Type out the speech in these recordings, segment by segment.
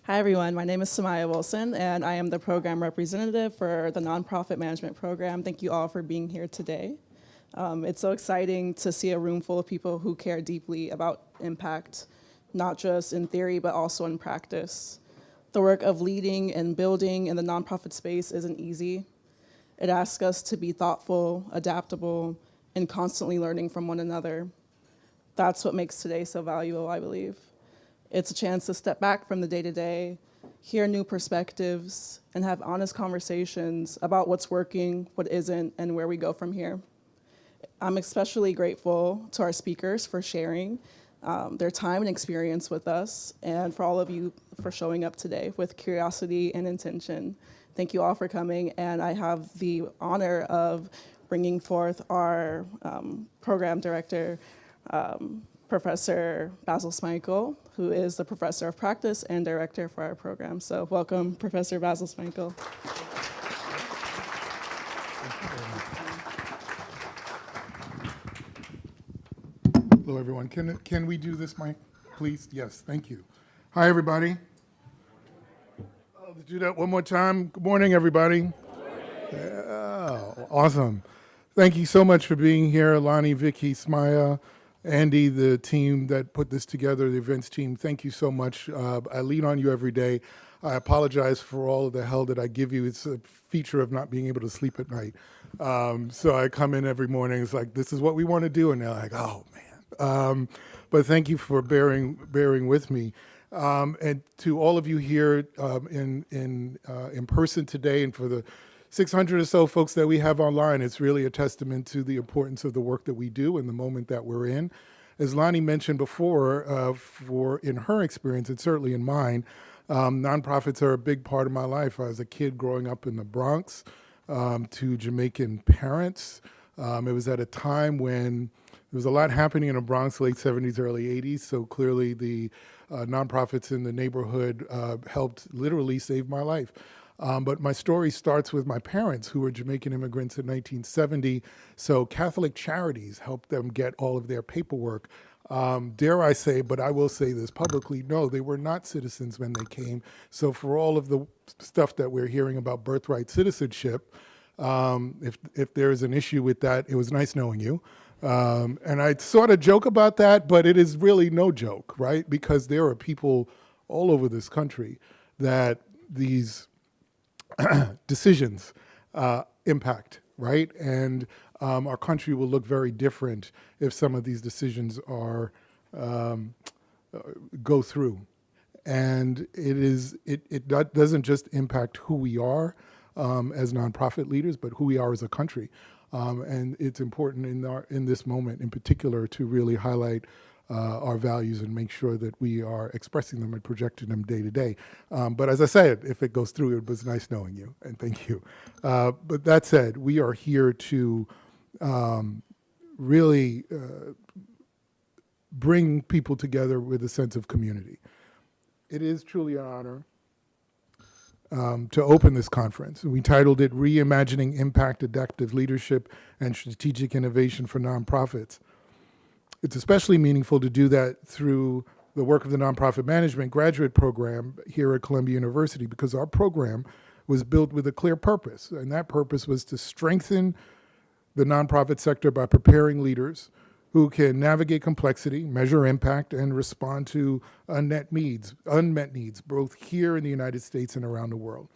Hi, everyone. My name is Samaya Wilson, and I am the program representative for the Nonprofit Management Program. Thank you all for being here today. It's so exciting to see a room full of people who care deeply about impact, not just in theory, but also in practice. The work of leading and building in the nonprofit space isn't easy. It asks us to be thoughtful, adaptable, and constantly learning from one another. That's what makes today so valuable, I believe. It's a chance to step back from the day-to-day, hear new perspectives, and have honest conversations about what's working, what isn't, and where we go from here. I'm especially grateful to our speakers for sharing their time and experience with us, and for all of you for showing up today with curiosity and intention. Thank you all for coming, and I have the honor of bringing forth our program director, Professor Basil Smeichel, who is the professor of practice and director for our program. So welcome, Professor Basil Smeichel. Hello, everyone. Can we do this, Mike, please? Yes, thank you. Hi, everybody. Let's do that one more time. Good morning, everybody. Yeah, awesome. Thank you so much for being here, Lonnie, Vicky, Smaya, Andy, the team that put this together, the events team. Thank you so much. I lean on you every day. I apologize for all of the hell that I give you. It's a feature of not being able to sleep at night. So I come in every morning. It's like, this is what we want to do. And they're like, oh, man. But thank you for bearing with me. And to all of you here in person today, and for the 600 or so folks that we have online, it's really a testament to the importance of the work that we do and the moment that we're in. As Lonnie mentioned before, in her experience, and certainly in mine, nonprofits are a big part of my life. I was a kid growing up in the Bronx to Jamaican parents. It was at a time when there was a lot happening in the Bronx, late 70s, early 80s, so clearly the nonprofits in the neighborhood helped literally save my life. But my story starts with my parents, who were Jamaican immigrants in 1970. So Catholic Charities helped them get all of their paperwork. Dare I say, but I will say this publicly, no, they were not citizens when they came. So for all of the stuff that we're hearing about birthright citizenship, if there is an issue with that, it was nice knowing you. And I sort of joke about that, but it is really no joke, right? Because there are people all over this country that these decisions impact, right? And our country will look very different if some of these decisions are go through. And it doesn't just impact who we are as nonprofit leaders, but who we are as a country. And it's important in this moment in particular to really highlight our values and make sure that we are expressing them and projecting them day to day. But as I said, if it goes through, it was nice knowing you, and thank you. But that said, we are here to really bring people together with a sense of community. It is truly an honor to open this conference. We titled it Reimagining Impact, Adaptive Leadership, and Strategic Innovation for Nonprofits. It's especially meaningful to do that through the work of the Nonprofit Management Graduate Program here at Columbia University, because our program was built with a clear purpose, and that purpose was to strengthen the nonprofit sector by preparing leaders who can navigate complexity, measure impact, and respond to unmet needs, both here in the United States and around the world.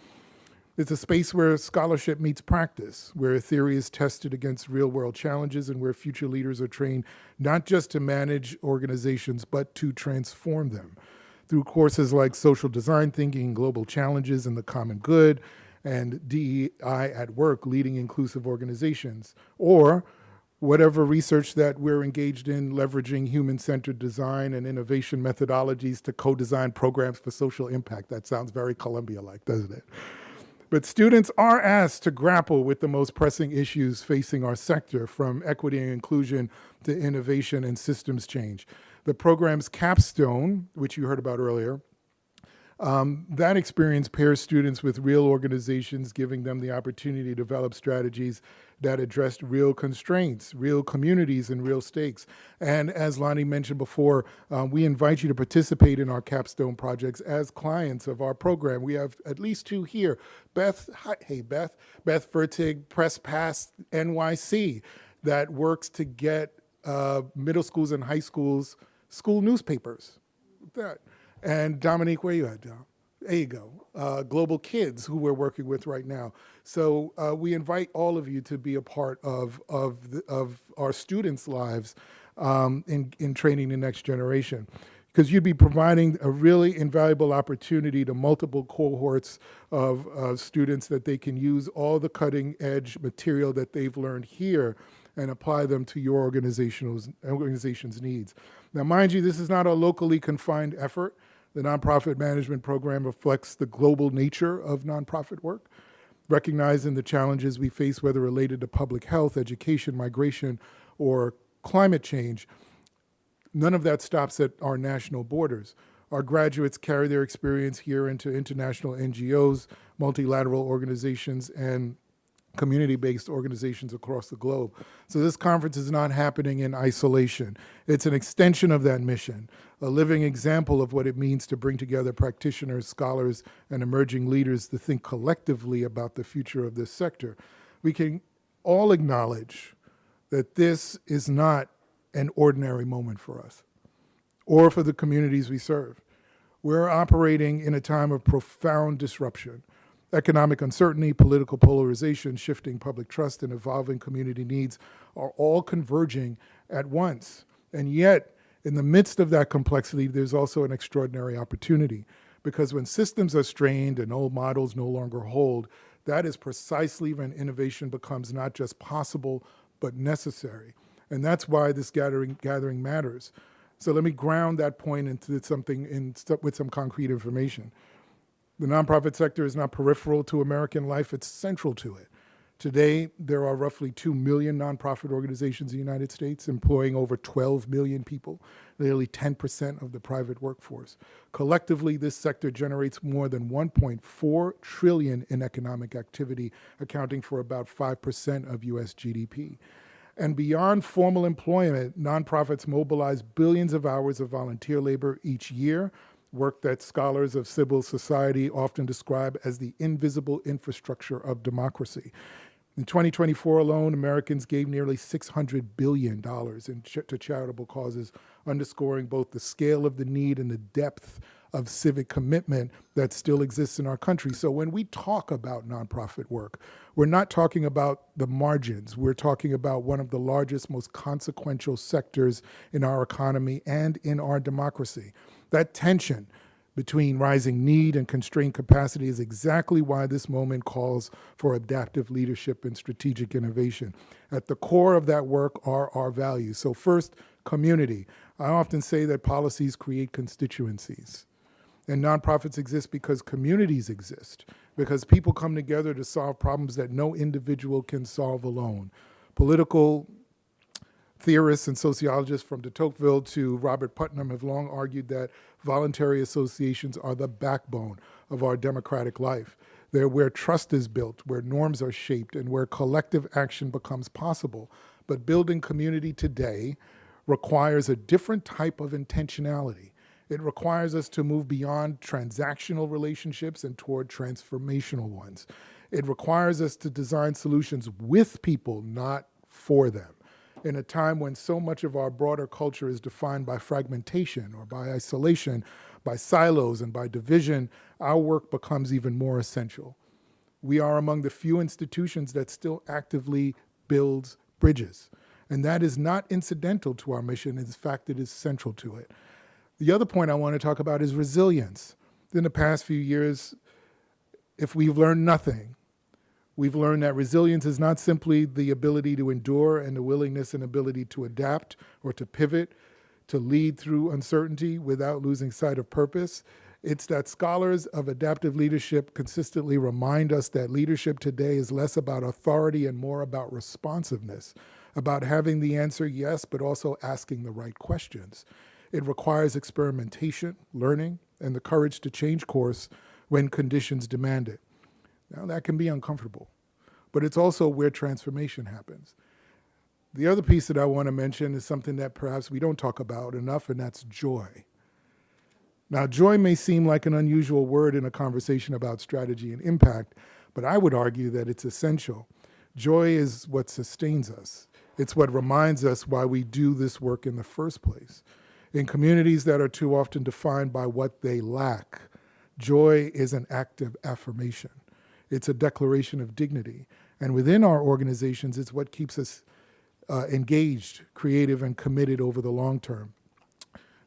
It's a space where scholarship meets practice, where theory is tested against real-world challenges, and where future leaders are trained not just to manage organizations, but to transform them through courses like social design thinking, global challenges, and the common good, and DEI at work, leading inclusive organizations, or whatever research that we're engaged in, leveraging human-centered design and innovation methodologies to co-design programs for social impact. That sounds very Columbia-like, doesn't it? But students are asked to grapple with the most pressing issues facing our sector, from equity and inclusion to innovation and systems change. The program's capstone, which you heard about earlier, That experience pairs students with real organizations, giving them the opportunity to develop strategies that address real constraints, real communities, and real stakes. And as Lonnie mentioned before, we invite you to participate in our capstone projects as clients of our program. We have at least two here. Beth Vertig, Press Pass NYC, that works to get middle schools and high schools school newspapers. That. And Dominique, where you at, Dom? There you go. Global Kids, who we're working with right now. So we invite all of you to be a part of our students' lives in training the next generation, because you'd be providing a really invaluable opportunity to multiple cohorts of students that they can use all the cutting edge material that they've learned here and apply them to your organization's needs. Now, mind you, this is not a locally confined effort. The nonprofit management program reflects the global nature of nonprofit work, recognizing the challenges we face, whether related to public health, education, migration, or climate change. None of that stops at our national borders. Our graduates carry their experience here into international NGOs, multilateral organizations, and community-based organizations across the globe. So this conference is not happening in isolation. It's an extension of that mission, a living example of what it means to bring together practitioners, scholars, and emerging leaders to think collectively about the future of this sector. We can all acknowledge that this is not an ordinary moment for us or for the communities we serve. We're operating in a time of profound disruption. Economic uncertainty, political polarization, shifting public trust, and evolving community needs are all converging at once. And yet, in the midst of that complexity, there's also an extraordinary opportunity, because when systems are strained and old models no longer hold, that is precisely when innovation becomes not just possible, but necessary. And that's why this gathering matters. So let me ground that point into something with some concrete information. The nonprofit sector is not peripheral to American life, it's central to it. Today, there are roughly 2 million nonprofit organizations in the United States, employing over 12 million people, nearly 10% of the private workforce. Collectively, this sector generates more than 1.4 trillion in economic activity, accounting for about 5% of US GDP. And beyond formal employment, nonprofits mobilize billions of hours of volunteer labor each year, work that scholars of civil society often describe as the invisible infrastructure of democracy. In 2024 alone, Americans gave nearly $600 billion to charitable causes, underscoring both the scale of the need and the depth of civic commitment that still exists in our country. So when we talk about nonprofit work, we're not talking about the margins. We're talking about one of the largest, most consequential sectors in our economy and in our democracy. That tension between rising need and constrained capacity is exactly why this moment calls for adaptive leadership and strategic innovation. At the core of that work are our values. So first, community. I often say that policies create constituencies. And nonprofits exist because communities exist, because people come together to solve problems that no individual can solve alone. Political theorists and sociologists from de Tocqueville to Robert Putnam have long argued that voluntary associations are the backbone of our democratic life. They're where trust is built, where norms are shaped, and where collective action becomes possible. But building community today requires a different type of intentionality. It requires us to move beyond transactional relationships and toward transformational ones. It requires us to design solutions with people, not for them. In a time when so much of our broader culture is defined by fragmentation or by isolation, by silos and by division, our work becomes even more essential. We are among the few institutions that still actively builds bridges. And that is not incidental to our mission. In fact, it is central to it. The other point I want to talk about is resilience. In the past few years, if we've learned nothing, we've learned that resilience is not simply the ability to endure and the willingness and ability to adapt or to pivot, to lead through uncertainty without losing sight of purpose. It's that scholars of adaptive leadership consistently remind us that leadership today is less about authority and more about responsiveness, about having the answer yes, but also asking the right questions. It requires experimentation, learning, and the courage to change course when conditions demand it. Now, that can be uncomfortable, but it's also where transformation happens. The other piece that I want to mention is something that perhaps we don't talk about enough, and that's joy. Now, joy may seem like an unusual word in a conversation about strategy and impact, but I would argue that it's essential. Joy is what sustains us. It's what reminds us why we do this work in the first place. In communities that are too often defined by what they lack, joy is an act of affirmation. It's a declaration of dignity. And within our organizations, it's what keeps us engaged, creative, and committed over the long term.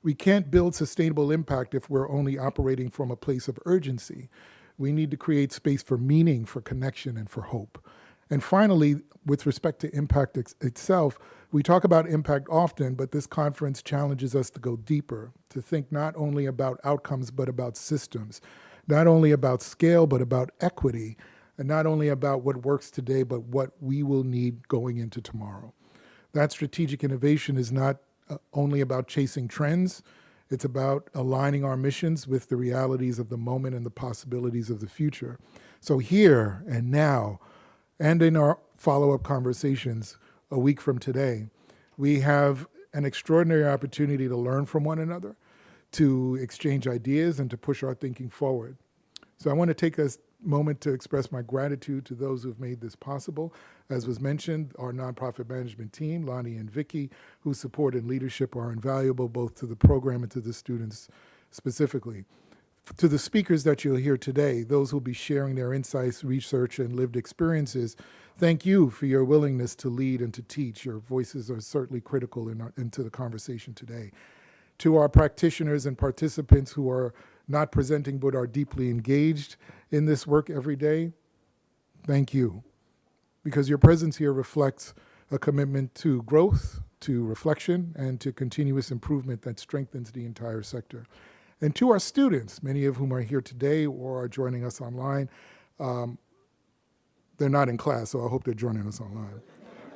We can't build sustainable impact if we're only operating from a place of urgency. We need to create space for meaning, for connection, and for hope. And finally, with respect to impact itself, we talk about impact often, but this conference challenges us to go deeper, to think not only about outcomes, but about systems, not only about scale, but about equity, and not only about what works today, but what we will need going into tomorrow. That strategic innovation is not only about chasing trends. It's about aligning our missions with the realities of the moment and the possibilities of the future. So here and now, and in our follow-up conversations a week from today, we have an extraordinary opportunity to learn from one another, to exchange ideas, and to push our thinking forward. So I want to take a moment to express my gratitude to those who've made this possible. As was mentioned, our nonprofit management team, Lonnie and Vicky, whose support and leadership are invaluable both to the program and to the students specifically. To the speakers that you'll hear today, those who'll be sharing their insights, research, and lived experiences, thank you for your willingness to lead and to teach. Your voices are certainly critical into the conversation today. To our practitioners and participants who are not presenting but are deeply engaged in this work every day, thank you. Because your presence here reflects a commitment to growth, to reflection, and to continuous improvement that strengthens the entire sector. And to our students, many of whom are here today or are joining us online, they're not in class, so I hope they're joining us online.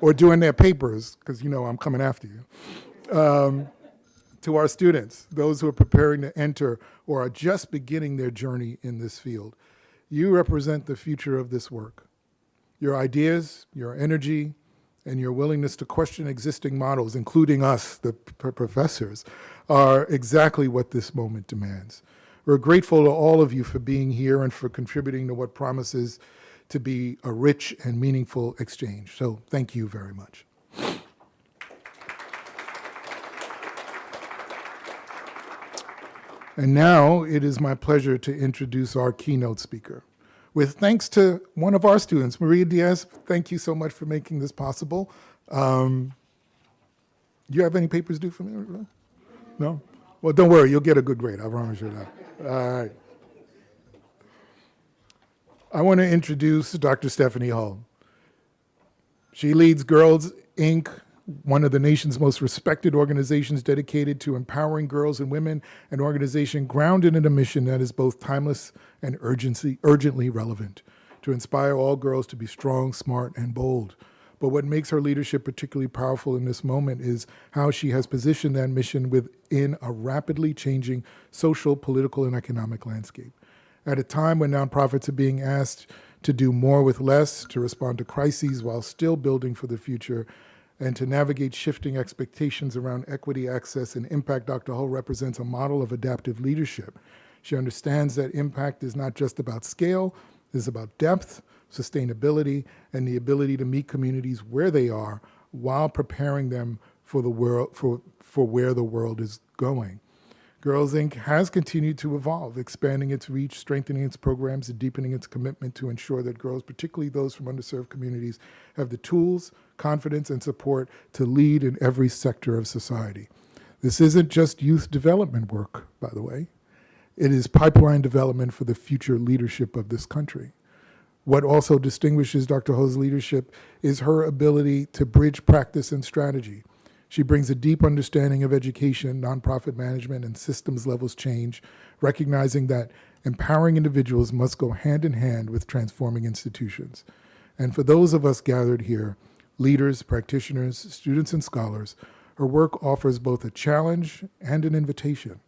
Or doing their papers, because you know I'm coming after you. To our students, those who are preparing to enter or are just beginning their journey in this field, you represent the future of this work. Your ideas, your energy, and your willingness to question existing models, including us, the professors, are exactly what this moment demands. We're grateful to all of you for being here and for contributing to what promises to be a rich and meaningful exchange. So thank you very much. And now it is my pleasure to introduce our keynote speaker. With thanks to one of our students, Maria Diaz, thank you so much for making this possible. Do you have any papers due for me? No? Well, don't worry, you'll get a good grade, I promise you that. All right. I want to introduce Dr. Stephanie Hull. She leads Girls, Inc., one of the nation's most respected organizations dedicated to empowering girls and women, an organization grounded in a mission that is both timeless and urgently relevant, to inspire all girls to be strong, smart, and bold. But what makes her leadership particularly powerful in this moment is how she has positioned that mission within a rapidly changing social, political, and economic landscape. At a time when nonprofits are being asked to do more with less, to respond to crises while still building for the future, and to navigate shifting expectations around equity, access, and impact, Dr. Hull represents a model of adaptive leadership. She understands that impact is not just about scale, it's about depth, sustainability, and the ability to meet communities where they are while preparing them for the world, for where the world is going. Girls, Inc. has continued to evolve, expanding its reach, strengthening its programs, and deepening its commitment to ensure that girls, particularly those from underserved communities, have the tools, confidence, and support to lead in every sector of society. This isn't just youth development work, by the way. It is pipeline development for the future leadership of this country. What also distinguishes Dr. Hull's leadership is her ability to bridge practice and strategy. She brings a deep understanding of education, nonprofit management, and systems levels change, recognizing that empowering individuals must go hand in hand with transforming institutions. And for those of us gathered here, leaders, practitioners, students, and scholars, her work offers both a challenge and an invitation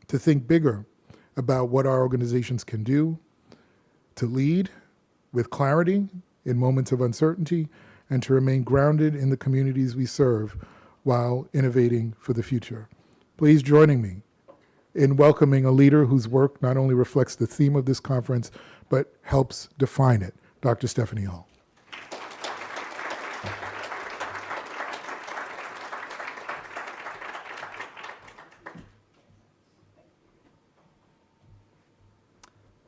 to think bigger, about what our organizations can do to lead with clarity in moments of uncertainty and to remain grounded in the communities we serve while innovating for the future. Please join me in welcoming a leader whose work not only reflects the theme of this conference, but helps define it, Dr. Stephanie Hall.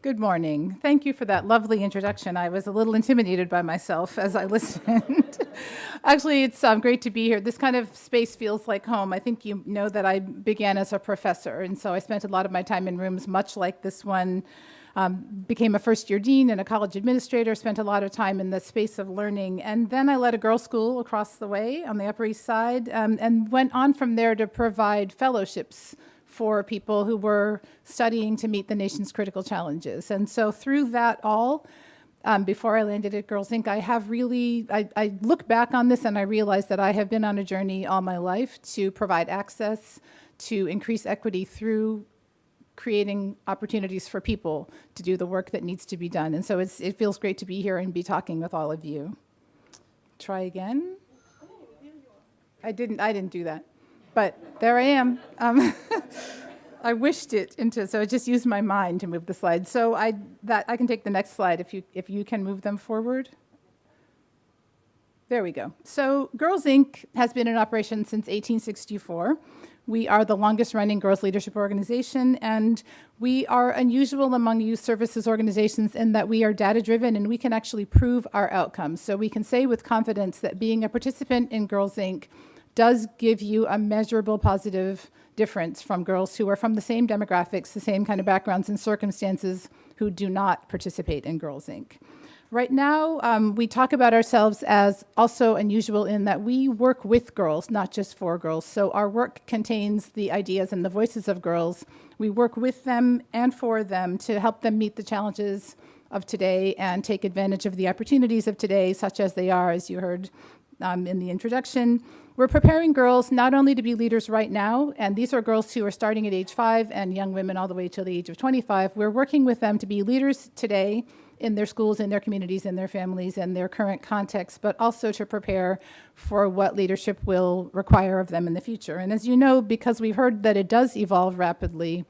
Good morning. Thank you for that lovely introduction. I was a little intimidated by myself as I listened. Actually, it's great to be here. This kind of space feels like home. I think you know that I began as a professor, and so I spent a lot of my time in rooms much like this one. Became a first-year dean and a college administrator, spent a lot of time in the space of learning, and then I led a girls' school across the way on the Upper East Side, and went on from there to provide fellowships for people who were studying to meet the nation's critical challenges. And so through that all, before I landed at Girls Inc., I look back on this and I realize that I have been on a journey all my life to provide access, to increase equity through creating opportunities for people to do the work that needs to be done. And so it feels great to be here and be talking with all of you. Try again. I didn't do that. But there I am. I wished it into, so I just used my mind to move the slides. So I can take the next slide if you can move them forward. There we go. So Girls Inc. has been in operation since 1864. We are the longest running girls leadership organization, and we are unusual among youth services organizations in that we are data driven and we can actually prove our outcomes. So we can say with confidence that being a participant in Girls Inc. does give you a measurable positive difference from girls who are from the same demographics, the same kind of backgrounds and circumstances who do not participate in Girls Inc. Right now, we talk about ourselves as also unusual in that we work with girls, not just for girls. So our work contains the ideas and the voices of girls. We work with them and for them to help them meet the challenges of today and take advantage of the opportunities of today, such as they are, as you heard in the introduction. We're preparing girls not only to be leaders right now, and these are girls who are starting at age 5 and young women all the way till the age of 25. We're working with them to be leaders today in their schools, in their communities, in their families, and their current context, but also to prepare for what leadership will require of them in the future. And as you know, because we've heard that it does evolve rapidly,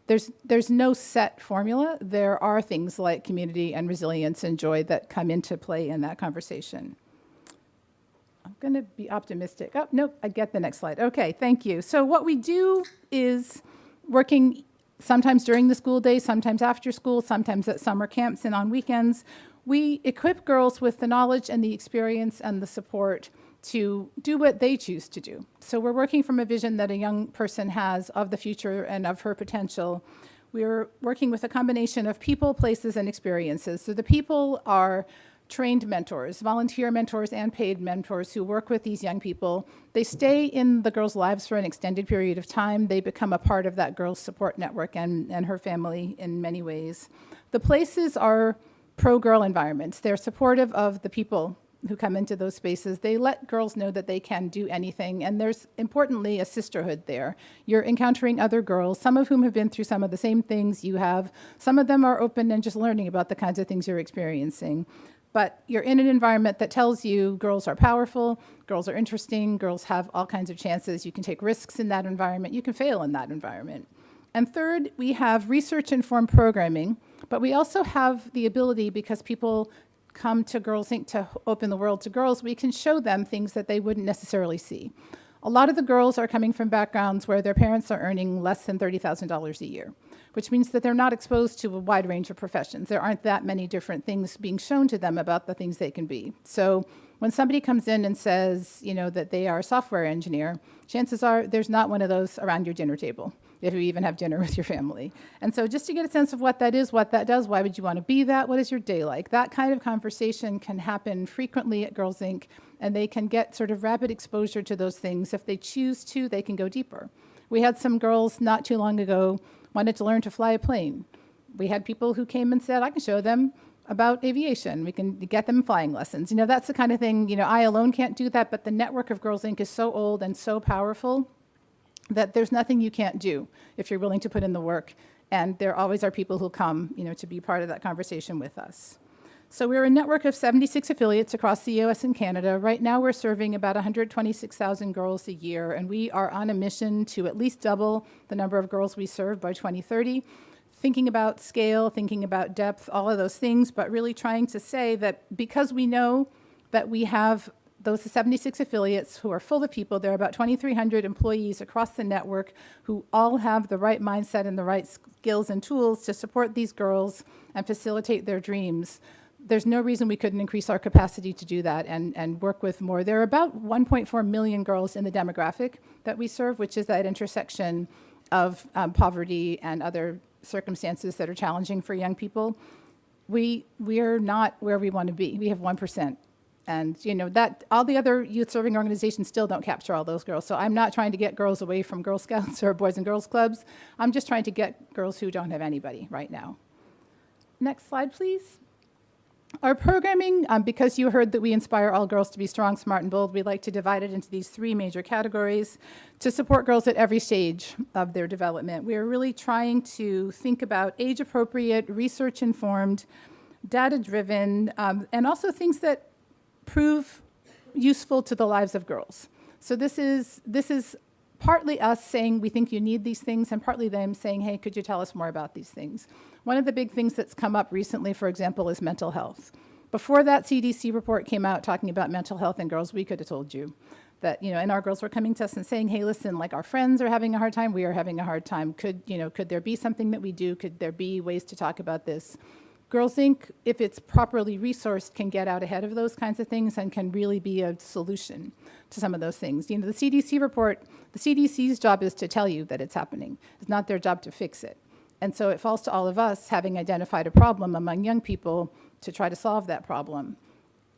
there's no set formula. There are things like community and resilience and joy that come into play in that conversation. I'm going to be optimistic. Oh, nope, I get the next slide. Okay, thank you. So what we do is working sometimes during the school day, sometimes after school, sometimes at summer camps and on weekends. We equip girls with the knowledge and the experience and the support to do what they choose to do. So we're working from a vision that a young person has of the future and of her potential. We're working with a combination of people, places, and experiences. So the people are trained mentors, volunteer mentors, and paid mentors who work with these young people. They stay in the girl's lives for an extended period of time. They become a part of that girl's support network and her family in many ways. The places are pro-girl environments. They're supportive of the people who come into those spaces. They let girls know that they can do anything, and there's, importantly, a sisterhood there. You're encountering other girls, some of whom have been through some of the same things you have. Some of them are open and just learning about the kinds of things you're experiencing. But you're in an environment that tells you girls are powerful, girls are interesting, girls have all kinds of chances. You can take risks in that environment. You can fail in that environment. And third, we have research-informed programming, but we also have the ability, because people come to Girls Inc. to open the world to girls, we can show them things that they wouldn't necessarily see. A lot of the girls are coming from backgrounds where their parents are earning less than $30,000 a year, which means that they're not exposed to a wide range of professions. There aren't that many different things being shown to them about the things they can be. So when somebody comes in and says, that they are a software engineer, chances are there's not one of those around your dinner table, if you even have dinner with your family. And so just to get a sense of what that is, what that does, why would you want to be that, what is your day like? That kind of conversation can happen frequently at Girls Inc., and they can get sort of rapid exposure to those things. If they choose to, they can go deeper. We had some girls not too long ago wanted to learn to fly a plane. We had people who came and said, I can show them about aviation. We can get them flying lessons. That's the kind of thing, I alone can't do that, but the network of Girls Inc. is so old and so powerful that there's nothing you can't do if you're willing to put in the work And there always are people who come, to be part of that conversation with us. So we're a network of 76 affiliates across the US and Canada. Right now we're serving about 126,000 girls a year, and we are on a mission to at least double the number of girls we serve by 2030. Thinking about scale, thinking about depth, all of those things, but really trying to say that because we know that we have those 76 affiliates who are full of people, there are about 2,300 employees across the network who all have the right mindset and the right skills and tools to support these girls and facilitate their dreams. There's no reason we couldn't increase our capacity to do that and work with more. There are about 1.4 million girls in the demographic that we serve, which is that intersection of poverty and other circumstances that are challenging for young people. We're not where we want to be. We have 1%. And that all the other youth serving organizations still don't capture all those girls. So I'm not trying to get girls away from Girl Scouts or Boys and Girls Clubs. I'm just trying to get girls who don't have anybody right now. Next slide, please. Our programming, because you heard that we inspire all girls to be strong, smart, and bold, we like to divide it into these three major categories to support girls at every stage of their development. We are really trying to think about age-appropriate, research-informed, data-driven, and also things that prove useful to the lives of girls. So this is partly us saying we think you need these things, and partly them saying, hey, could you tell us more about these things? One of the big things that's come up recently, for example, is mental health. Before that CDC report came out talking about mental health in girls, we could have told you that, and our girls were coming to us and saying, hey, listen, like our friends are having a hard time, we are having a hard time. Could there be something that we do? Could there be ways to talk about this? Girls Inc., if it's properly resourced, can get out ahead of those kinds of things and can really be a solution to some of those things. The CDC report, the CDC's job is to tell you that it's happening. It's not their job to fix it. And so it falls to all of us, having identified a problem among young people, to try to solve that problem.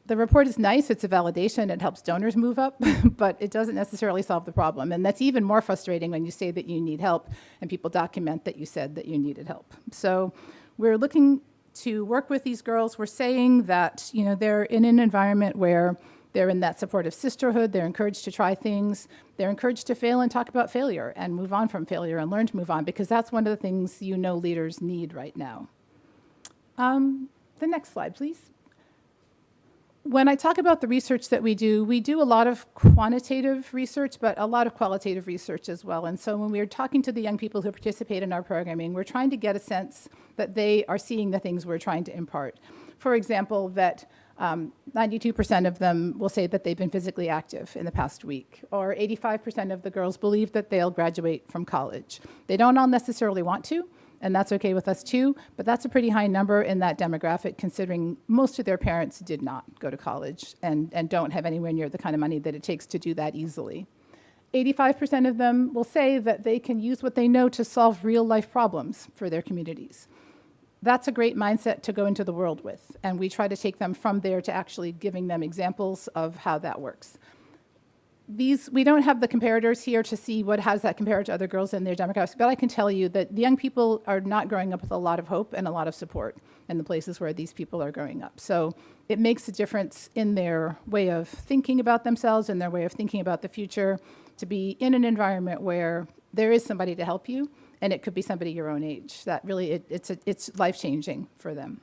The report is nice, it's a validation, it helps donors move up, but it doesn't necessarily solve the problem. And that's even more frustrating when you say that you need help and people document that you said that you needed help. So we're looking to work with these girls. We're saying that they're in an environment where they're in that supportive sisterhood, they're encouraged to try things, they're encouraged to fail and talk about failure and move on from failure and learn to move on, because that's one of the things leaders need right now. The next slide, please. When I talk about the research that we do a lot of quantitative research, but a lot of qualitative research as well. And so when we're talking to the young people who participate in our programming, we're trying to get a sense that they are seeing the things we're trying to impart. For example, that 92% of them will say that they've been physically active in the past week, or 85% of the girls believe that they'll graduate from college. They don't all necessarily want to, and that's okay with us too, but that's a pretty high number in that demographic, considering most of their parents did not go to college and don't have anywhere near the kind of money that it takes to do that easily. 85% of them will say that they can use what they know to solve real life problems for their communities. That's a great mindset to go into the world with, and we try to take them from there to actually giving them examples of how that works. We don't have the comparators here to see how does that compare to other girls in their demographics, but I can tell you that the young people are not growing up with a lot of hope and a lot of support in the places where these people are growing up. So it makes a difference in their way of thinking about themselves and their way of thinking about the future to be in an environment where there is somebody to help you, and it could be somebody your own age. That really, it's life-changing for them.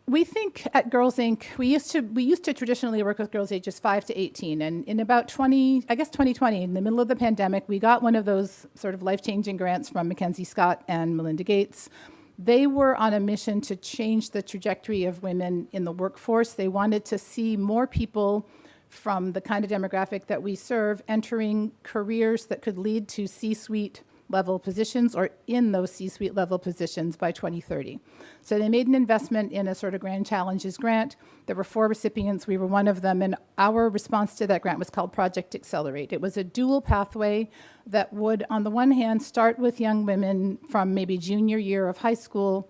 We think at Girls Inc., we used to traditionally work with girls ages 5 to 18, and in about 2020, in the middle of the pandemic, we got one of those sort of life-changing grants from Mackenzie Scott and Melinda Gates. They were on a mission to change the trajectory of women in the workforce. They wanted to see more people from the kind of demographic that we serve entering careers that could lead to C-suite level positions or in those C-suite level positions by 2030. So they made an investment in a sort of Grand Challenges grant. There were 4 recipients. We were one of them, and our response to that grant was called Project Accelerate. It was a dual pathway that would, on the one hand, start with young women from maybe junior year of high school,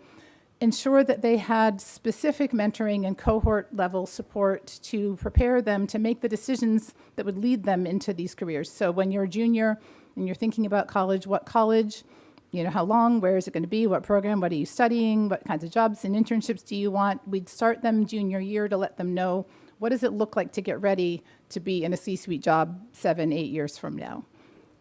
ensure that they had specific mentoring and cohort level support to prepare them to make the decisions that would lead them into these careers. So when you're a junior and you're thinking about college, what college, how long, where is it going to be, what program, what are you studying, what kinds of jobs and internships do you want? We'd start them junior year to let them know what does it look like to get ready to be in a C-suite job 7, 8 years from now.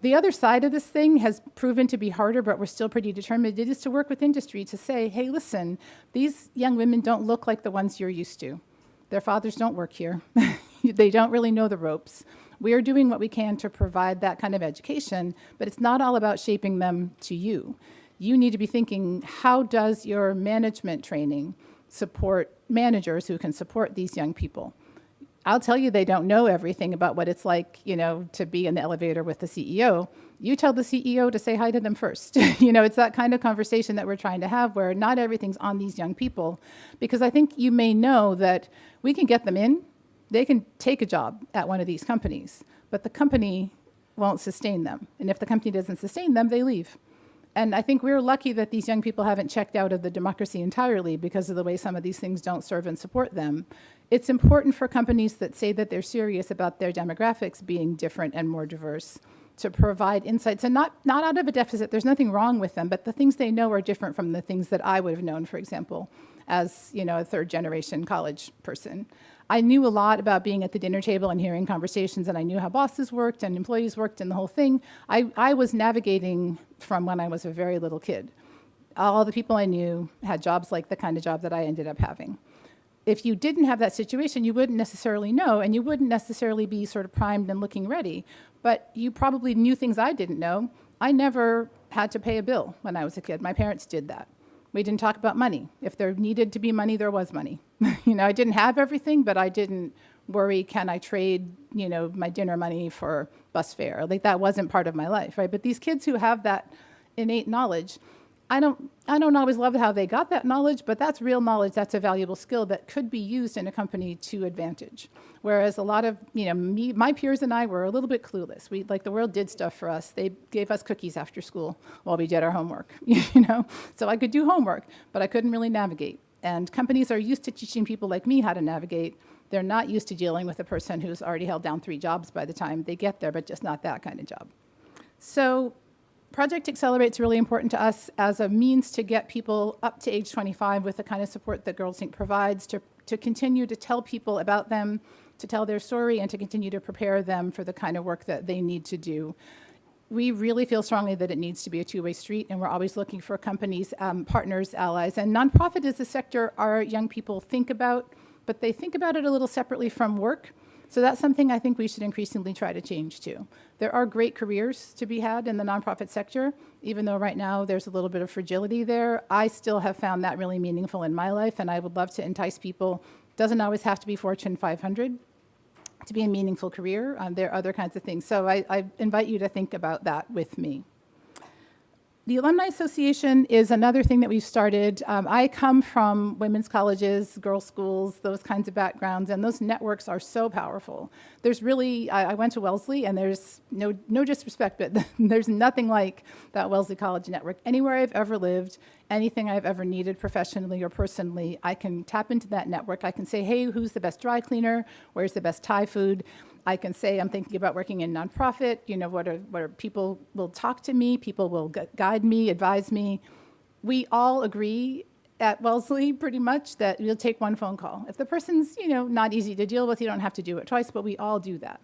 The other side of this thing has proven to be harder, but we're still pretty determined. It is to work with industry to say, hey, listen, these young women don't look like the ones you're used to. Their fathers don't work here. They don't really know the ropes. We are doing what we can to provide that kind of education, but it's not all about shaping them to you. You need to be thinking, how does your management training support managers who can support these young people? I'll tell you, they don't know everything about what it's like, to be in the elevator with the CEO. You tell the CEO to say hi to them first. It's that kind of conversation that we're trying to have where not everything's on these young people. Because I think you may know that we can get them in. They can take a job at one of these companies, but the company won't sustain them. And if the company doesn't sustain them, they leave. And I think we're lucky that these young people haven't checked out of the democracy entirely because of the way some of these things don't serve and support them. It's important for companies that say that they're serious about their demographics being different and more diverse to provide insights, and not out of a deficit. There's nothing wrong with them, but the things they know are different from the things that I would have known, for example, as a third-generation college person. I knew a lot about being at the dinner table and hearing conversations, and I knew how bosses worked and employees worked and the whole thing. I was navigating from when I was a very little kid. All the people I knew had jobs like the kind of job that I ended up having. If you didn't have that situation, you wouldn't necessarily know, and you wouldn't necessarily be sort of primed and looking ready, but you probably knew things I didn't know. I never had to pay a bill when I was a kid. My parents did that. We didn't talk about money. If there needed to be money, there was money. I didn't have everything, but I didn't worry, can I trade, my dinner money for bus fare? Like, that wasn't part of my life, right? But these kids who have that innate knowledge, I don't always love how they got that knowledge, but that's real knowledge. That's a valuable skill that could be used in a company to advantage. Whereas a lot of, my peers and I were a little bit clueless. The world did stuff for us. They gave us cookies after school while we did our homework, So I could do homework, but I couldn't really navigate. And companies are used to teaching people like me how to navigate. They're not used to dealing with a person who's already held down 3 jobs by the time they get there, but just not that kind of job. So Project Accelerate is really important to us as a means to get people up to age 25 with the kind of support that Girls Inc. provides to continue to tell people about them, to tell their story, and to continue to prepare them for the kind of work that they need to do. We really feel strongly that it needs to be a two-way street, and we're always looking for companies, partners, allies. And nonprofit is a sector our young people think about, but they think about it a little separately from work. So that's something I think we should increasingly try to change too. There are great careers to be had in the nonprofit sector, even though right now there's a little bit of fragility there. I still have found that really meaningful in my life, and I would love to entice people. It doesn't always have to be Fortune 500 to be a meaningful career. There are other kinds of things. So I invite you to think about that with me. The Alumni Association is another thing that we've started. I come from women's colleges, girls' schools, those kinds of backgrounds, and those networks are so powerful. There's really, I went to Wellesley, and there's no disrespect, but there's nothing like that Wellesley College network. Anywhere I've ever lived, anything I've ever needed professionally or personally, I can tap into that network. I can say, hey, who's the best dry cleaner? Where's the best Thai food? I can say I'm thinking about working in nonprofit. What are people will talk to me. People will guide me, advise me. We all agree at Wellesley pretty much that we'll take one phone call. If the person's not easy to deal with, you don't have to do it twice, but we all do that.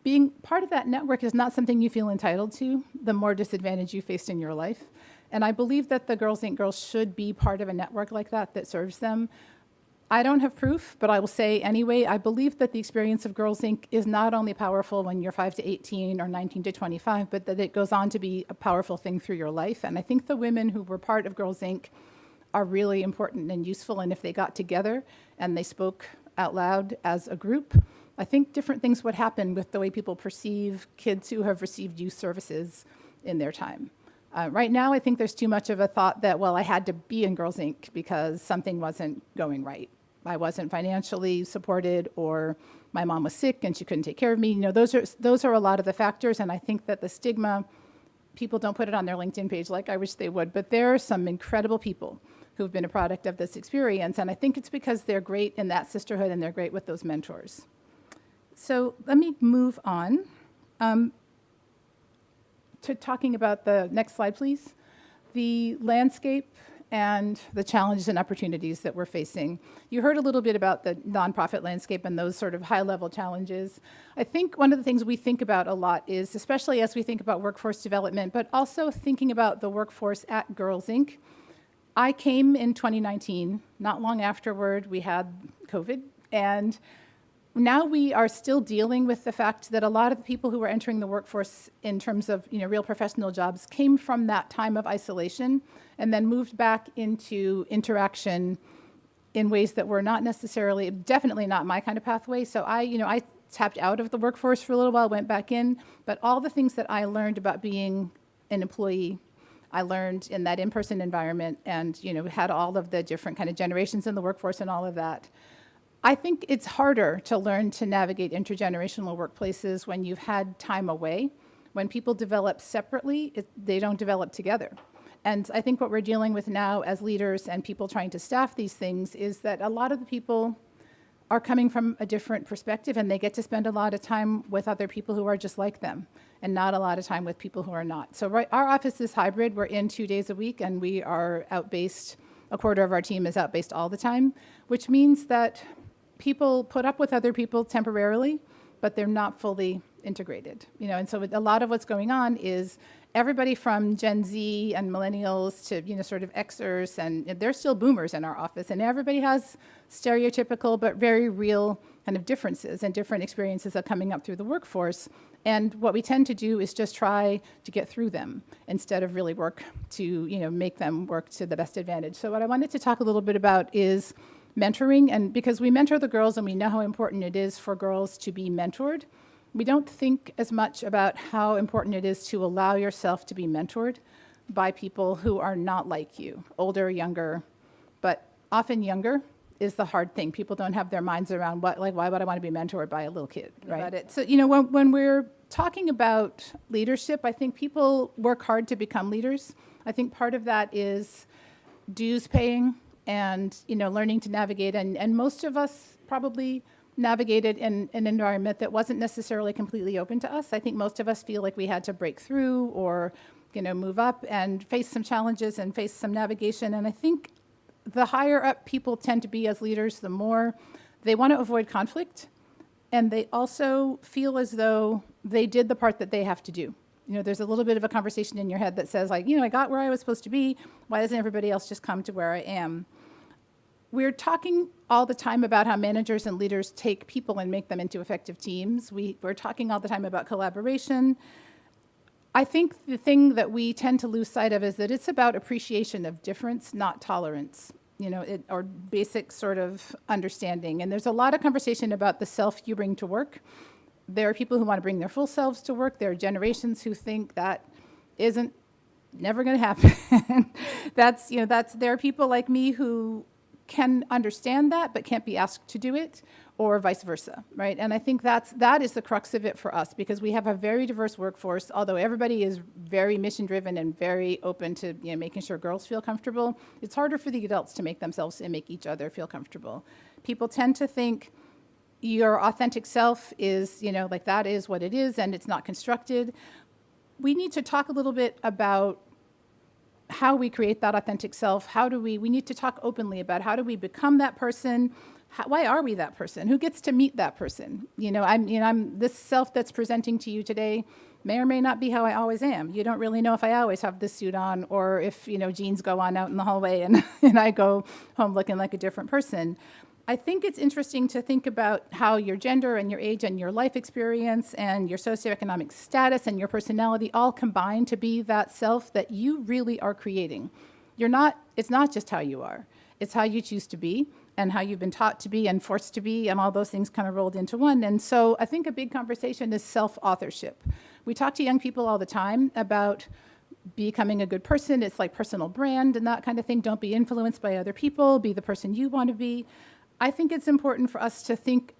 Being part of that network is not something you feel entitled to, the more disadvantage you faced in your life. And I believe that the Girls Inc. girls should be part of a network like that serves them. I don't have proof, but I will say anyway, I believe that the experience of Girls Inc. is not only powerful when you're 5 to 18 or 19 to 25, but that it goes on to be a powerful thing through your life. And I think the women who were part of Girls Inc. are really important and useful. And if they got together and they spoke out loud as a group, I think different things would happen with the way people perceive kids who have received youth services in their time. Right now, I think there's too much of a thought that, well, I had to be in Girls Inc. because something wasn't going right. I wasn't financially supported, or my mom was sick and she couldn't take care of me. Those are a lot of the factors, and I think that the stigma, people don't put it on their LinkedIn page like I wish they would, but there are some incredible people who've been a product of this experience, and I think it's because they're great in that sisterhood and they're great with those mentors. So let me move on to talking about the next slide, please. The landscape and the challenges and opportunities that we're facing. You heard a little bit about the nonprofit landscape and those sort of high-level challenges. I think one of the things we think about a lot is, especially as we think about workforce development, but also thinking about the workforce at Girls Inc. I came in 2019. Not long afterward, we had COVID, and now we are still dealing with the fact that a lot of the people who were entering the workforce in terms of real professional jobs came from that time of isolation and then moved back into interaction in ways that were not necessarily, definitely not my kind of pathway. So I tapped out of the workforce for a little while, went back in, but all the things that I learned about being an employee, I learned in that in-person environment, and had all of the different kind of generations in the workforce and all of that. I think it's harder to learn to navigate intergenerational workplaces when you've had time away. When people develop separately, they don't develop together. And I think what we're dealing with now as leaders and people trying to staff these things is that a lot of the people are coming from a different perspective, and they get to spend a lot of time with other people who are just like them and not a lot of time with people who are not. So our office is hybrid. We're in 2 days a week, and we are out-based. A quarter of our team is out-based all the time, which means that people put up with other people temporarily, but they're not fully integrated. And so a lot of what's going on is everybody from Gen Z and millennials to sort of Xers, and they're still boomers in our office, and everybody has stereotypical but very real kind of differences and different experiences that are coming up through the workforce. And what we tend to do is just try to get through them instead of really work to make them work to the best advantage. So what I wanted to talk a little bit about is mentoring, and because we mentor the girls and we know how important it is for girls to be mentored, we don't think as much about how important it is to allow yourself to be mentored by people who are not like you, older, younger, but often younger is the hard thing. People don't have their minds around why would I want to be mentored by a little kid, right? So when we're talking about leadership, I think people work hard to become leaders. I think part of that is dues paying, and learning to navigate, and most of us probably navigated in an environment that wasn't necessarily completely open to us. I think most of us feel like we had to break through or move up and face some challenges and face some navigation. And I think the higher up people tend to be as leaders, the more they want to avoid conflict, and they also feel as though they did the part that they have to do. There's a little bit of a conversation in your head that says, I got where I was supposed to be. Why doesn't everybody else just come to where I am? We're talking all the time about how managers and leaders take people and make them into effective teams. We're talking all the time about collaboration. I think the thing that we tend to lose sight of is that it's about appreciation of difference, not tolerance, or basic sort of understanding. And there's a lot of conversation about the self you bring to work. There are people who want to bring their full selves to work. There are generations who think that isn't never going to happen. There are people like me who can understand that but can't be asked to do it, or vice versa, right? And I think that is the crux of it for us, because we have a very diverse workforce. Although everybody is very mission driven and very open to making sure girls feel comfortable, it's harder for the adults to make themselves and make each other feel comfortable. People tend to think your authentic self is, that is what it is, and it's not constructed. We need to talk a little bit about how we create that authentic self. We need to talk openly about how do we become that person? Why are we that person? Who gets to meet that person? I'm this self that's presenting to you today may or may not be how I always am. You don't really know if I always have this suit on, or if, jeans go on out in the hallway and I go home looking like a different person. I think it's interesting to think about how your gender and your age and your life experience and your socioeconomic status and your personality all combine to be that self that you really are creating. It's not just how you are. It's how you choose to be and how you've been taught to be and forced to be, and all those things kind of rolled into one. And so I think a big conversation is self-authorship. We talk to young people all the time about becoming a good person. It's like personal brand and that kind of thing. Don't be influenced by other people. Be the person you want to be. I think it's important for us to think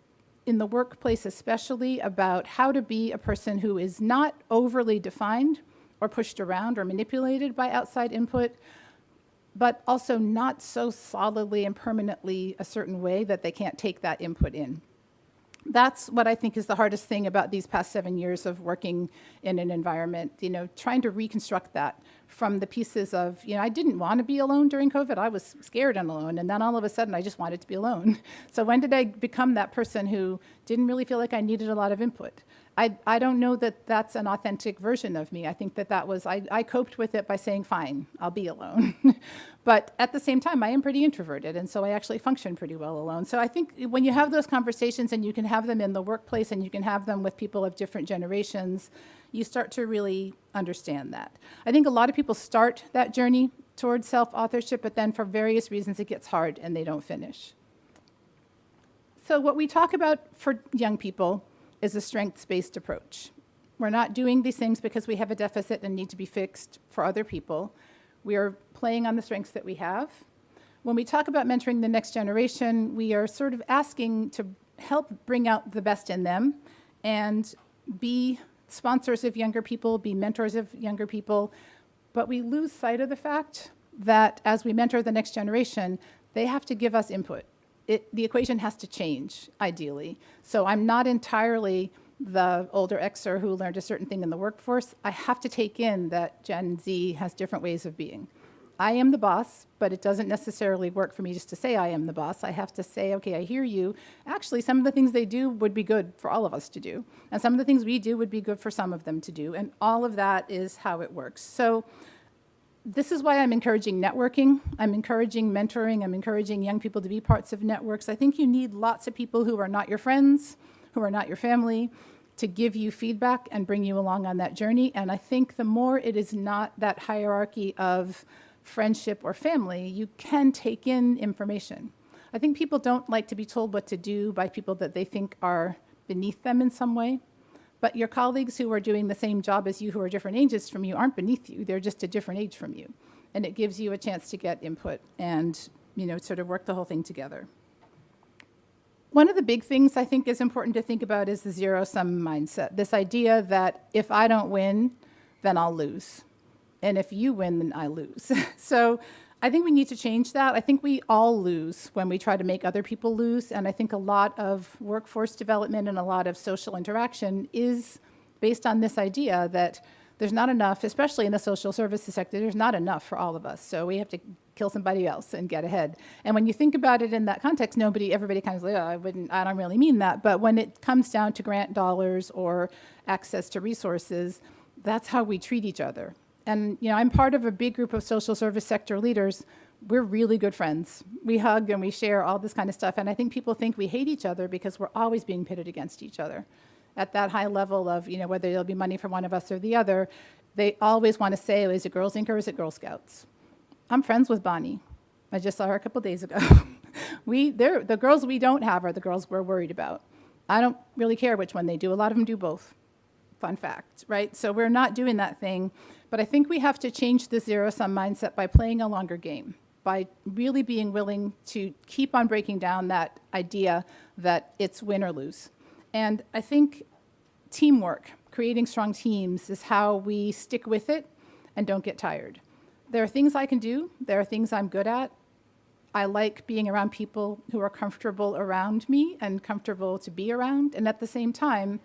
in the workplace especially about how to be a person who is not overly defined or pushed around or manipulated by outside input, but also not so solidly and permanently a certain way that they can't take that input in. That's what I think is the hardest thing about these past 7 years of working in an environment, trying to reconstruct that from the pieces of, I didn't want to be alone during COVID. I was scared and alone. And then all of a sudden, I just wanted to be alone. So when did I become that person who didn't really feel like I needed a lot of input? I don't know that that's an authentic version of me. I think that was, I coped with it by saying, fine, I'll be alone. But at the same time, I am pretty introverted, and so I actually function pretty well alone. So I think when you have those conversations, and you can have them in the workplace, and you can have them with people of different generations, you start to really understand that. I think a lot of people start that journey towards self-authorship, but then for various reasons it gets hard and they don't finish. So what we talk about for young people is a strengths-based approach. We're not doing these things because we have a deficit and need to be fixed for other people. We are playing on the strengths that we have. When we talk about mentoring the next generation, we are sort of asking to help bring out the best in them and be sponsors of younger people, be mentors of younger people. But we lose sight of the fact that as we mentor the next generation, they have to give us input. The equation has to change, ideally. So I'm not entirely the older Xer who learned a certain thing in the workforce. I have to take in that Gen Z has different ways of being. I am the boss, but it doesn't necessarily work for me just to say I am the boss. I have to say, okay, I hear you. Actually, some of the things they do would be good for all of us to do. And some of the things we do would be good for some of them to do. And all of that is how it works. So this is why I'm encouraging networking. I'm encouraging mentoring. I'm encouraging young people to be parts of networks. I think you need lots of people who are not your friends, who are not your family, to give you feedback and bring you along on that journey. And I think the more it is not that hierarchy of friendship or family, you can take in information. I think people don't like to be told what to do by people that they think are beneath them in some way. But your colleagues who are doing the same job as you, who are different ages from you, aren't beneath you. They're just a different age from you. And it gives you a chance to get input and, sort of work the whole thing together. One of the big things I think is important to think about is the zero-sum mindset. This idea that if I don't win, then I'll lose. And if you win, then I lose. So I think we need to change that. I think we all lose when we try to make other people lose. And I think a lot of workforce development and a lot of social interaction is based on this idea that there's not enough, especially in the social services sector, there's not enough for all of us. So we have to kill somebody else and get ahead. And when you think about it in that context, everybody kind of like, oh, I don't really mean that. But when it comes down to grant dollars or access to resources, that's how we treat each other. And I'm part of a big group of social service sector leaders. We're really good friends. We hug and we share all this kind of stuff. And I think people think we hate each other because we're always being pitted against each other. At that high level of, whether there'll be money for one of us or the other, they always want to say, is it Girls Inc. or is it Girl Scouts? I'm friends with Bonnie. I just saw her a couple days ago. The girls we don't have are the girls we're worried about. I don't really care which one they do. A lot of them do both. Fun fact, right? So we're not doing that thing. But I think we have to change the zero-sum mindset by playing a longer game, by really being willing to keep on breaking down that idea that it's win or lose. And I think teamwork, creating strong teams, is how we stick with it and don't get tired. There are things I can do. There are things I'm good at. I like being around people who are comfortable around me and comfortable to be around. And at the same time,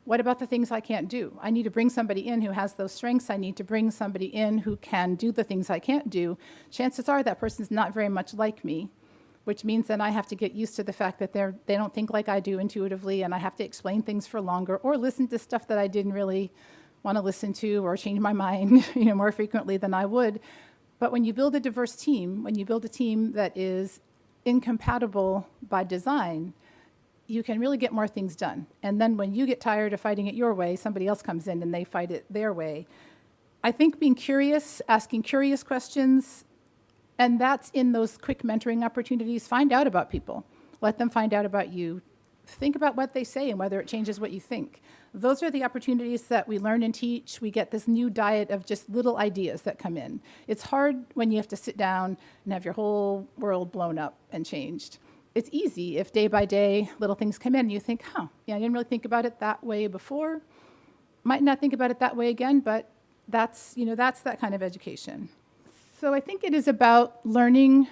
what about the things I can't do? I need to bring somebody in who has those strengths. I need to bring somebody in who can do the things I can't do. Chances are that person's not very much like me, which means then I have to get used to the fact that they don't think like I do intuitively, and I have to explain things for longer or listen to stuff that I didn't really want to listen to or change my mind more frequently than I would. But when you build a diverse team, when you build a team that is incompatible by design, you can really get more things done. And then when you get tired of fighting it your way, somebody else comes in and they fight it their way. I think being curious, asking curious questions, and that's in those quick mentoring opportunities. Find out about people. Let them find out about you. Think about what they say and whether it changes what you think. Those are the opportunities that we learn and teach. We get this new diet of just little ideas that come in. It's hard when you have to sit down and have your whole world blown up and changed. It's easy if day by day little things come in and you think, I didn't really think about it that way before. Might not think about it that way again, but that's that kind of education. So I think it is about learning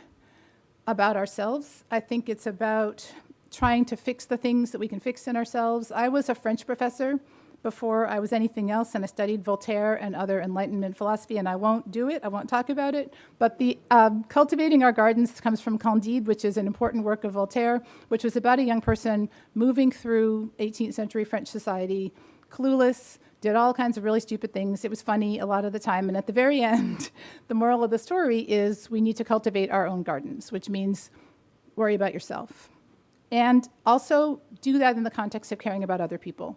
about ourselves. I think it's about trying to fix the things that we can fix in ourselves. I was a French professor before I was anything else, and I studied Voltaire and other Enlightenment philosophy, and I won't talk about it, but the Cultivating Our Gardens comes from Candide, which is an important work of Voltaire, which was about a young person moving through 18th century French society, clueless, did all kinds of really stupid things. It was funny a lot of the time, and at the very end, the moral of the story is we need to cultivate our own gardens, which means worry about yourself. And also do that in the context of caring about other people,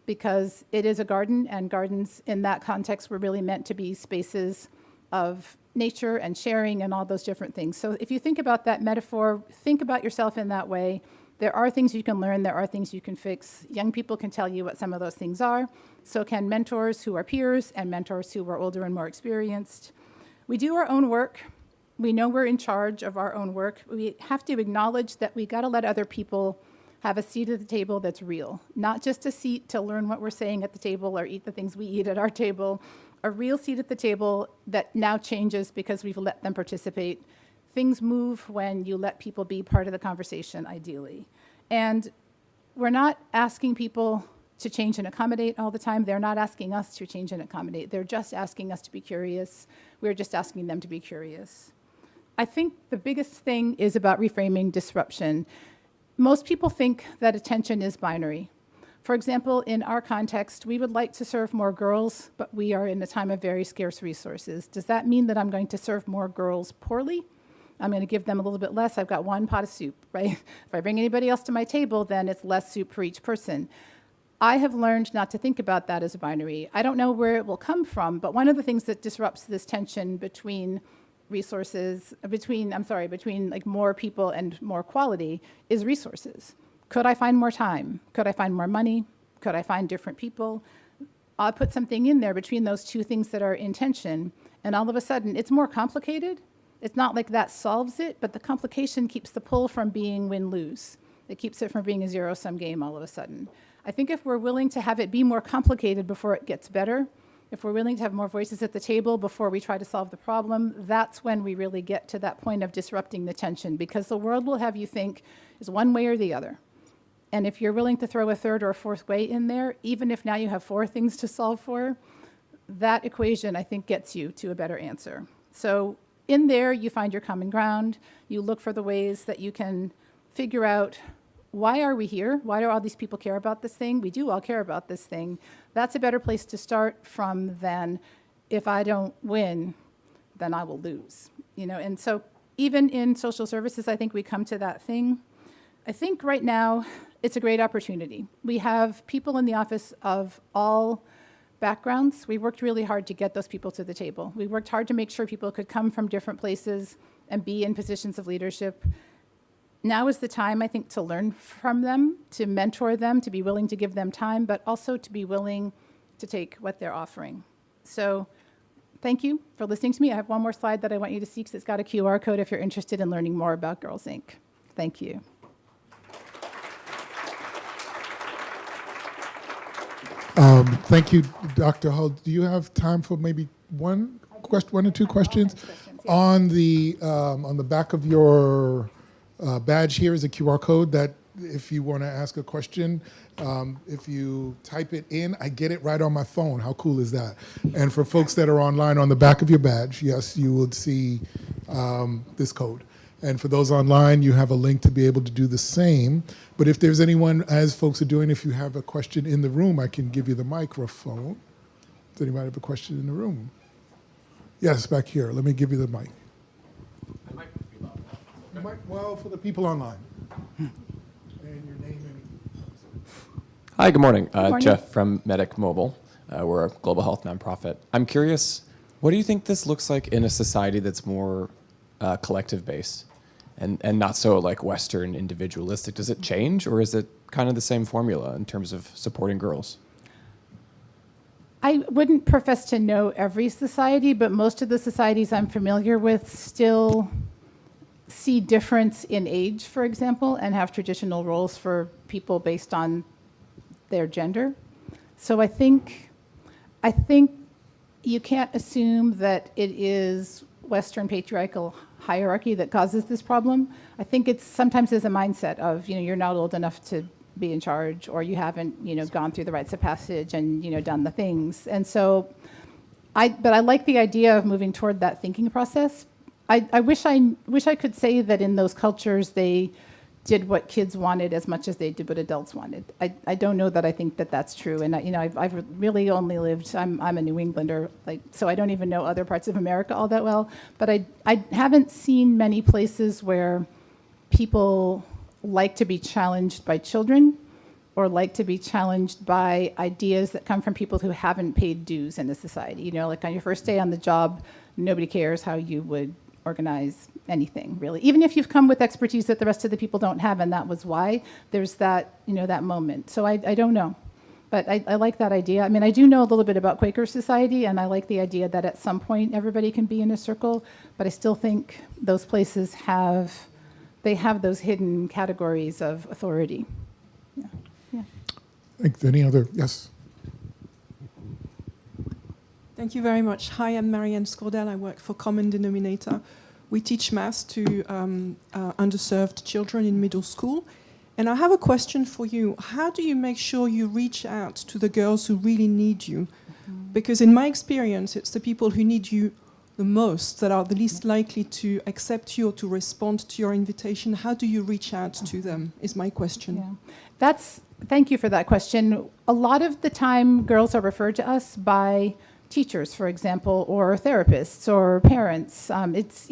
because it is a garden, and gardens in that context were really meant to be spaces of nature and sharing and all those different things. So if you think about that metaphor, think about yourself in that way. There are things you can learn, there are things you can fix. Young people can tell you what some of those things are. So can mentors who are peers and mentors who are older and more experienced. We do our own work. We know we're in charge of our own work. We have to acknowledge that we gotta let other people have a seat at the table that's real, not just a seat to learn what we're saying at the table or eat the things we eat at our table, a real seat at the table that now changes because we've let them participate. Things move when you let people be part of the conversation, ideally. And we're not asking people to change and accommodate all the time. They're not asking us to change and accommodate. They're just asking us to be curious. We're just asking them to be curious. I think the biggest thing is about reframing disruption. Most people think that attention is binary. For example, in our context, we would like to serve more girls, but we are in a time of very scarce resources. Does that mean that I'm going to serve more girls poorly? I'm going to give them a little bit less. I've got one pot of soup, right? If I bring anybody else to my table, then it's less soup for each person. I have learned not to think about that as a binary. I don't know where it will come from, but one of the things that disrupts this tension between resources, between like more people and more quality is resources. Could I find more time? Could I find more money? Could I find different people? I'll put something in there between those two things that are in tension, and all of a sudden it's more complicated. It's not like that solves it, but the complication keeps the pull from being win-lose. It keeps it from being a zero-sum game all of a sudden. I think if we're willing to have it be more complicated before it gets better, if we're willing to have more voices at the table before we try to solve the problem, that's when we really get to that point of disrupting the tension, because the world will have you think is one way or the other. And if you're willing to throw a third or a fourth way in there, even if now you have four things to solve for, that equation, I think, gets you to a better answer. So in there, you find your common ground. You look for the ways that you can figure out, why are we here? Why do all these people care about this thing? We do all care about this thing. That's a better place to start from than, if I don't win, then I will lose. And so even in social services, I think we come to that thing. I think right now it's a great opportunity. We have people in the office of all backgrounds. We worked really hard to get those people to the table. We worked hard to make sure people could come from different places and be in positions of leadership. Now is the time, I think, to learn from them, to mentor them, to be willing to give them time, but also to be willing to take what they're offering. So thank you for listening to me. I have one more slide that I want you to see, because it's got a QR code if you're interested in learning more about Girls Inc. Thank you. Thank you, Dr. Hull. Do you have time for maybe one or two questions? On the back of your badge here is a QR code that if you want to ask a question, if you type it in, I get it right on my phone. How cool is that? And for folks that are online, on the back of your badge, yes, you would see this code. And for those online, you have a link to be able to do the same. But if there's anyone, as folks are doing, if you have a question in the room, I can give you the microphone. Does anybody have a question in the room? Yes, back here. Let me give you the mic. The mic must be loud. Okay. Well, for the people online. And your name and... Hi, good morning. Good morning. Jeff from Medic Mobile. We're a global health nonprofit. I'm curious, what do you think this looks like in a society that's more collective-based and not so like Western individualistic? Does it change, or is it kind of the same formula in terms of supporting girls? I wouldn't profess to know every society, but most of the societies I'm familiar with still see difference in age, for example, and have traditional roles for people based on their gender. So I think you can't assume that it is Western patriarchal hierarchy that causes this problem. I think it's sometimes is a mindset of, you're not old enough to be in charge, or you haven't, gone through the rites of passage and, done the things. And so but I like the idea of moving toward that thinking process. I wish I could say that in those cultures they did what kids wanted as much as they did what adults wanted. I don't know that I think that that's true. And I've really only lived. I'm a New Englander, so I don't even know other parts of America all that well. But I haven't seen many places where people like to be challenged by children, or like to be challenged by ideas that come from people who haven't paid dues in a society. Like on your first day on the job, nobody cares how you would organize anything, really. Even if you've come with expertise that the rest of the people don't have, and that was why, there's that, that moment. So I don't know. But I like that idea. I mean, I do know a little bit about Quaker society, and I like the idea that at some point everybody can be in a circle, but I still think those places have those hidden categories of authority. Yeah. Any other? Yes. Thank you very much. Hi, I'm Marianne Scordell. I work for Common Denominator. We teach math to underserved children in middle school. And I have a question for you. How do you make sure you reach out to the girls who really need you? Because in my experience, it's the people who need you the most that are the least likely to accept you or to respond to your invitation. How do you reach out to them, is my question. Yeah. Thank you for that question. A lot of the time, girls are referred to us by teachers, for example, or therapists or parents. It's,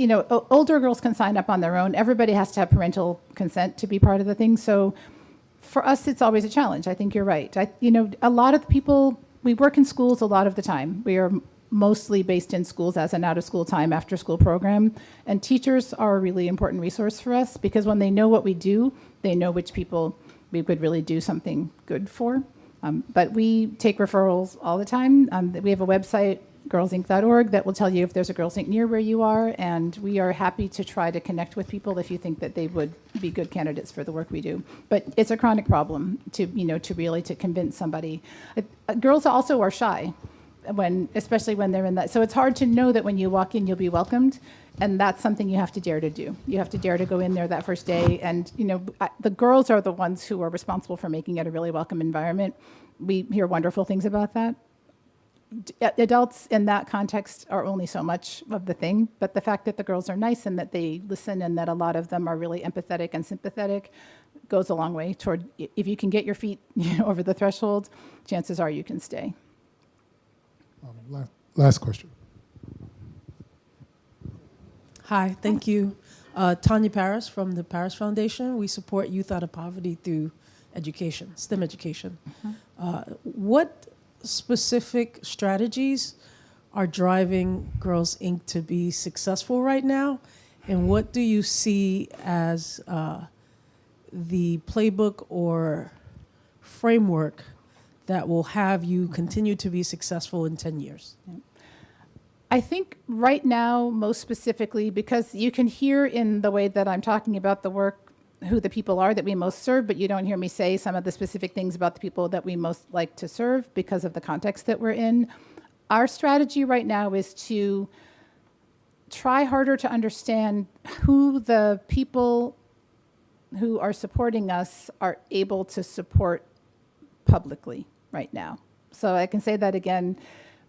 older girls can sign up on their own. Everybody has to have parental consent to be part of the thing. So for us, it's always a challenge. I think you're right. A lot of the people, we work in schools a lot of the time. We are mostly based in schools as an out-of-school time, after-school program. And teachers are a really important resource for us, because when they know what we do, they know which people we could really do something good for. But we take referrals all the time. We have a website, girlsinc.org, that will tell you if there's a Girls Inc. near where you are, and we are happy to try to connect with people if you think that they would be good candidates for the work we do. But it's a chronic problem to convince somebody. Girls also are shy, especially when they're in that. So it's hard to know that when you walk in, you'll be welcomed. And that's something you have to dare to do. You have to dare to go in there that first day. And, the girls are the ones who are responsible for making it a really welcome environment. We hear wonderful things about that. Adults in that context are only so much of the thing. But the fact that the girls are nice and that they listen and that a lot of them are really empathetic and sympathetic goes a long way toward, if you can get your feet over the threshold, chances are you can stay. Last question. Hi, thank you. Tanya Paris from the Paris Foundation. We support youth out of poverty through education, STEM education. What specific strategies are driving Girls Inc. to be successful right now? And what do you see as the playbook or framework that will have you continue to be successful in 10 years? I think right now, most specifically, because you can hear in the way that I'm talking about the work who the people are that we most serve, but you don't hear me say some of the specific things about the people that we most like to serve because of the context that we're in. Our strategy right now is to try harder to understand who the people who are supporting us are able to support publicly right now. So I can say that again.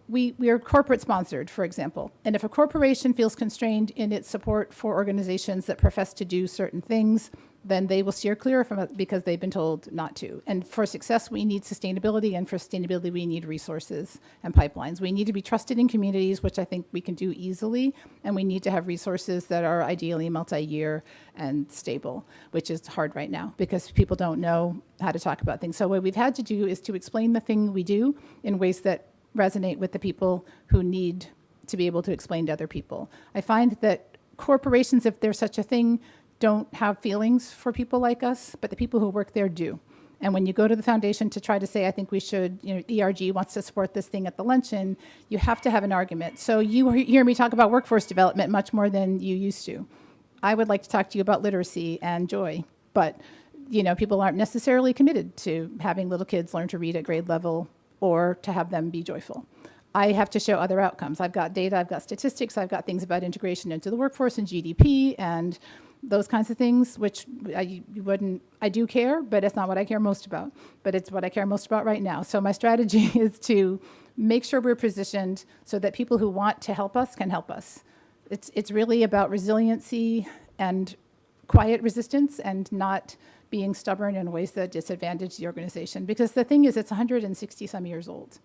We are corporate sponsored, for example. And if a corporation feels constrained in its support for organizations that profess to do certain things, then they will steer clear from it because they've been told not to. And for success, we need sustainability, and for sustainability, we need resources and pipelines. We need to be trusted in communities, which I think we can do easily, and we need to have resources that are ideally multi-year and stable, which is hard right now because people don't know how to talk about things. So what we've had to do is to explain the thing we do in ways that resonate with the people who need to be able to explain to other people. I find that corporations, if there's such a thing, don't have feelings for people like us, but the people who work there do. And when you go to the foundation to try to say, I think we should, ERG wants to support this thing at the luncheon, you have to have an argument. So you hear me talk about workforce development much more than you used to. I would like to talk to you about literacy and joy, but people aren't necessarily committed to having little kids learn to read at grade level or to have them be joyful. I have to show other outcomes. I've got data, I've got statistics, I've got things about integration into the workforce and GDP and those kinds of things, which I do care, but it's not what I care most about. But it's what I care most about right now. So my strategy is to make sure we're positioned so that people who want to help us can help us. It's really about resiliency and quiet resistance and not being stubborn in ways that disadvantage the organization. Because the thing is, it's 160 some years old.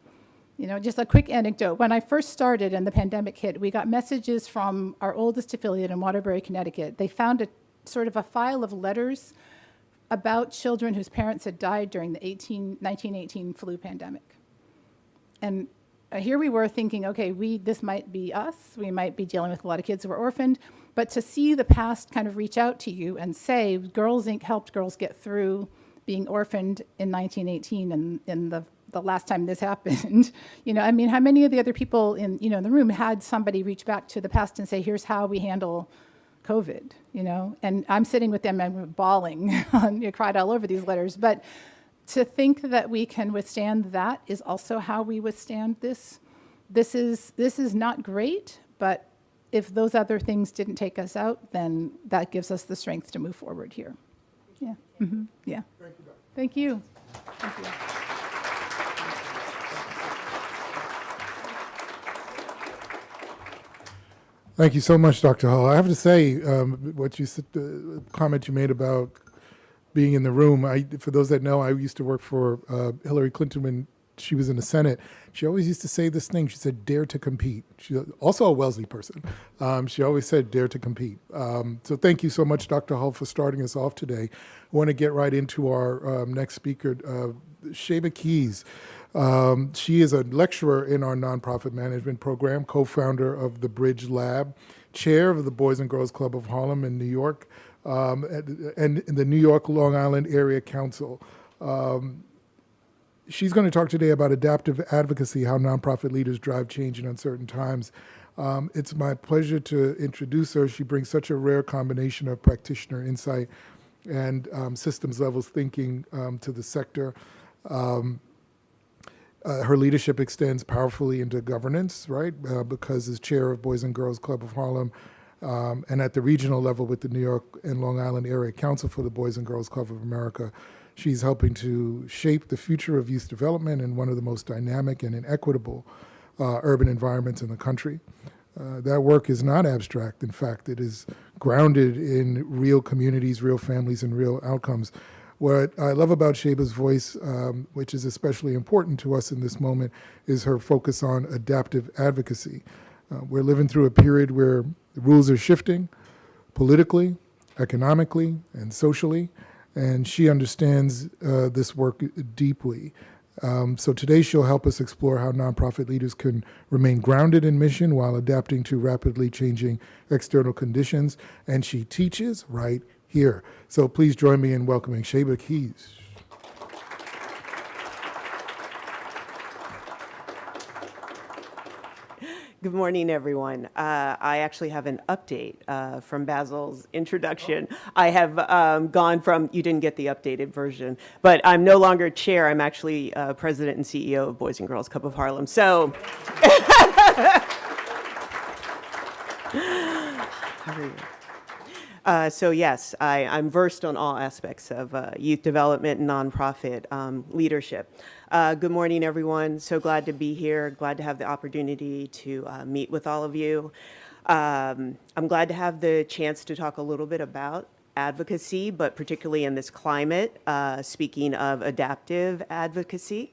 You know, just a quick anecdote. When I first started and the pandemic hit, we got messages from our oldest affiliate in Waterbury, Connecticut. They found a sort of a file of letters about children whose parents had died during the 1918 flu pandemic. And here we were thinking, okay, this might be us. We might be dealing with a lot of kids who were orphaned. But to see the past kind of reach out to you and say, Girls Inc. helped girls get through being orphaned in 1918 and in the last time this happened, you know, I mean, how many of the other people in the room had somebody reach back to the past and say, here's how we handle COVID, you know? And I'm sitting with them and bawling, you cried all over these letters. But to think that we can withstand that is also how we withstand this. This is not great, but if those other things didn't take us out, then that gives us the strength to move forward here. Yeah. Mm-hmm. Yeah. Thank you. Thank you. Thank you so much, Dr. Hall. I have to say, what you said, the comment you made about being in the room. For those that know, I used to work for Hillary Clinton when she was in the Senate. She always used to say this thing. She said, "Dare to compete." She's also a Wellesley person. She always said, "Dare to compete." So thank you so much, Dr. Hall, for starting us off today. I want to get right into our next speaker, Sheba Keys. She is a lecturer in our nonprofit management program, co-founder of the Bridge Lab, chair of the Boys and Girls Club of Harlem in New York, and the New York Long Island Area Council. She's going to talk today about adaptive advocacy, how nonprofit leaders drive change in uncertain times. It's my pleasure to introduce her. She brings such a rare combination of practitioner insight and systems levels thinking to the sector. Her leadership extends powerfully into governance, right? Because as chair of Boys and Girls Club of Harlem, and at the regional level with the New York and Long Island Area Council for the Boys and Girls Club of America, she's helping to shape the future of youth development in one of the most dynamic and inequitable urban environments in the country. That work is not abstract. In fact, it is grounded in real communities, real families, and real outcomes. What I love about Sheba's voice, which is especially important to us in this moment, is her focus on adaptive advocacy. We're living through a period where the rules are shifting politically, economically, and socially, and she understands this work deeply. So today she'll help us explore how nonprofit leaders can remain grounded in mission while adapting to rapidly changing external conditions, and she teaches right here. So please join me in welcoming Sheba Keys. Good morning, everyone. I actually have an update from Basil's introduction. I have gone from, you didn't get the updated version, but I'm no longer chair. I'm actually president and CEO of Boys and Girls Club of Harlem. So, so yes, I'm versed on all aspects of youth development and nonprofit leadership. Good morning, everyone. So glad to be here. Glad to have the opportunity to meet with all of you. I'm glad to have the chance to talk a little bit about advocacy, but particularly in this climate, speaking of adaptive advocacy.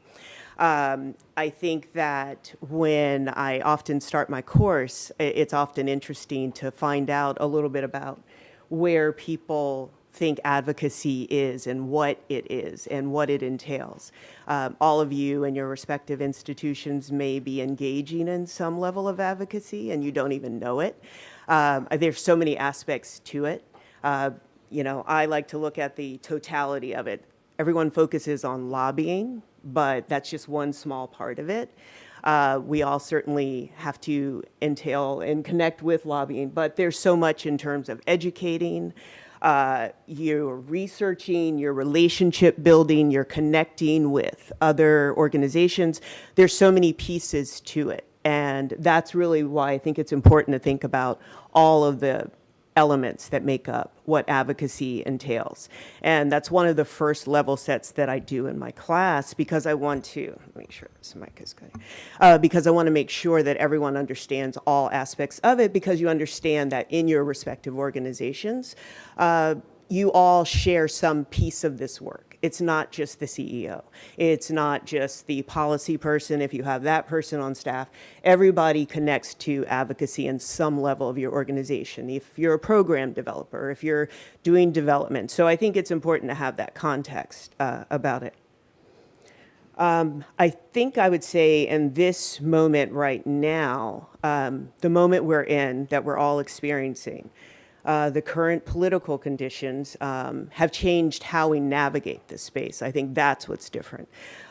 I think that when I often start my course, it's often interesting to find out a little bit about where people think advocacy is and what it is and what it entails. All of you and your respective institutions may be engaging in some level of advocacy and you don't even know it. There's so many aspects to it. I like to look at the totality of it. Everyone focuses on lobbying, but that's just one small part of it. We all certainly have to entail and connect with lobbying, but there's so much in terms of educating, you're researching, you're relationship building, you're connecting with other organizations. There's so many pieces to it. And that's really why I think it's important to think about all of the elements that make up what advocacy entails. And that's one of the first level sets that I do in my class, because I want to make sure this mic is good, because I want to make sure that everyone understands all aspects of it, because you understand that in your respective organizations, you all share some piece of this work. It's not just the CEO. It's not just the policy person. If you have that person on staff, everybody connects to advocacy in some level of your organization. If you're a program developer, if you're doing development. So I think it's important to have that context about it. I think I would say in this moment right now, the moment we're in, that we're all experiencing, the current political conditions have changed how we navigate this space. I think that's what's different.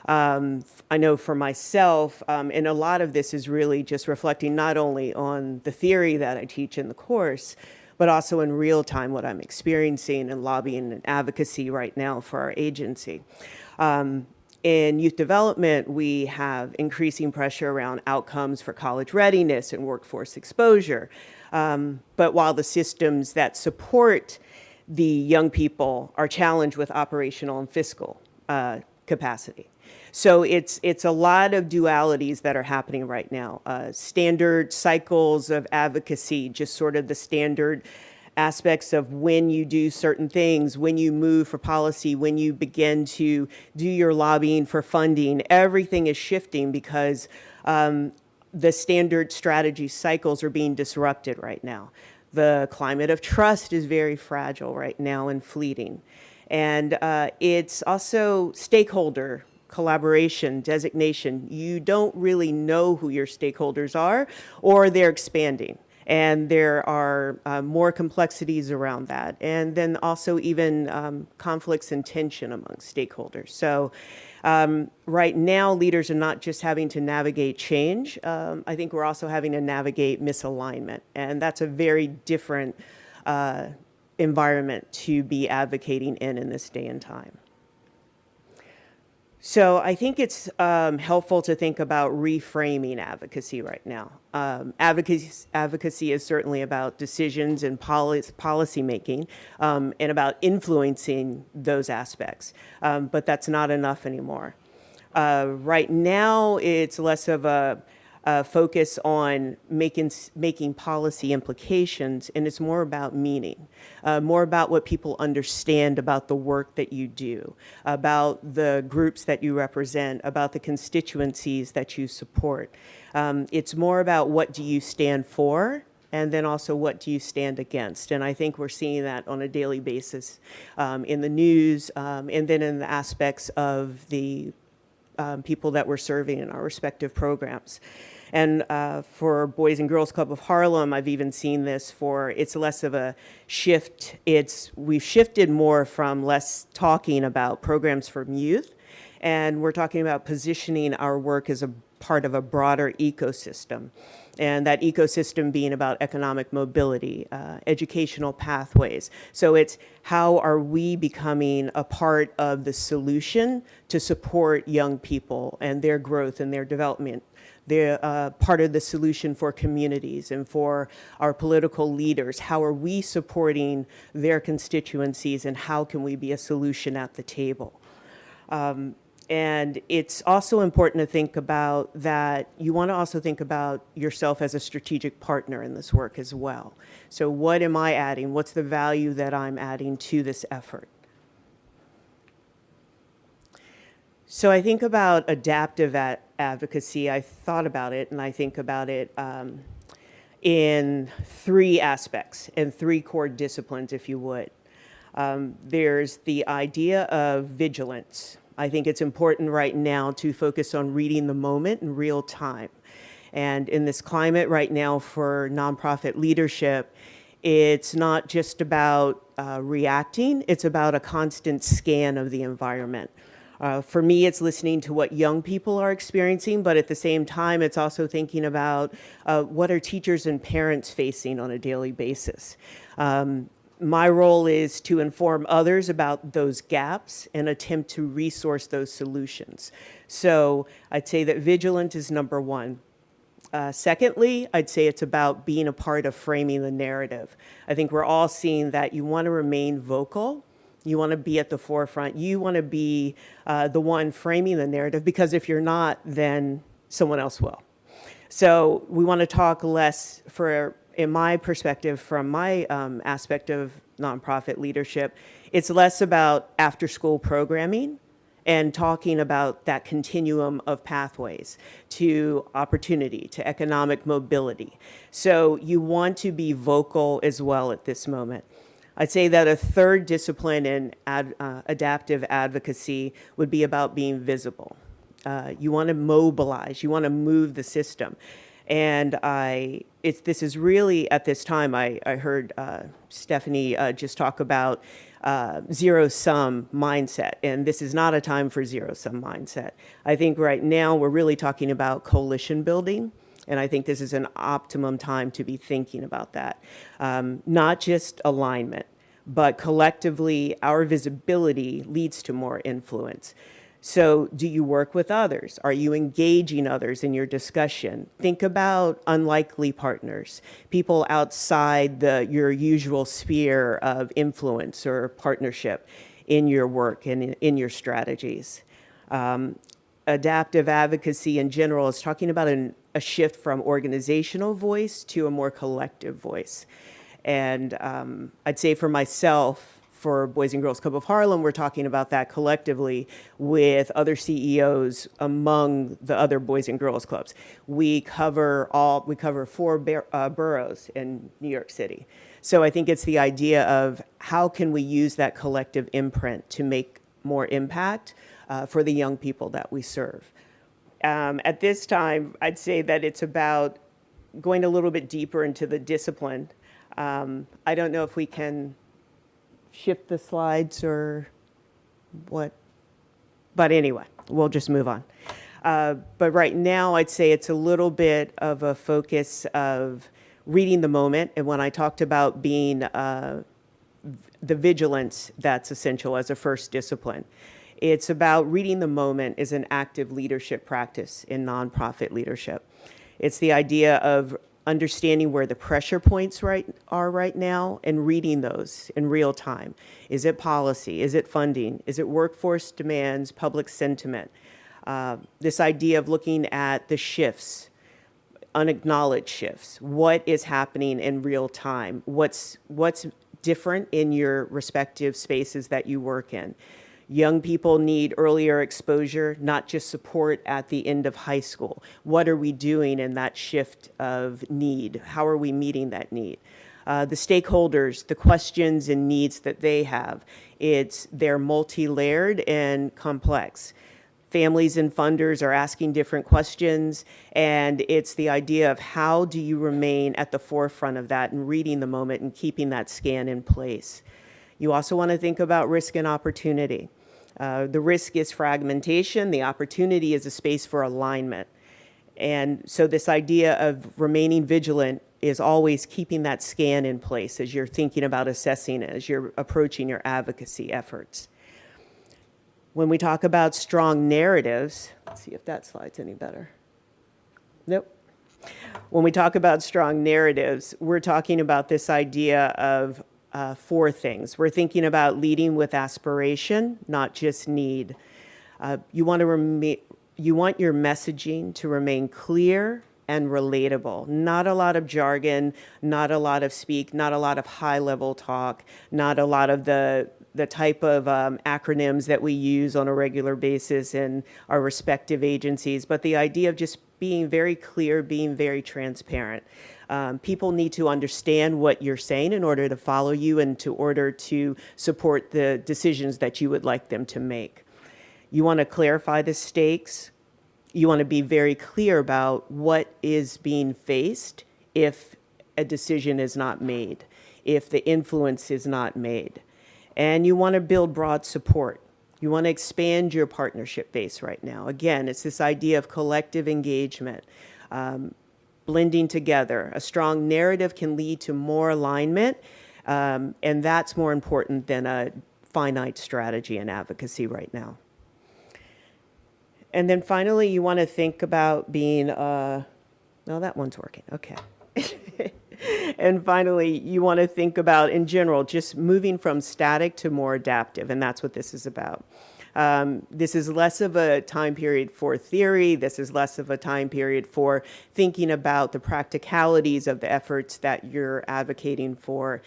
I know for myself, and a lot of this is really just reflecting not only on the theory that I teach in the course, but also in real time what I'm experiencing and lobbying and advocacy right now for our agency. In youth development, we have increasing pressure around outcomes for college readiness and workforce exposure. But while the systems that support the young people are challenged with operational and fiscal capacity. So it's a lot of dualities that are happening right now. Standard cycles of advocacy, just sort of the standard aspects of when you do certain things, when you move for policy, when you begin to do your lobbying for funding, everything is shifting because the standard strategy cycles are being disrupted right now. The climate of trust is very fragile right now and fleeting. And it's also stakeholder collaboration, designation. You don't really know who your stakeholders are, or they're expanding. And there are more complexities around that. And then also even conflicts and tension among stakeholders. So right now, leaders are not just having to navigate change. I think we're also having to navigate misalignment. And that's a very different environment to be advocating in this day and time. So I think it's helpful to think about reframing advocacy right now. Advocacy is certainly about decisions and policy making and about influencing those aspects, but that's not enough anymore. Right now, it's less of a focus on making policy implications, and it's more about meaning, more about what people understand about the work that you do, about the groups that you represent, about the constituencies that you support. It's more about what do you stand for, and then also what do you stand against. And I think we're seeing that on a daily basis in the news, and then in the aspects of the people that we're serving in our respective programs. And for Boys and Girls Club of Harlem, I've even seen this for, it's less of a shift. We've shifted more from less talking about programs for youth, and we're talking about positioning our work as a part of a broader ecosystem. And that ecosystem being about economic mobility, educational pathways. So it's how are we becoming a part of the solution to support young people and their growth and their development. They're part of the solution for communities and for our political leaders. How are we supporting their constituencies, and how can we be a solution at the table? And it's also important to think about that you want to also think about yourself as a strategic partner in this work as well. So what am I adding? What's the value that I'm adding to this effort? So I think about adaptive advocacy. I thought about it, and I think about it in three aspects, and three core disciplines, if you would. There's the idea of vigilance. I think it's important right now to focus on reading the moment in real time. And in this climate right now for nonprofit leadership, it's not just about reacting, it's about a constant scan of the environment. For me, it's listening to what young people are experiencing, but at the same time, it's also thinking about what are teachers and parents facing on a daily basis. My role is to inform others about those gaps and attempt to resource those solutions. So I'd say that vigilant is number one. Secondly, I'd say it's about being a part of framing the narrative. I think we're all seeing that you want to remain vocal. You want to be at the forefront. You want to be the one framing the narrative, because if you're not, then someone else will. So we want to talk less, in my perspective, from my aspect of nonprofit leadership, it's less about after-school programming and talking about that continuum of pathways to opportunity, to economic mobility. So you want to be vocal as well at this moment. I'd say that a third discipline in adaptive advocacy would be about being visible. You want to mobilize, you want to move the system. And this is really, at this time, I heard Stephanie just talk about zero-sum mindset, and this is not a time for zero-sum mindset. I think right now we're really talking about coalition building, and I think this is an optimum time to be thinking about that. Not just alignment, but collectively our visibility leads to more influence. So do you work with others? Are you engaging others in your discussion? Think about unlikely partners, people outside your usual sphere of influence or partnership in your work and in your strategies. Adaptive advocacy in general is talking about a shift from organizational voice to a more collective voice. And I'd say for myself, for Boys and Girls Club of Harlem, we're talking about that collectively with other CEOs among the other Boys and Girls Clubs. We cover 4 boroughs in New York City. So I think it's the idea of how can we use that collective imprint to make more impact for the young people that we serve. At this time, I'd say that it's about going a little bit deeper into the discipline. I don't know if we can shift the slides or what, but anyway, we'll just move on. But right now, I'd say it's a little bit of a focus of reading the moment. And when I talked about being the vigilance that's essential as a first discipline, it's about reading the moment as an active leadership practice in nonprofit leadership. It's the idea of understanding where the pressure points are right now and reading those in real time. Is it policy? Is it funding? Is it workforce demands, public sentiment? This idea of looking at the shifts, unacknowledged shifts. What is happening in real time? What's different in your respective spaces that you work in? Young people need earlier exposure, not just support at the end of high school. What are we doing in that shift of need? How are we meeting that need? The stakeholders, the questions and needs that they have, they're multi-layered and complex. Families and funders are asking different questions, and it's the idea of how do you remain at the forefront of that and reading the moment and keeping that scan in place. You also want to think about risk and opportunity. The risk is fragmentation. The opportunity is a space for alignment. And so this idea of remaining vigilant is always keeping that scan in place as you're thinking about assessing it, as you're approaching your advocacy efforts. When we talk about strong narratives, let's see if that slide's any better. Nope. When we talk about strong narratives, we're talking about this idea of 4 things. We're thinking about leading with aspiration, not just need. You want your messaging to remain clear and relatable. Not a lot of jargon, not a lot of speak, not a lot of high-level talk, not a lot of the type of acronyms that we use on a regular basis in our respective agencies, but the idea of just being very clear, being very transparent. People need to understand what you're saying in order to follow you and to order to support the decisions that you would like them to make. You want to clarify the stakes. You want to be very clear about what is being faced if a decision is not made, if the influence is not made. And you want to build broad support. You want to expand your partnership base right now. Again, it's this idea of collective engagement, blending together. A strong narrative can lead to more alignment And that's more important than a finite strategy in advocacy right now. And then finally, you want to think about being, no, that one's working, okay. And finally, you want to think about, in general, just moving from static to more adaptive, and that's what this is about. This is less of a time period for theory. This is less of a time period for thinking about the practicalities of the efforts that you're advocating for.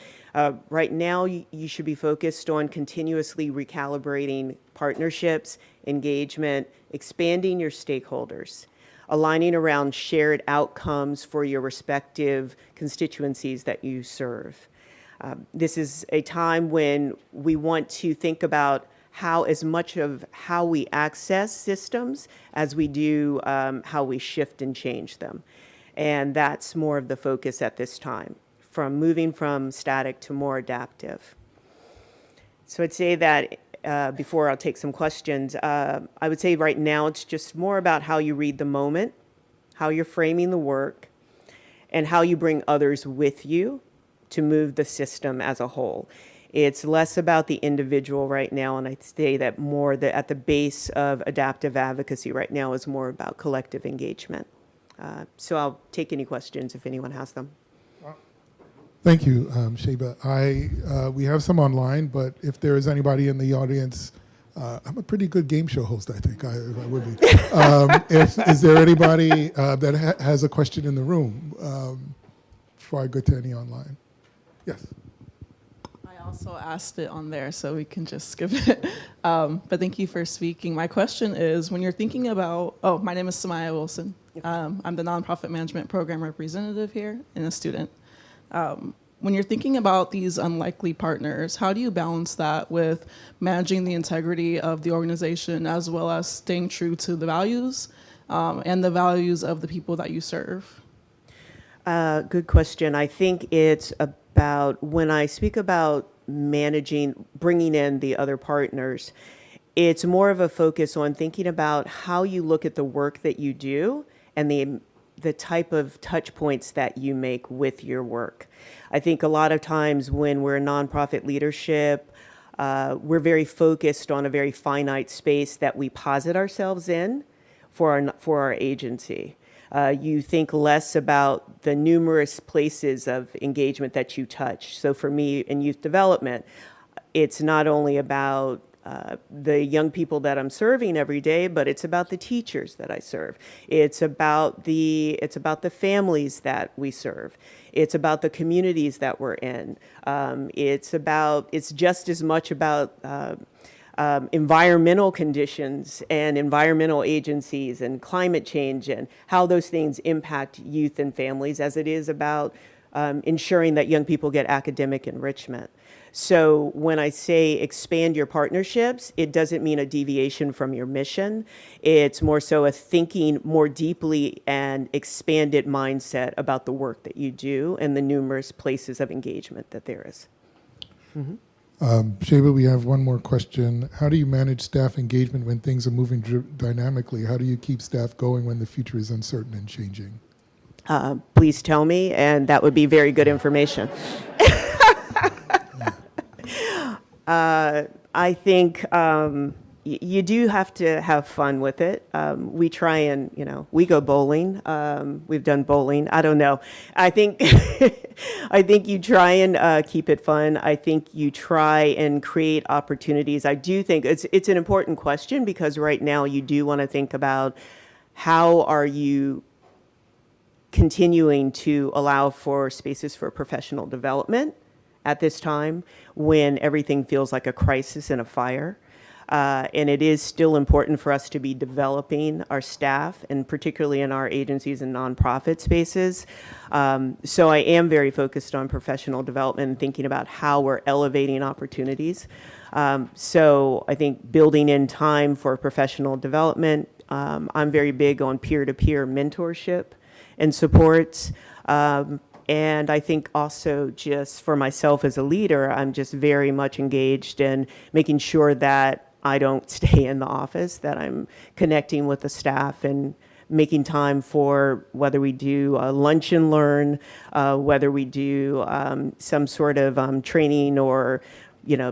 Right now, you should be focused on continuously recalibrating partnerships, engagement, expanding your stakeholders, aligning around shared outcomes for your respective constituencies that you serve. This is a time when we want to think about how as much of how we access systems as we do how we shift and change them. And that's more of the focus at this time, from moving from static to more adaptive. So I'd say that before I'll take some questions, I would say right now it's just more about how you read the moment, how you're framing the work, and how you bring others with you to move the system as a whole. It's less about the individual right now, and I'd say that more at the base of adaptive advocacy right now is more about collective engagement. So I'll take any questions if anyone has them. Thank you, Sheba. We have some online, but if there is anybody in the audience, I'm a pretty good game show host, I think I would be. Is there anybody that has a question in the room before I go to any online? Yes. I also asked it on there, so we can just skip it. But thank you for speaking. My question is, when you're thinking about, my name is Samaya Wilson. I'm the Nonprofit Management Program Representative here and a student. When you're thinking about these unlikely partners, how do you balance that with managing the integrity of the organization as well as staying true to the values and the values of the people that you serve? Good question. I think it's about, when I speak about managing, bringing in the other partners, it's more of a focus on thinking about how you look at the work that you do and the type of touch points that you make with your work. I think a lot of times when we're in nonprofit leadership, we're very focused on a very finite space that we posit ourselves in for our agency. You think less about the numerous places of engagement that you touch. So for me in youth development, it's not only about the young people that I'm serving every day, but it's about the teachers that I serve. It's about the families that we serve. It's about the communities that we're in. It's just as much about environmental conditions and environmental agencies and climate change and how those things impact youth and families as it is about ensuring that young people get academic enrichment. So when I say expand your partnerships, it doesn't mean a deviation from your mission. It's more so a thinking more deeply and expanded mindset about the work that you do and the numerous places of engagement that there is. Mm-hmm. Sheba, we have one more question. How do you manage staff engagement when things are moving dynamically? How do you keep staff going when the future is uncertain and changing? Please tell me, and that would be very good information. I think you do have to have fun with it. We try and, we go bowling. We've done bowling. I don't know. I think I think you try and keep it fun. I think you try and create opportunities. I do think it's an important question because right now you do want to think about how are you continuing to allow for spaces for professional development at this time when everything feels like a crisis and a fire. And it is still important for us to be developing our staff, and particularly in our agencies and nonprofit spaces. So I am very focused on professional development and thinking about how we're elevating opportunities. So I think building in time for professional development. I'm very big on peer-to-peer mentorship and supports. And I think also just for myself as a leader, I'm just very much engaged in making sure that I don't stay in the office, that I'm connecting with the staff and making time for whether we do lunch and learn, whether we do some sort of training or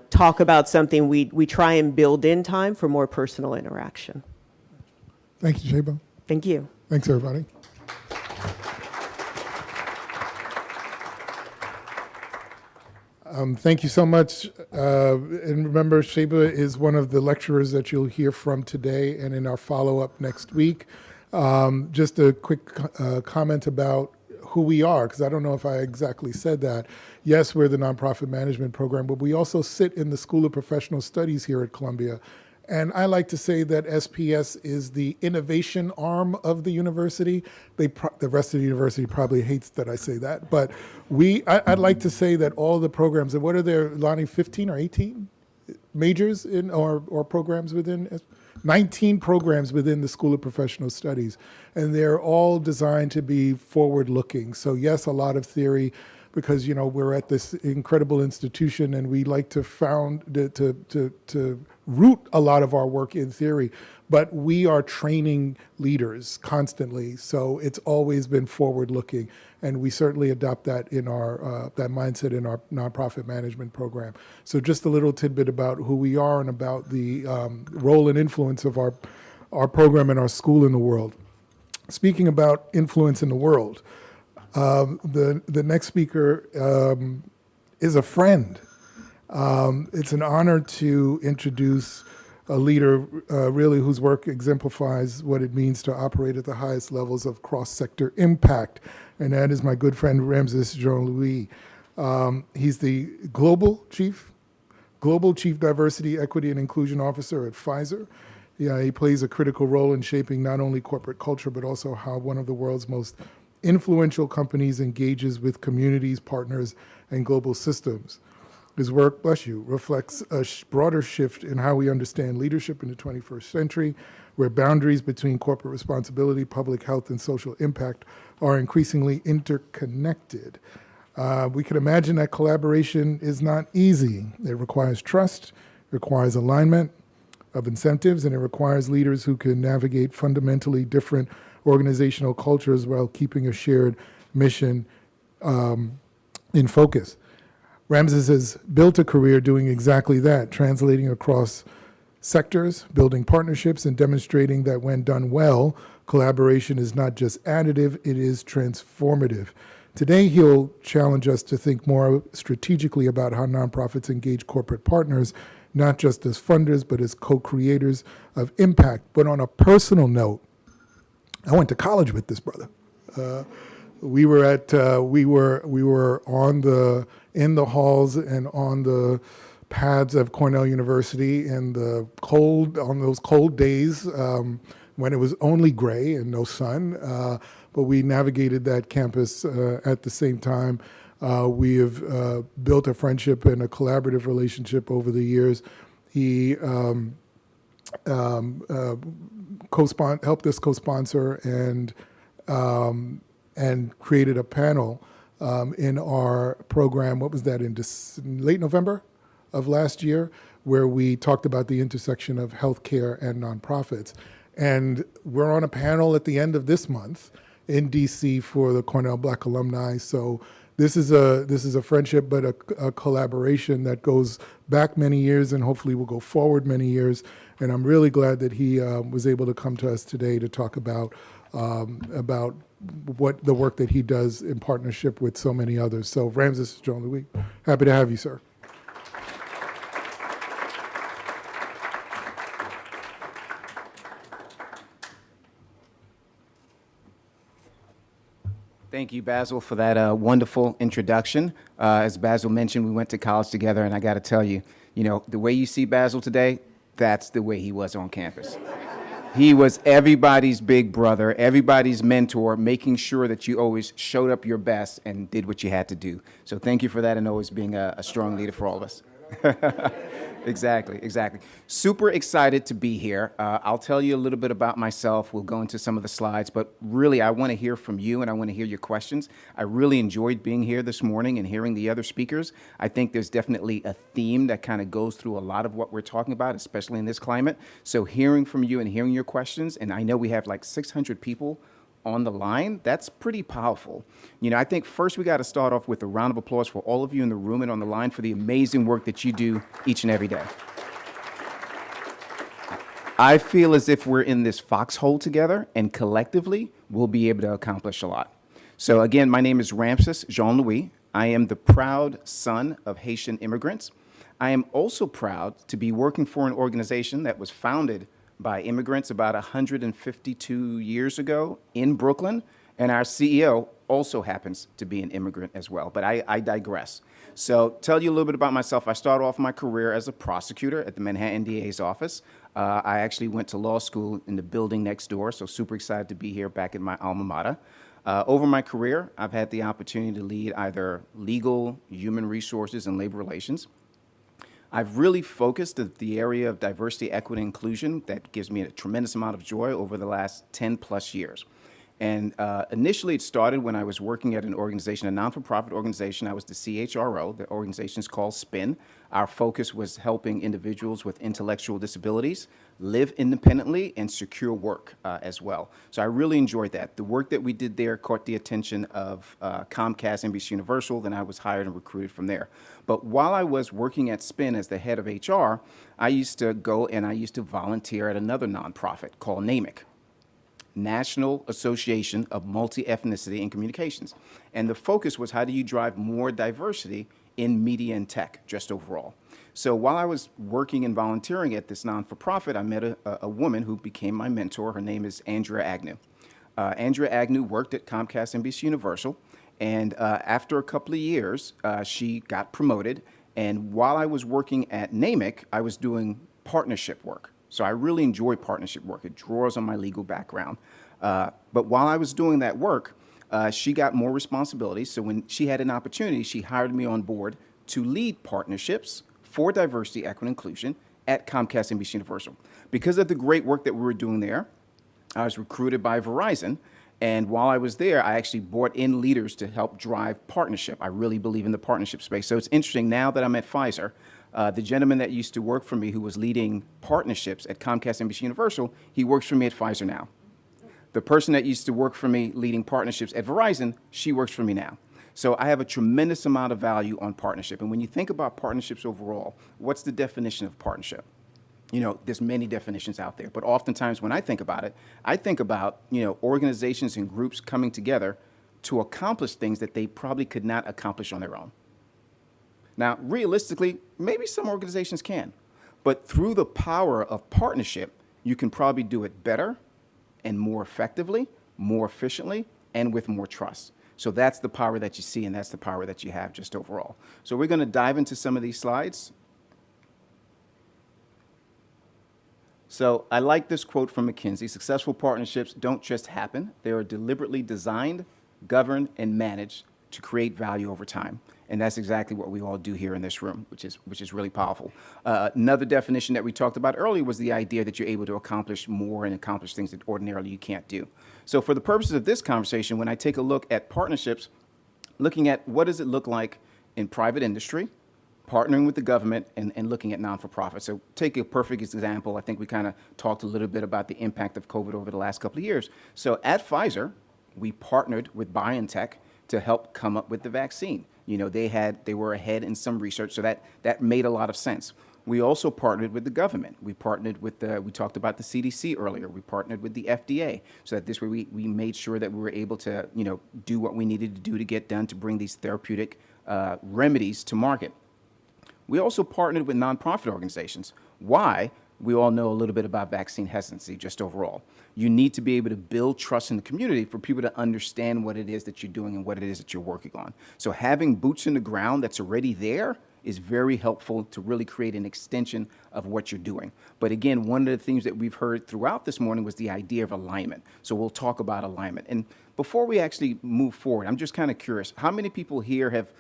talk about something, we try and build in time for more personal interaction. Thank you, Sheba. Thank you. Thanks, everybody. Thank you so much. And remember, Sheba is one of the lecturers that you'll hear from today and in our follow-up next week. Just a quick comment about who we are, because I don't know if I exactly said that. Yes, we're the nonprofit management program, but we also sit in the School of Professional Studies here at Columbia. And I like to say that SPS is the innovation arm of the university. The rest of the university probably hates that I say that, but I'd like to say that all the programs, and what are there, Lonnie, 15 or 18 majors in or programs within, 19 programs within the School of Professional Studies, and they're all designed to be forward-looking. So yes, a lot of theory, because we're at this incredible institution, and we like to root a lot of our work in theory, but we are training leaders constantly. So it's always been forward-looking, and we certainly adopt that in our that mindset in our nonprofit management program. So just a little tidbit about who we are and about the role and influence of our program and our school in the world. Speaking about influence in the world, the next speaker is a friend. It's an honor to introduce a leader really whose work exemplifies what it means to operate at the highest levels of cross-sector impact, and that is my good friend Ramses Jean-Louis. He's the Global Chief Diversity, Equity, and Inclusion Officer at Pfizer. Yeah, he plays a critical role in shaping not only corporate culture, but also how one of the world's most influential companies engages with communities, partners, and global systems. His work, bless you, reflects a broader shift in how we understand leadership in the 21st century, where boundaries between corporate responsibility, public health, and social impact are increasingly interconnected. We can imagine that collaboration is not easy. It requires trust, requires alignment of incentives, and it requires leaders who can navigate fundamentally different organizational cultures while keeping a shared mission in focus. Ramses has built a career doing exactly that, translating across sectors, building partnerships, and demonstrating that when done well, collaboration is not just additive, it is transformative. Today, he'll challenge us to think more strategically about how nonprofits engage corporate partners, not just as funders, but as co-creators of impact. But on a personal note, I went to college with this brother. We were in the halls and on the pads of Cornell University on those cold days when it was only gray and no sun. But we navigated that campus at the same time. We have built a friendship and a collaborative relationship over the years. He helped us co-sponsor and created a panel in our program. What was that, in late November of last year, where we talked about the intersection of healthcare and nonprofits. And we're on a panel at the end of this month in DC for the Cornell Black alumni. So this is a friendship, but a collaboration that goes back many years and hopefully will go forward many years. And I'm really glad that he was able to come to us today to talk about what the work that he does in partnership with so many others. So Ramses Jean-Louis, happy to have you, sir. Thank you, Basil, for that wonderful introduction. As Basil mentioned, we went to college together, and I got to tell you, the way you see Basil today, that's the way he was on campus. He was everybody's big brother, everybody's mentor, making sure that you always showed up your best and did what you had to do. So thank you for that and always being a strong leader for all of us. Exactly, exactly. Super excited to be here. I'll tell you a little bit about myself. We'll go into some of the slides, but really I want to hear from you and I want to hear your questions. I really enjoyed being here this morning and hearing the other speakers. I think there's definitely a theme that kind of goes through a lot of what we're talking about, especially in this climate. So hearing from you and hearing your questions, and I know we have like 600 people on the line, that's pretty powerful. You know, I think first we got to start off with a round of applause for all of you in the room and on the line for the amazing work that you do each and every day. I feel as if we're in this foxhole together, and collectively we'll be able to accomplish a lot. So again, my name is Ramses Jean-Louis. I am the proud son of Haitian immigrants. I am also proud to be working for an organization that was founded by immigrants about 152 years ago in Brooklyn, and our CEO also happens to be an immigrant as well, but I digress. So tell you a little bit about myself. I started off my career as a prosecutor at the Manhattan DA's office. I actually went to law school in the building next door, so super excited to be here back in my alma mater. Over my career, I've had the opportunity to lead either legal, human resources, and labor relations. I've really focused at the area of diversity, equity, inclusion. That gives me a tremendous amount of joy over the last 10 plus years. And initially it started when I was working at an organization, a non-for-profit organization. I was the CHRO. The organization is called SPIN. Our focus was helping individuals with intellectual disabilities live independently and secure work as well. So I really enjoyed that. The work that we did there caught the attention of Comcast, NBC Universal. Then I was hired and recruited from there. But while I was working at SPIN as the head of HR, I used to go and I used to volunteer at another nonprofit called NAMIC, National Association of Multi-Ethnicity in Communications. And the focus was, how do you drive more diversity in media and tech, just overall. So while I was working and volunteering at this non-for-profit, I met a woman who became my mentor. Her name is Andrea Agnew. Andrea Agnew worked at Comcast NBC Universal, and after a couple of years, she got promoted. And while I was working at NAMIC, I was doing partnership work. So I really enjoy partnership work. It draws on my legal background. But while I was doing that work, she got more responsibilities. So when she had an opportunity, she hired me on board to lead partnerships for diversity, equity, and inclusion at Comcast NBC Universal. Because of the great work that we were doing there, I was recruited by Verizon. And while I was there, I actually brought in leaders to help drive partnership. I really believe in the partnership space. So it's interesting, now that I'm at Pfizer, the gentleman that used to work for me who was leading partnerships at Comcast NBC Universal, he works for me at Pfizer now. The person that used to work for me leading partnerships at Verizon, she works for me now. So I have a tremendous amount of value on partnership. And when you think about partnerships overall, what's the definition of partnership? You know, there's many definitions out there, but oftentimes when I think about it, I think about, organizations and groups coming together to accomplish things that they probably could not accomplish on their own. Now, realistically, maybe some organizations can, but through the power of partnership, you can probably do it better and more effectively, more efficiently, and with more trust. So that's the power that you see, and that's the power that you have just overall. So we're going to dive into some of these slides. So I like this quote from McKinsey: successful partnerships don't just happen. They are deliberately designed, governed, and managed to create value over time. And that's exactly what we all do here in this room, which is really powerful. Another definition that we talked about earlier was the idea that you're able to accomplish more and accomplish things that ordinarily you can't do. So for the purposes of this conversation, when I take a look at partnerships, looking at what does it look like in private industry, partnering with the government, and looking at non-for-profit. So take a perfect example. I think we kind of talked a little bit about the impact of COVID over the last couple of years. So at Pfizer, we partnered with BioNTech to help come up with the vaccine. They were ahead in some research, so that made a lot of sense. We also partnered with the government. We partnered with we talked about the CDC earlier. We partnered with the FDA, so that this way we made sure that we were able to, do what we needed to do to get done to bring these therapeutic remedies to market. We also partnered with nonprofit organizations. Why? We all know a little bit about vaccine hesitancy just overall. You need to be able to build trust in the community for people to understand what it is that you're doing and what it is that you're working on. So having boots in the ground that's already there is very helpful to really create an extension of what you're doing. But again, one of the things that we've heard throughout this morning was the idea of alignment. So we'll talk about alignment. And before we actually move forward, I'm just kind of curious, how many people here have,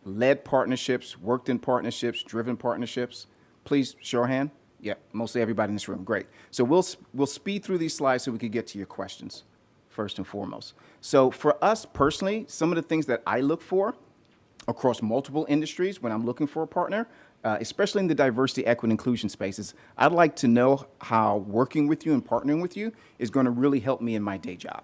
led partnerships, worked in partnerships, driven partnerships? Please show your hand. Yeah, mostly everybody in this room. Great. So we'll speed through these slides so we can get to your questions first and foremost. So for us personally, some of the things that I look for across multiple industries when I'm looking for a partner, especially in the diversity, equity, inclusion spaces, I'd like to know how working with you and partnering with you is going to really help me in my day job.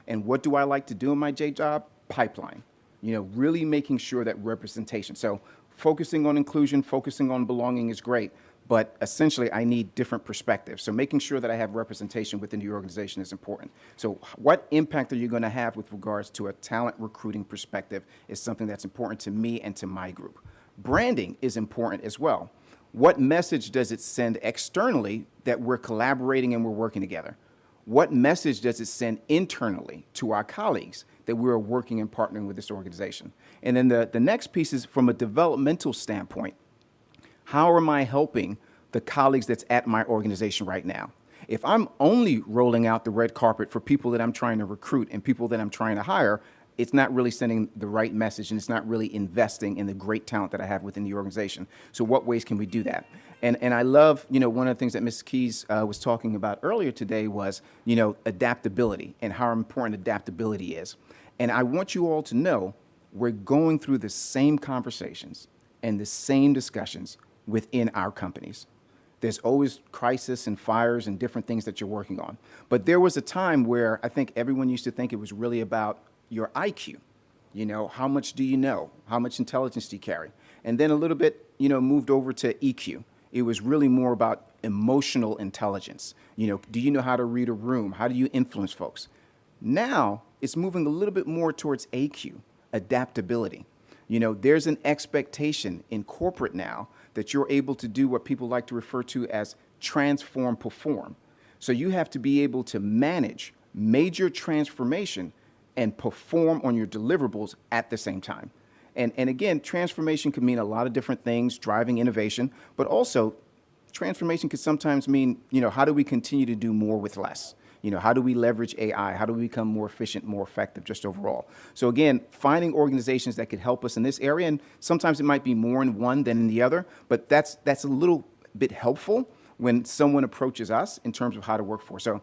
And what do I like to do in my day job? Pipeline. Really making sure that representation. So focusing on inclusion, focusing on belonging is great, but essentially I need different perspectives. So making sure that I have representation within the organization is important. So what impact are you going to have with regards to a talent recruiting perspective is something that's important to me and to my group. Branding is important as well. What message does it send externally that we're collaborating and we're working together? What message does it send internally to our colleagues that we're working and partnering with this organization? And then the next piece is from a developmental standpoint. How am I helping the colleagues that's at my organization right now? If I'm only rolling out the red carpet for people that I'm trying to recruit and people that I'm trying to hire, it's not really sending the right message, and it's not really investing in the great talent that I have within the organization. So what ways can we do that? And I love, one of the things that Ms. Keys was talking about earlier today was, adaptability and how important adaptability is. And I want you all to know we're going through the same conversations and the same discussions within our companies. There's always crisis and fires and different things that you're working on. But there was a time where I think everyone used to think it was really about your IQ. How much do you know? How much intelligence do you carry? And then a little bit, moved over to EQ. It was really more about emotional intelligence. Do you know how to read a room? How do you influence folks? Now it's moving a little bit more towards AQ, adaptability. There's an expectation in corporate now that you're able to do what people like to refer to as transform, perform. So you have to be able to manage major transformation and perform on your deliverables at the same time. And again, transformation can mean a lot of different things, driving innovation, but also transformation could sometimes mean, how do we continue to do more with less? How do we leverage AI? How do we become more efficient, more effective just overall? So again, finding organizations that could help us in this area, and sometimes it might be more in one than in the other, but that's a little bit helpful when someone approaches us in terms of how to work for. So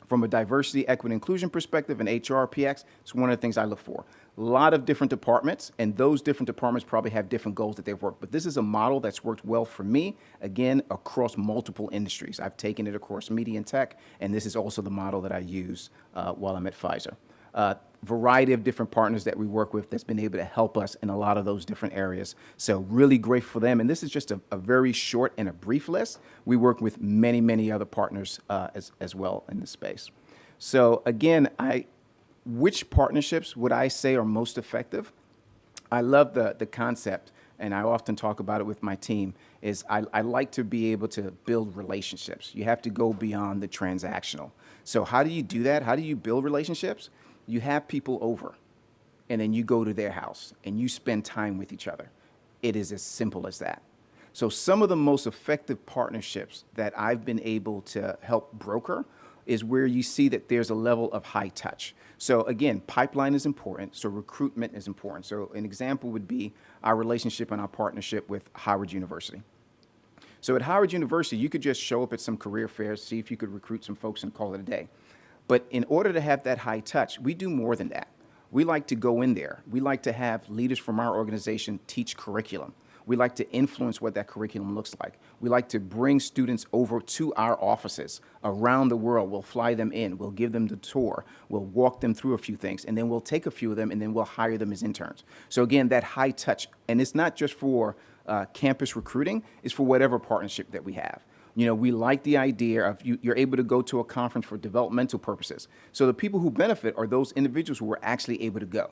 from a diversity, equity, inclusion perspective and HR, PX, it's one of the things I look for. A lot of different departments, and those different departments probably have different goals that they've worked. But this is a model that's worked well for me, again, across multiple industries. I've taken it across media and tech, and this is also the model that I use while I'm at Pfizer. Variety of different partners that we work with that's been able to help us in a lot of those different areas. So really grateful for them. And this is just a very short and a brief list. We work with many, many other partners as well in this space. So again, which partnerships would I say are most effective? I love the concept, and I often talk about it with my team, is I like to be able to build relationships. You have to go beyond the transactional. So how do you do that? How do you build relationships? You have people over, and then you go to their house, and you spend time with each other. It is as simple as that. So some of the most effective partnerships that I've been able to help broker is where you see that there's a level of high touch. So again, pipeline is important, so recruitment is important. So an example would be our relationship and our partnership with Howard University. So at Howard University, you could just show up at some career fairs, see if you could recruit some folks and call it a day. But in order to have that high touch, we do more than that. We like to go in there. We like to have leaders from our organization teach curriculum. We like to influence what that curriculum looks like. We like to bring students over to our offices around the world. We'll fly them in. We'll give them the tour. We'll walk them through a few things, and then we'll take a few of them, and then we'll hire them as interns. So again, that high touch, and it's not just for campus recruiting, it's for whatever partnership that we have. We like the idea of you're able to go to a conference for developmental purposes. So the people who benefit are those individuals who are actually able to go.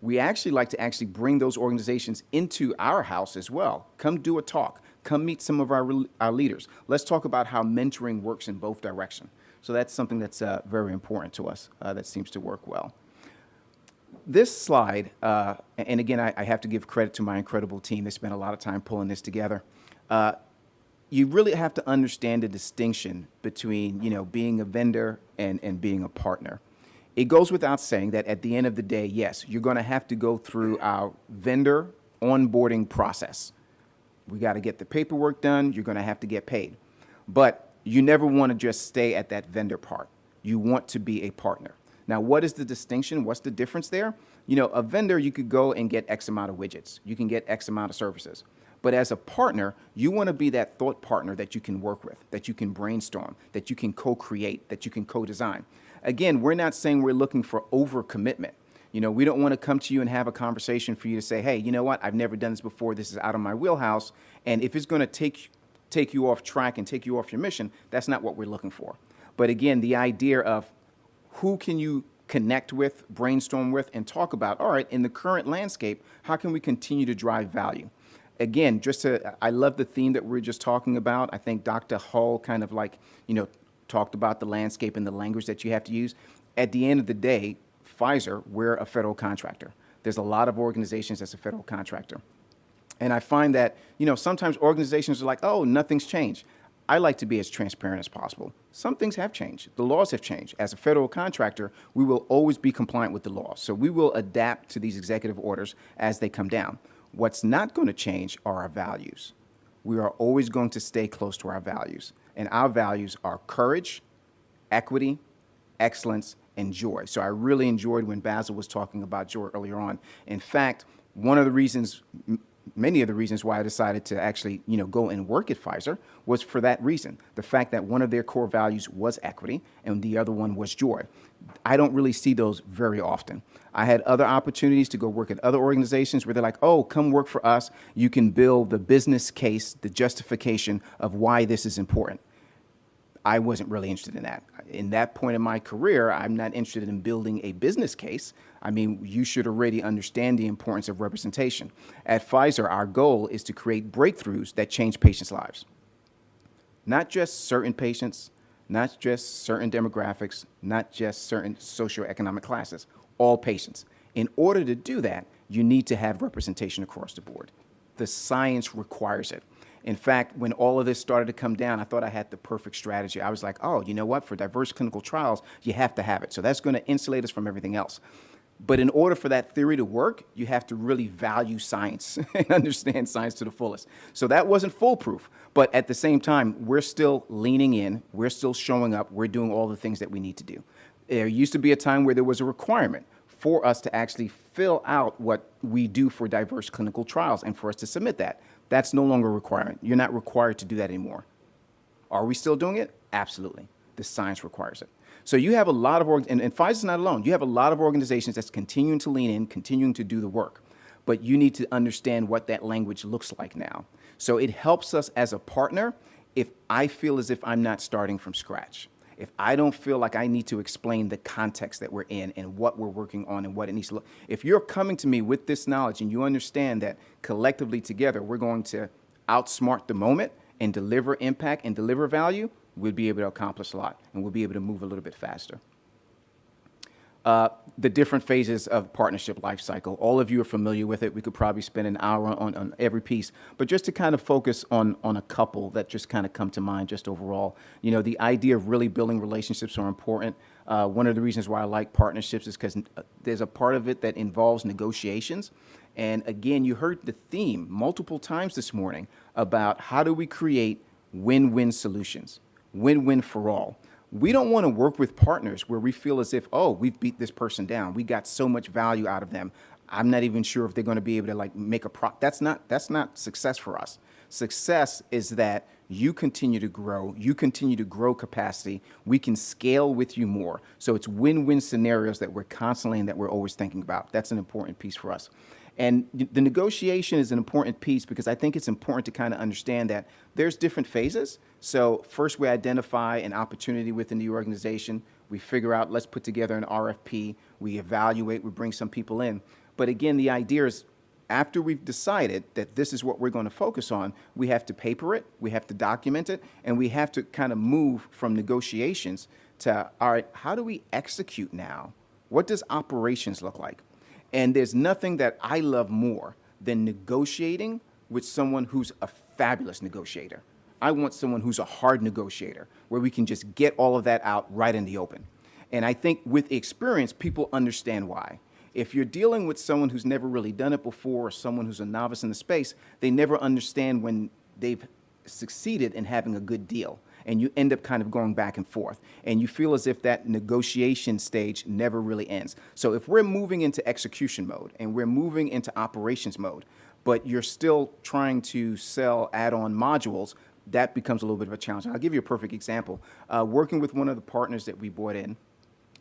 We actually like to actually bring those organizations into our house as well. Come do a talk. Come meet some of our leaders. Let's talk about how mentoring works in both directions. So that's something that's very important to us that seems to work well. This slide, and again, I have to give credit to my incredible team. They spent a lot of time pulling this together. You really have to understand the distinction between, being a vendor and being a partner. It goes without saying that at the end of the day, yes, you're going to have to go through our vendor onboarding process. We got to get the paperwork done. You're going to have to get paid. But you never want to just stay at that vendor part. You want to be a partner. Now, what is the distinction? What's the difference there? You know, a vendor, you could go and get X amount of widgets. You can get X amount of services. But as a partner, you want to be that thought partner that you can work with, that you can brainstorm, that you can co-create, that you can co-design. Again, we're not saying we're looking for overcommitment. You know, we don't want to come to you and have a conversation for you to say, hey, you know what, I've never done this before, this is out of my wheelhouse, and if it's going to take you off track and take you off your mission, that's not what we're looking for. But again, the idea of who can you connect with, brainstorm with, and talk about, all right, in the current landscape, how can we continue to drive value? Again, I love the theme that we're just talking about. I think Dr. Hull kind of like, you know, talked about the landscape and the language that you have to use. At the end of the day, Pfizer, we're a federal contractor. There's a lot of organizations that's a federal contractor. And I find that, you know, sometimes organizations are like, oh, nothing's changed. I like to be as transparent as possible. Some things have changed. The laws have changed. As a federal contractor, we will always be compliant with the law. So we will adapt to these executive orders as they come down. What's not going to change are our values. We are always going to stay close to our values. And our values are courage, equity, excellence, and joy. So I really enjoyed when Basil was talking about joy earlier on. In fact, one of the reasons, many of the reasons why I decided to actually, you know, go and work at Pfizer was for that reason. The fact that one of their core values was equity and the other one was joy. I don't really see those very often. I had other opportunities to go work at other organizations where they're like, oh, come work for us. You can build the business case, the justification of why this is important. I wasn't really interested in that. In that point in my career, I'm not interested in building a business case. I mean, you should already understand the importance of representation. At Pfizer, our goal is to create breakthroughs that change patients' lives. Not just certain patients, not just certain demographics, not just certain socioeconomic classes, all patients. In order to do that, you need to have representation across the board. The science requires it. In fact, when all of this started to come down, I thought I had the perfect strategy. I was like, oh, you know what? For diverse clinical trials, you have to have it. So that's going to insulate us from everything else. But in order for that theory to work, you have to really value science and understand science to the fullest. So that wasn't foolproof. But at the same time, we're still leaning in. We're still showing up. We're doing all the things that we need to do. There used to be a time where there was a requirement for us to actually fill out what we do for diverse clinical trials and for us to submit that. That's no longer a requirement. You're not required to do that anymore. Are we still doing it? Absolutely. The science requires it. So you have a lot of, and Pfizer's not alone. You have a lot of organizations that's continuing to lean in, continuing to do the work. But you need to understand what that language looks like now. So it helps us as a partner if I feel as if I'm not starting from scratch. If I don't feel like I need to explain the context that we're in and what we're working on and what it needs to look. If you're coming to me with this knowledge and you understand that collectively together we're going to outsmart the moment and deliver impact and deliver value, we'll be able to accomplish a lot and we'll be able to move a little bit faster. The different phases of partnership life cycle. All of you are familiar with it. We could probably spend an hour on every piece, but just to kind of focus on a couple that just kind of come to mind just overall. You know, the idea of really building relationships are important. One of the reasons why I like partnerships is because there's a part of it that involves negotiations. And again, you heard the theme multiple times this morning about how do we create win-win solutions, win-win for all. We don't want to work with partners where we feel as if, oh, we've beat this person down. We got so much value out of them. I'm not even sure if they're going to be able to like make a That's not success for us. Success is that you continue to grow capacity. We can scale with you more. So it's win-win scenarios that we're constantly and that we're always thinking about. That's an important piece for us. And the negotiation is an important piece because I think it's important to kind of understand that there's different phases. So first we identify an opportunity within the organization. We figure out, let's put together an RFP. We evaluate, we bring some people in. But again, the idea is after we've decided that this is what we're going to focus on, we have to paper it, we have to document it, and we have to kind of move from negotiations to, all right, how do we execute now? What does operations look like? And there's nothing that I love more than negotiating with someone who's a fabulous negotiator. I want someone who's a hard negotiator, where we can just get all of that out right in the open. And I think with experience, people understand why. If you're dealing with someone who's never really done it before or someone who's a novice in the space, they never understand when they've succeeded in having a good deal. And you end up kind of going back and forth. And you feel as if that negotiation stage never really ends. So if we're moving into execution mode and we're moving into operations mode, but you're still trying to sell add-on modules, that becomes a little bit of a challenge. I'll give you a perfect example. Working with one of the partners that we brought in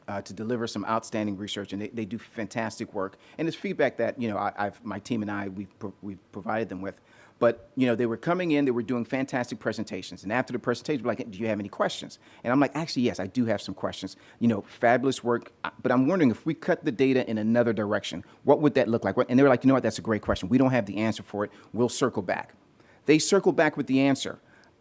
to deliver some outstanding research, and they do fantastic work. And it's feedback that, you know, my team and I, we've provided them with. But, you know, they were coming in, they were doing fantastic presentations. And after the presentation, we're like, do you have any questions? And I'm like, actually, yes, I do have some questions. You know, fabulous work. But I'm wondering if we cut the data in another direction, what would that look like? And they were like, you know what, that's a great question. We don't have the answer for it. We'll circle back. They circled back with the answer.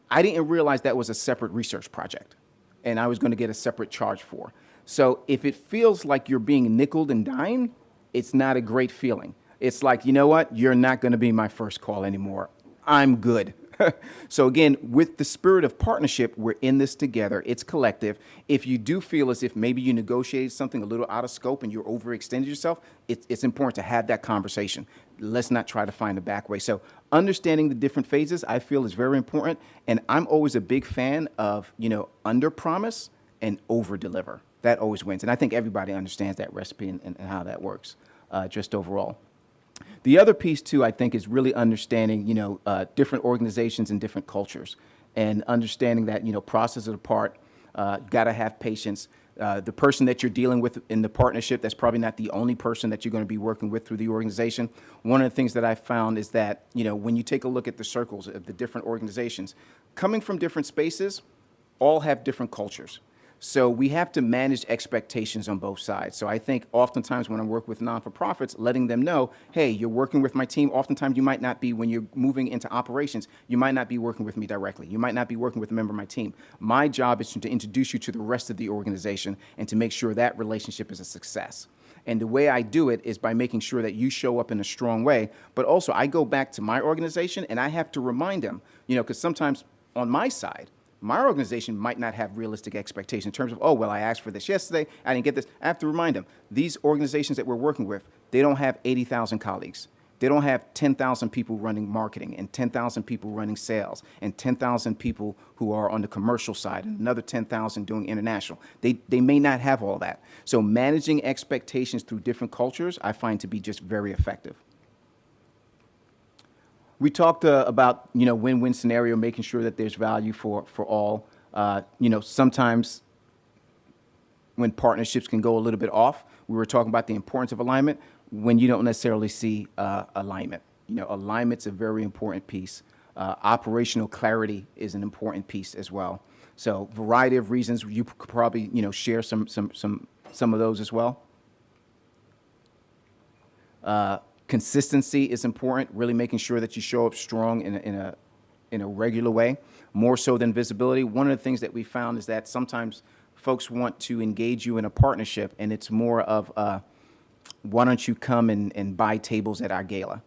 I didn't realize that was a separate research project, and I was going to get a separate charge for. So if it feels like you're being nickeled and dimed, it's not a great feeling. It's like, you know what? You're not going to be my first call anymore. I'm good. So again, with the spirit of partnership, we're in this together. It's collective. If you do feel as if maybe you negotiated something a little out of scope and you're overextended yourself, it's important to have that conversation. Let's not try to find a back way. So understanding the different phases, I feel, is very important. And I'm always a big fan of, you know, under promise and over deliver. That always wins. And I think everybody understands that recipe and how that works just overall. The other piece, too, I think, is really understanding, you know, different organizations and different cultures, and understanding that, you know, processes apart, got to have patience. The person that you're dealing with in the partnership, that's probably not the only person that you're going to be working with through the organization. One of the things that I found is that, you know, when you take a look at the circles of the different organizations, coming from different spaces, all have different cultures. So we have to manage expectations on both sides. So I think oftentimes when I work with non-for-profits, letting them know, hey, you're working with my team. Oftentimes you might not be, when you're moving into operations, you might not be working with me directly. You might not be working with a member of my team. My job is to introduce you to the rest of the organization and to make sure that relationship is a success. And the way I do it is by making sure that you show up in a strong way. But also I go back to my organization and I have to remind them, you know, because sometimes on my side, my organization might not have realistic expectations in terms of, oh, well, I asked for this yesterday, I didn't get this. I have to remind them, these organizations that we're working with, they don't have 80,000 colleagues. They don't have 10,000 people running marketing and 10,000 people running sales and 10,000 people who are on the commercial side and another 10,000 doing international. They may not have all that. So managing expectations through different cultures, I find to be just very effective. We talked about, you know, win-win scenario, making sure that there's value for all. You know, sometimes when partnerships can go a little bit off, we were talking about the importance of alignment when you don't necessarily see alignment. You know, alignment's a very important piece. Operational clarity is an important piece as well. So variety of reasons, you could probably, you know, share some of those as well. Consistency is important, really making sure that you show up strong in a regular way, more so than visibility. One of the things that we found is that sometimes folks want to engage you in a partnership, and it's more of, why don't you come and buy tables at our gala?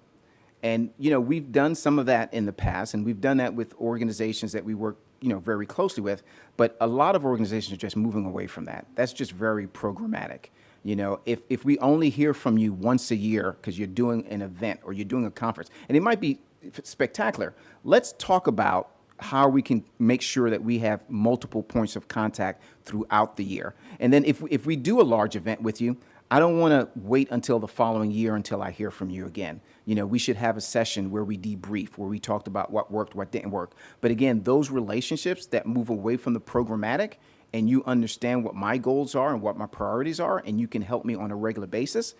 And, you know, we've done some of that in the past, and we've done that with organizations that we work, you know, very closely with, but a lot of organizations are just moving away from that. That's just very programmatic. You know, if we only hear from you once a year because you're doing an event or you're doing a conference, and it might be spectacular, let's talk about how we can make sure that we have multiple points of contact throughout the year. And then if we do a large event with you, I don't want to wait until the following year until I hear from you again. You know, we should have a session where we debrief, where we talked about what worked, what didn't work. But again, those relationships that move away from the programmatic, and you understand what my goals are and what my priorities are, and you can help me on a regular basis,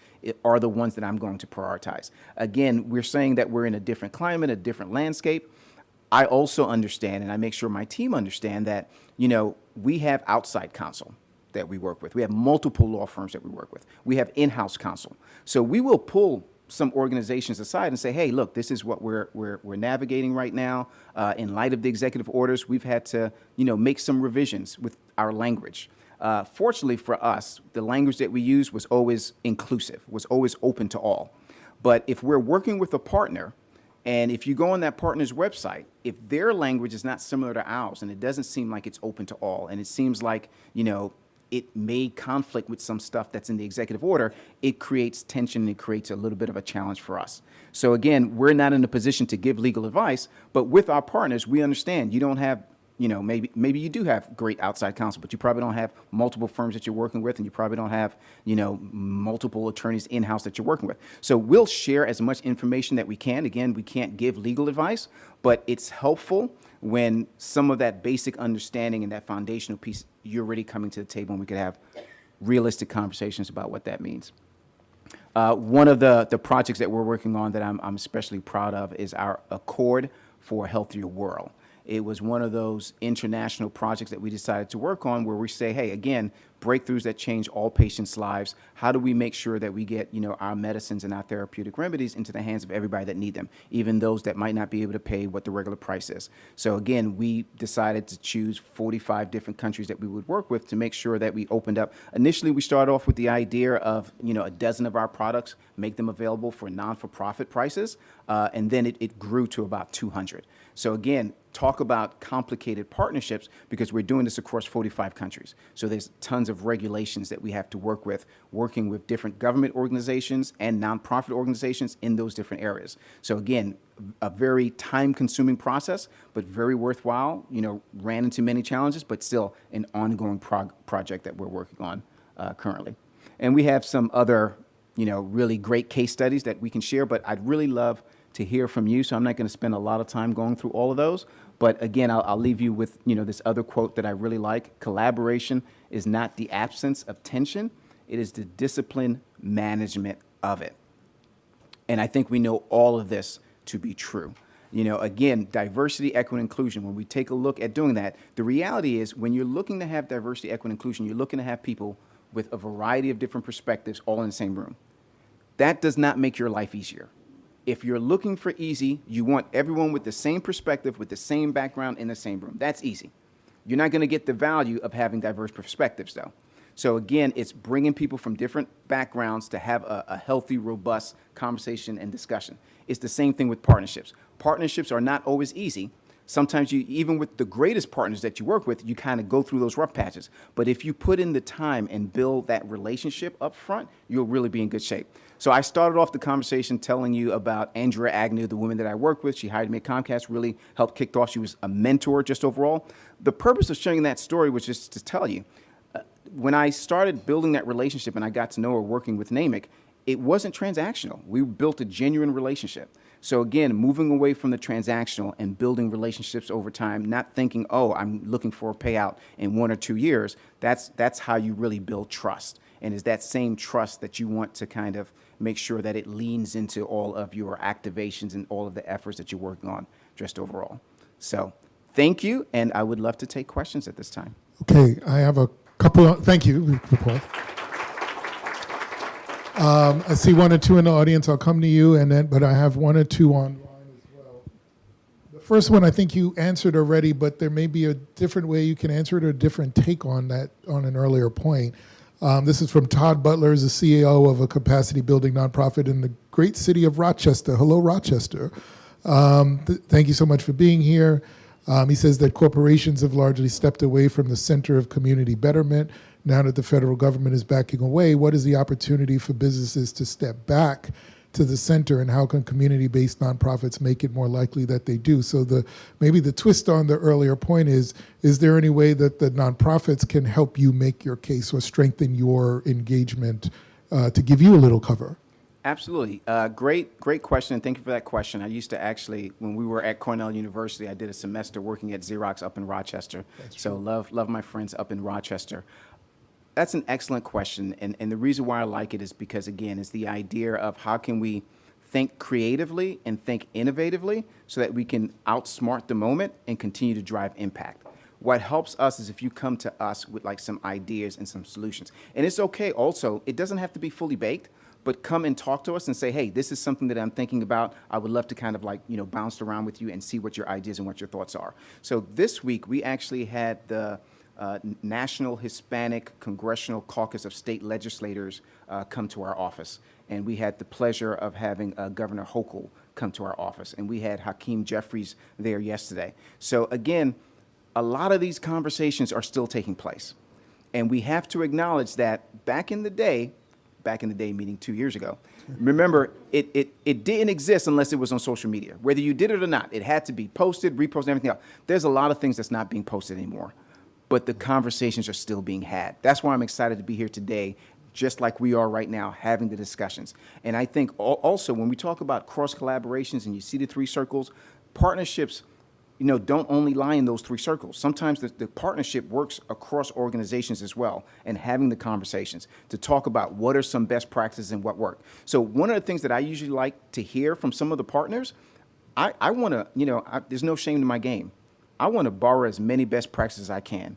are the ones that I'm going to prioritize. Again, we're saying that we're in a different climate, a different landscape. I also understand, and I make sure my team understand that, you know, we have outside counsel that we work with. We have multiple law firms that we work with. We have in-house counsel. So we will pull some organizations aside and say, hey, look, this is what we're navigating right now. In light of the executive orders, we've had to, you know, make some revisions with our language. Fortunately for us, the language that we used was always inclusive, was always open to all. But if we're working with a partner, and if you go on that partner's website, if their language is not similar to ours, and it doesn't seem like it's open to all, and it seems like, you know, it may conflict with some stuff that's in the executive order, it creates tension and it creates a little bit of a challenge for us. So again, we're not in a position to give legal advice, but with our partners, we understand you don't have, maybe you do have great outside counsel, but you probably don't have multiple firms that you're working with, and you probably don't have, multiple attorneys in-house that you're working with. So we'll share as much information that we can. Again, we can't give legal advice, but it's helpful when some of that basic understanding and that foundational piece, you're already coming to the table, and we could have realistic conversations about what that means. One of the projects that we're working on that I'm especially proud of is our Accord for a Healthier World. It was one of those international projects that we decided to work on where we say, hey, again, breakthroughs that change all patients' lives. How do we make sure that we get, our medicines and our therapeutic remedies into the hands of everybody that need them, even those that might not be able to pay what the regular price is? So again, we decided to choose 45 different countries that we would work with to make sure that we opened up. Initially, we started off with the idea of, a dozen of our products, make them available for non-for-profit prices, and then it grew to about 200. So again, talk about complicated partnerships because we're doing this across 45 countries. So there's tons of regulations that we have to work with, working with different government organizations and nonprofit organizations in those different areas. So again, a very time-consuming process, but very worthwhile, ran into many challenges, but still an ongoing project that we're working on currently. And we have some other, really great case studies that we can share, but I'd really love to hear from you, so I'm not going to spend a lot of time going through all of those. But again, I'll leave you with this other quote that I really like. Collaboration is not the absence of tension, it is the disciplined management of it. And I think we know all of this to be true. Again, diversity, equity, and inclusion, when we take a look at doing that, the reality is when you're looking to have diversity, equity, and inclusion, you're looking to have people with a variety of different perspectives all in the same room. That does not make your life easier. If you're looking for easy, you want everyone with the same perspective, with the same background in the same room. That's easy. You're not going to get the value of having diverse perspectives, though. So again, it's bringing people from different backgrounds to have a healthy, robust conversation and discussion. It's the same thing with partnerships. Partnerships are not always easy. Sometimes even with the greatest partners that you work with, you kind of go through those rough patches. But if you put in the time and build that relationship up front, you'll really be in good shape. So I started off the conversation telling you about Andrea Agnew, the woman that I worked with. She hired me at Comcast, really helped kick off. She was a mentor just overall. The purpose of sharing that story was just to tell you, when I started building that relationship and I got to know her working with NAMIC, it wasn't transactional. We built a genuine relationship. So again, moving away from the transactional and building relationships over time, not thinking, oh, I'm looking for a payout in 1 or 2 years. That's how you really build trust. And it's that same trust that you want to kind of make sure that it leans into all of your activations and all of the efforts that you're working on just overall. So thank you, and I would love to take questions at this time. Okay, I have a couple of, thank you, Paul. I see 1 or 2 in the audience. I'll come to you, but I have 1 or 2 online as well. The first one I think you answered already, but there may be a different way you can answer it or a different take on that on an earlier point. This is from Todd Butler, who's the CEO of a capacity building nonprofit in the great city of Rochester. Hello, Rochester. Thank you so much for being here. He says that corporations have largely stepped away from the center of community betterment. Now that the federal government is backing away, what is the opportunity for businesses to step back to the center, and how can community-based nonprofits make it more likely that they do? So maybe the twist on the earlier point is there any way that the nonprofits can help you make your case or strengthen your engagement to give you a little cover? Absolutely. Great question, and thank you for that question. I used to actually, when we were at Cornell University, I did a semester working at Xerox up in Rochester. So love my friends up in Rochester. That's an excellent question, and the reason why I like it is because, again, it's the idea of how can we think creatively and think innovatively so that we can outsmart the moment and continue to drive impact. What helps us is if you come to us with like some ideas and some solutions. And it's okay also, it doesn't have to be fully baked, but come and talk to us and say, hey, this is something that I'm thinking about. I would love to kind of bounce around with you and see what your ideas and what your thoughts are. So this week, we actually had the National Hispanic Congressional Caucus of State Legislators come to our office. And we had the pleasure of having Governor Hochul come to our office. And we had Hakeem Jeffries there yesterday. So again, a lot of these conversations are still taking place. And we have to acknowledge that back in the day meaning 2 years ago, remember, it didn't exist unless it was on social media. Whether you did it or not, it had to be posted, reposted, and everything else. There's a lot of things that's not being posted anymore, but the conversations are still being had. That's why I'm excited to be here today, just like we are right now, having the discussions. And I think also when we talk about cross collaborations and you see the 3 circles, partnerships, don't only lie in those 3 circles. Sometimes the partnership works across organizations as well, and having the conversations to talk about what are some best practices and what work. So one of the things that I usually like to hear from some of the partners, I want to, there's no shame in my game. I want to borrow as many best practices as I can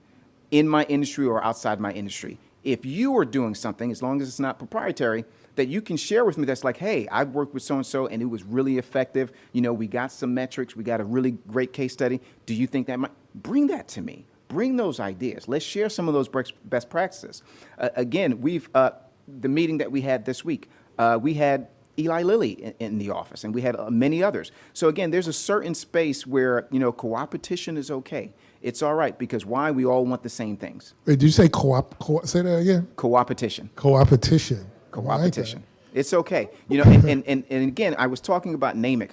in my industry or outside my industry. If you are doing something, as long as it's not proprietary, that you can share with me that's like, hey, I've worked with so-and-so and it was really effective. We got some metrics. We got a really great case study. Do you think that might? Bring that to me. Bring those ideas. Let's share some of those best practices. Again, the meeting that we had this week, we had Eli Lilly in the office, and we had many others. So again, there's a certain space where, coopetition is okay. It's all right, because why? We all want the same things. Wait, did you say say that again? Coopetition. Coopetition. Coopetition. It's okay. And again, I was talking about NAMIC.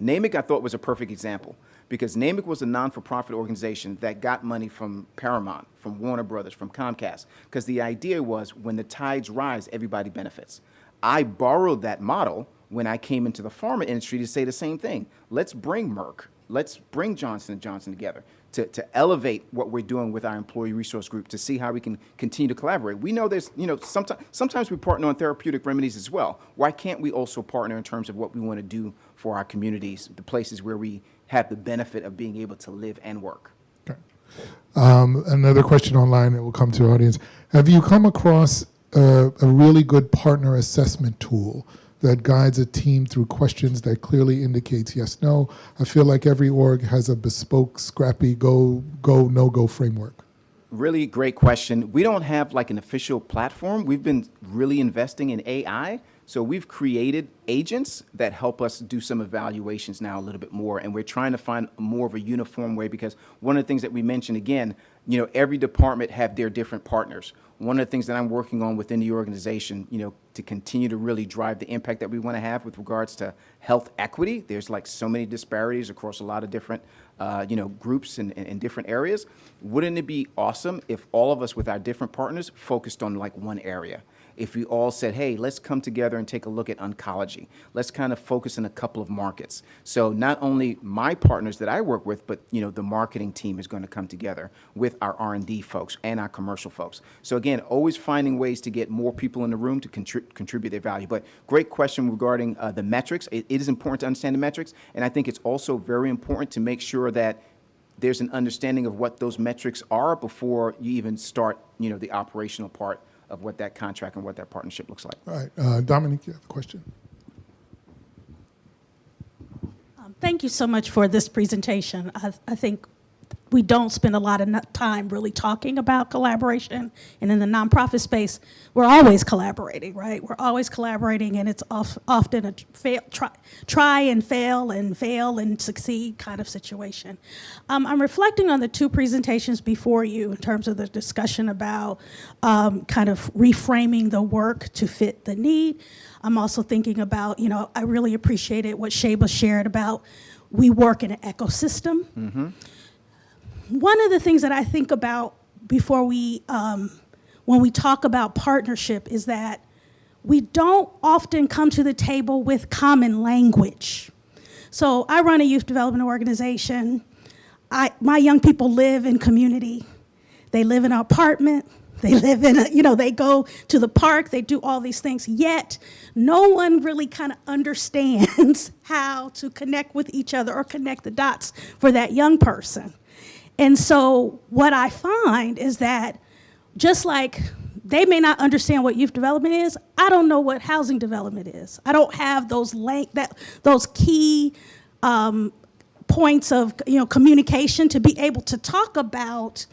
NAMIC, I thought, was a perfect example, because NAMIC was a non-for-profit organization that got money from Paramount, from Warner Brothers, from Comcast, because the idea was when the tides rise, everybody benefits. I borrowed that model when I came into the pharma industry to say the same thing. Let's bring Merck. Let's bring Johnson & Johnson together to elevate what we're doing with our employee resource group, to see how we can continue to collaborate. We know there's, sometimes we partner on therapeutic remedies as well. Why can't we also partner in terms of what we want to do for our communities, the places where we have the benefit of being able to live and work? Okay. Another question online that will come to our audience. Have you come across a really good partner assessment tool that guides a team through questions that clearly indicates yes, no? I feel like every org has a bespoke, scrappy, go, no-go framework. Really great question. We don't have like an official platform. We've been really investing in AI. So we've created agents that help us do some evaluations now a little bit more. And we're trying to find more of a uniform way, because one of the things that we mentioned, again, every department have their different partners. One of the things that I'm working on within the organization, to continue to really drive the impact that we want to have with regards to health equity. There's like so many disparities across a lot of different, groups and different areas. Wouldn't it be awesome if all of us with our different partners focused on like one area? If we all said, hey, let's come together and take a look at oncology. Let's kind of focus in a couple of markets. So not only my partners that I work with, but the marketing team is going to come together with our R&D folks and our commercial folks. So again, always finding ways to get more people in the room to contribute their value. But great question regarding the metrics. It is important to understand the metrics. And I think it's also very important to make sure that there's an understanding of what those metrics are before you even start, the operational part of what that contract and what that partnership looks like. All right, Dominique, you have a question? Thank you so much for this presentation. I think we don't spend a lot of time really talking about collaboration. And in the nonprofit space, we're always collaborating, right? We're always collaborating, and it's often a try and fail and succeed kind of situation. I'm reflecting on the 2 presentations before you in terms of the discussion about kind of reframing the work to fit the need. I'm also thinking about, I really appreciated what Sheba shared about we work in an ecosystem. Mm-hmm. One of the things that I think about before when we talk about partnership is that we don't often come to the table with common language. So I run a youth development organization. My young people live in community. They live in an apartment. They live in they go to the park. They do all these things. Yet no one really kind of understands how to connect with each other or connect the dots for that young person. And so what I find is that just like they may not understand what youth development is, I don't know what housing development is. I don't have those key points of communication to be able to talk about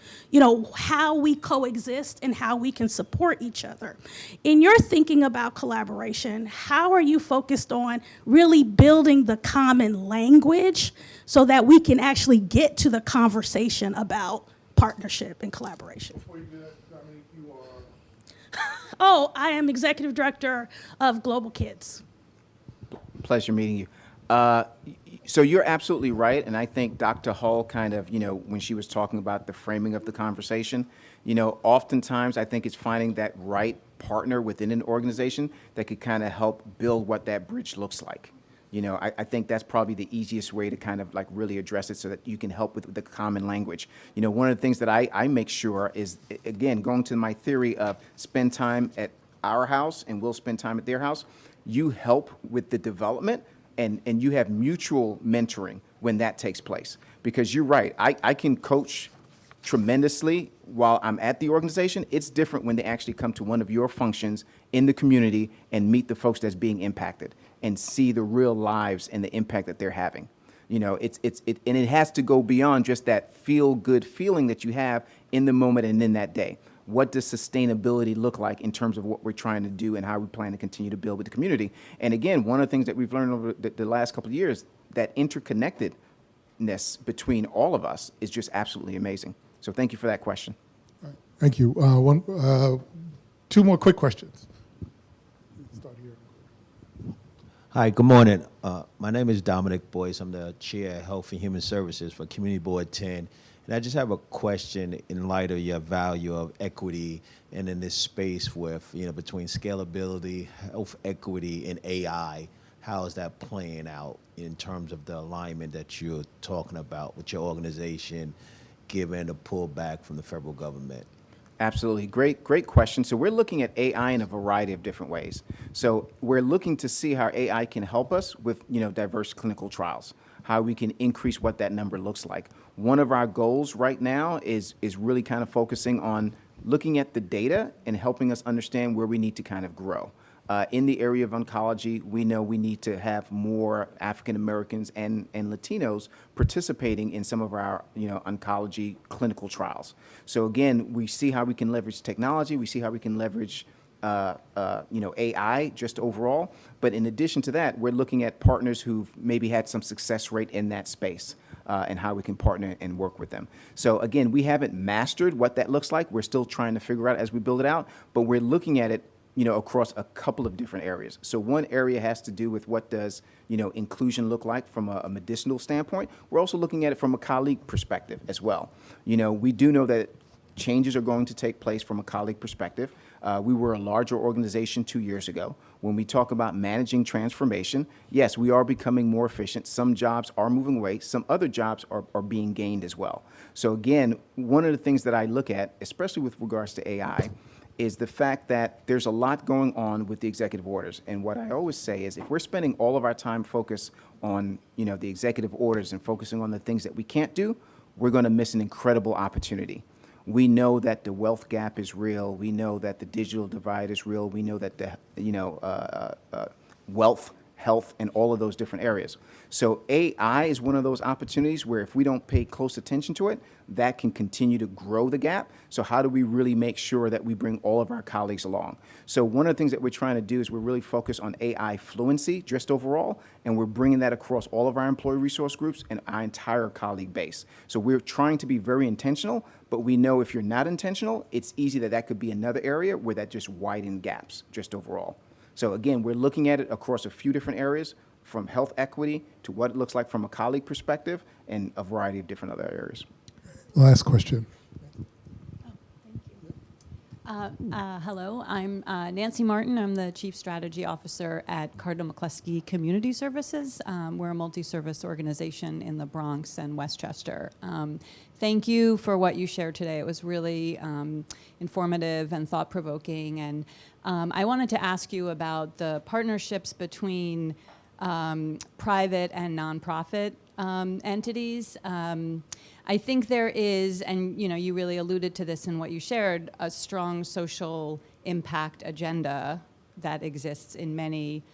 how we coexist and how we can support each other. In your thinking about collaboration, how are you focused on really building the common language so that we can actually get to the conversation about partnership and collaboration. Before you do that, Dominique, you are... Oh, I am Executive Director of Global Kids. Pleasure meeting you. So you're absolutely right, and I think Dr. Hull kind of, when she was talking about the framing of the conversation, oftentimes I think it's finding that right partner within an organization that could kind of help build what that bridge looks like. I think that's probably the easiest way to kind of like really address it so that you can help with the common language. One of the things that I make sure is, again, going to my theory of spend time at our house and we'll spend time at their house, you help with the development and you have mutual mentoring when that takes place. Because you're right, I can coach tremendously while I'm at the organization. It's different when they actually come to one of your functions in the community and meet the folks that's being impacted and see the real lives and the impact that they're having. And it has to go beyond just that feel-good feeling that you have in the moment and in that day. What does sustainability look like in terms of what we're trying to do and how we plan to continue to build with the community? And again, one of the things that we've learned over the last couple of years, that interconnectedness between all of us is just absolutely amazing. So thank you for that question. Thank you. Two more quick questions. Start here. Hi, good morning. My name is Dominic Boyce. I'm the Chair of Health and Human Services for Community Board 10. And I just have a question in light of your value of equity and in this space with, between scalability, health equity, and AI. How is that playing out in terms of the alignment that you're talking about with your organization, given the pullback from the federal government? Absolutely. Great question. So we're looking at AI in a variety of different ways. So we're looking to see how AI can help us with, diverse clinical trials, how we can increase what that number looks like. One of our goals right now is really kind of focusing on looking at the data and helping us understand where we need to kind of grow. In the area of oncology, we know we need to have more African Americans and Latinos participating in some of our, oncology clinical trials. So again, we see how we can leverage technology. We see how we can leverage, AI just overall. But in addition to that, we're looking at partners who've maybe had some success rate in that space. And how we can partner and work with them. So again, we haven't mastered what that looks like. We're still trying to figure out as we build it out, but we're looking at it across a couple of different areas. So one area has to do with what does, inclusion look like from a medicinal standpoint. We're also looking at it from a colleague perspective as well. We do know that changes are going to take place from a colleague perspective. We were a larger organization 2 years ago. When we talk about managing transformation, yes, we are becoming more efficient. Some jobs are moving away. Some other jobs are being gained as well. So again, one of the things that I look at, especially with regards to AI, is the fact that there's a lot going on with the executive orders. And what I always say is if we're spending all of our time focused on, the executive orders and focusing on the things that we can't do, we're going to miss an incredible opportunity. We know that the wealth gap is real. We know that the digital divide is real. We know that the, wealth, health, and all of those different areas. So AI is one of those opportunities where if we don't pay close attention to it, that can continue to grow the gap. So how do we really make sure that we bring all of our colleagues along? So one of the things that we're trying to do is we're really focused on AI fluency just overall, and we're bringing that across all of our employee resource groups and our entire colleague base. So we're trying to be very intentional, but we know if you're not intentional, it's easy that could be another area where that just widen gaps just overall. So again, we're looking at it across a few different areas, from health equity to what it looks like from a colleague perspective and a variety of different other areas. Last question. Hello, I'm Nancy Martin. I'm the Chief Strategy Officer at Cardinal McCluskey Community Services. We're a multi-service organization in the Bronx and Westchester. Thank you for what you shared today. It was really informative and thought-provoking. And I wanted to ask you about the partnerships between private and nonprofit entities. I think there is, and you really alluded to this in what you shared, a strong social impact agenda that exists in many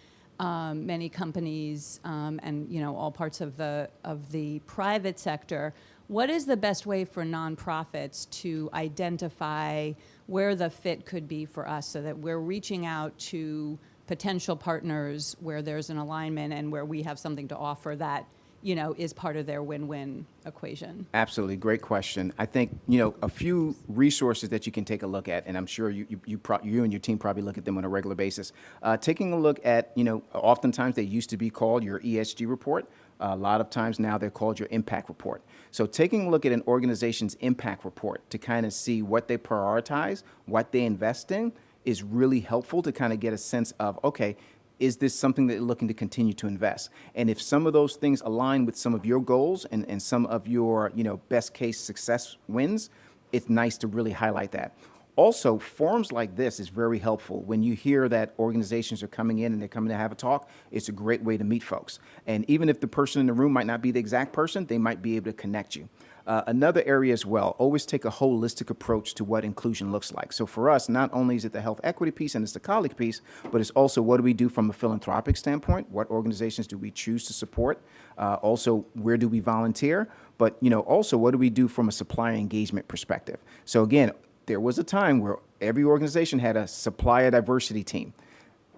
companies and all parts of the private sector. What is the best way for nonprofits to identify where the fit could be for us so that we're reaching out to potential partners where there's an alignment and where we have something to offer that is part of their win-win equation? Absolutely, great question. I think a few resources that you can take a look at, and I'm sure you and your team probably look at them on a regular basis. Taking a look at oftentimes they used to be called your ESG report. A lot of times now they're called your impact report. So taking a look at an organization's impact report to kind of see what they prioritize, what they invest in, is really helpful to kind of get a sense of, okay, is this something that you're looking to continue to invest? And if some of those things align with some of your goals and some of your best case success wins, it's nice to really highlight that. Also, forums like this is very helpful. When you hear that organizations are coming in and they're coming to have a talk, it's a great way to meet folks. And even if the person in the room might not be the exact person, they might be able to connect you. Another area as well, always take a holistic approach to what inclusion looks like. So for us, not only is it the health equity piece and it's the colleague piece, but it's also what do we do from a philanthropic standpoint? What organizations do we choose to support? Also, where do we volunteer? But also what do we do from a supplier engagement perspective? So again, there was a time where every organization had a supplier diversity team.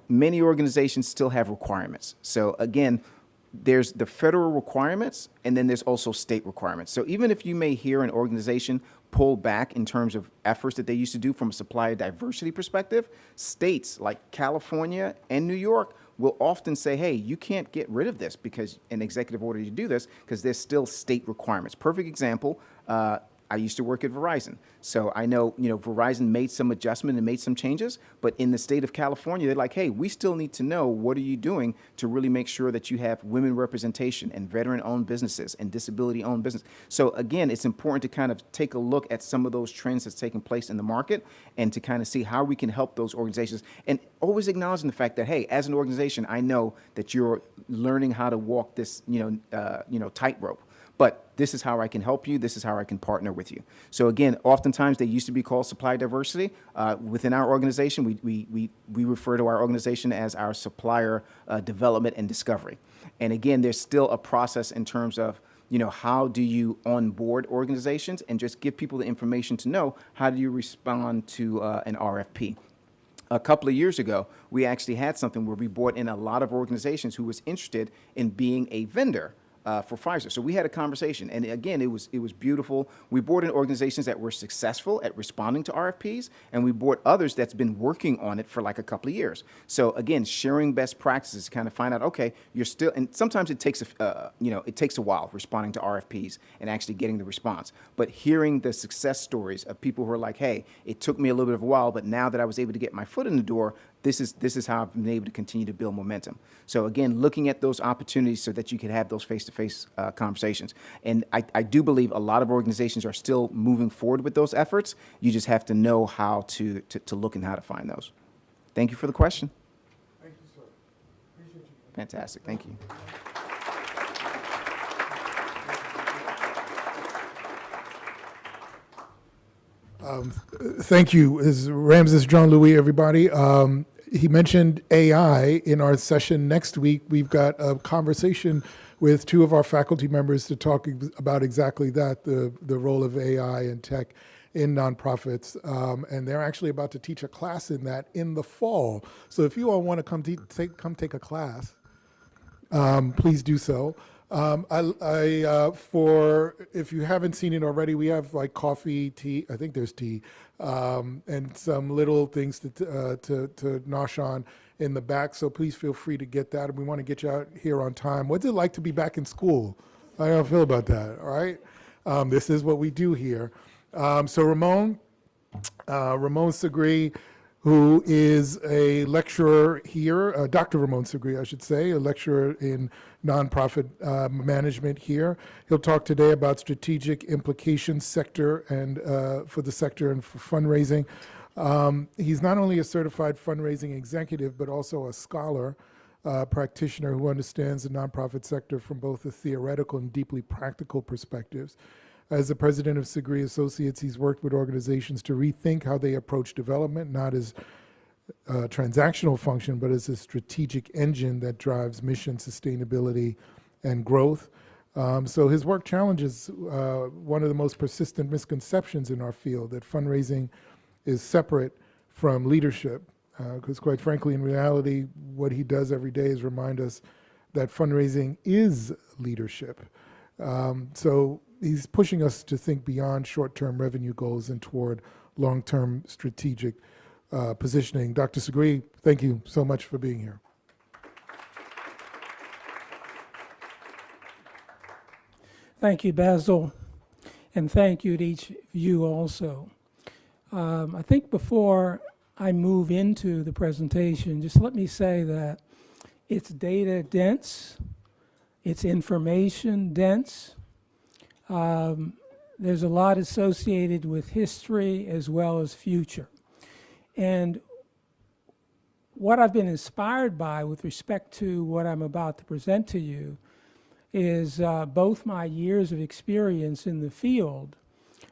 Many organizations still have requirements. So again, there's the federal requirements, and then there's also state requirements. So even if you may hear an organization pull back in terms of efforts that they used to do from a supplier diversity perspective, states like California and New York will often say, hey, you can't get rid of this because an executive order to do this because there's still state requirements. Perfect example, I used to work at Verizon. So I know, Verizon made some adjustment and made some changes, but in the state of California, they're like, hey, we still need to know what are you doing to really make sure that you have women representation and veteran-owned businesses and disability-owned business. So again, it's important to kind of take a look at some of those trends that's taking place in the market and to kind of see how we can help those organizations and always acknowledging the fact that, hey, as an organization, I know that you're learning how to walk this, tightrope. But this is how I can help you. This is how I can partner with you. So again, oftentimes they used to be called supply diversity. Within our organization, we refer to our organization as our supplier development and discovery. And again, there's still a process in terms of how do you onboard organizations and just give people the information to know how do you respond to an RFP. A couple of years ago, we actually had something where we brought in a lot of organizations who was interested in being a vendor for Pfizer. So we had a conversation, and again, it was beautiful. We brought in organizations that were successful at responding to RFPs, and we brought others that's been working on it for like a couple of years. So again, sharing best practices to kind of find out, okay, you're still, and sometimes it takes a while responding to RFPs and actually getting the response. But hearing the success stories of people who are like, hey, it took me a little bit of a while, but now that I was able to get my foot in the door, this is how I've been able to continue to build momentum. So again, looking at those opportunities so that you can have those face-to-face conversations. And I do believe a lot of organizations are still moving forward with those efforts. You just have to know how to look and how to find those. Thank you for the question. Thank you, sir. Appreciate you. Fantastic. Thank you. Thank you. This is Ramses Jean-Louis, everybody. He mentioned AI in our session next week. We've got a conversation with two of our faculty members to talk about exactly that, the role of AI and tech in nonprofits. And they're actually about to teach a class in that in the fall. So if you all want to come take a class, please do so. If you haven't seen it already, we have like coffee, tea, I think there's tea, and some little things to nosh on in the back. So please feel free to get that. And we want to get you out here on time. What's it like to be back in school? How do you feel about that? All right. This is what we do here. So Ramon Segre, who is a lecturer here, Dr. Ramon Segre, I should say, a lecturer in nonprofit management here. He'll talk today about strategic implications sector and for the sector and for fundraising. He's not only a certified fundraising executive, but also a scholar, practitioner who understands the nonprofit sector from both a theoretical and deeply practical perspectives. As the president of Segre Associates, he's worked with organizations to rethink how they approach development, not as a transactional function, but as a strategic engine that drives mission, sustainability, and growth. So his work challenges one of the most persistent misconceptions in our field, that fundraising is separate from leadership. Because quite frankly, in reality, what he does every day is remind us that fundraising is leadership. So he's pushing us to think beyond short-term revenue goals and toward long-term strategic positioning. Dr. Segri, thank you so much for being here. Thank you, Basil, and thank you to each of you also. I think before I move into the presentation, just let me say that it's data dense, it's information dense. There's a lot associated with history as well as future. And what I've been inspired by with respect to what I'm about to present to you is both my years of experience in the field,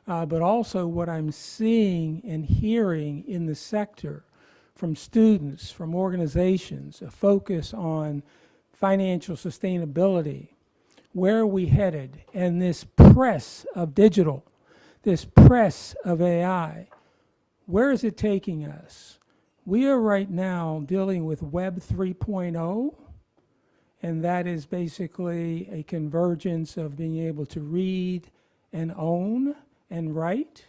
but also what I'm seeing and hearing in the sector from students, from organizations, a focus on financial sustainability, where are we headed, and this press of digital, this press of AI, where is it taking us? We are right now dealing with Web 3.0, and that is basically a convergence of being able to read and own and write.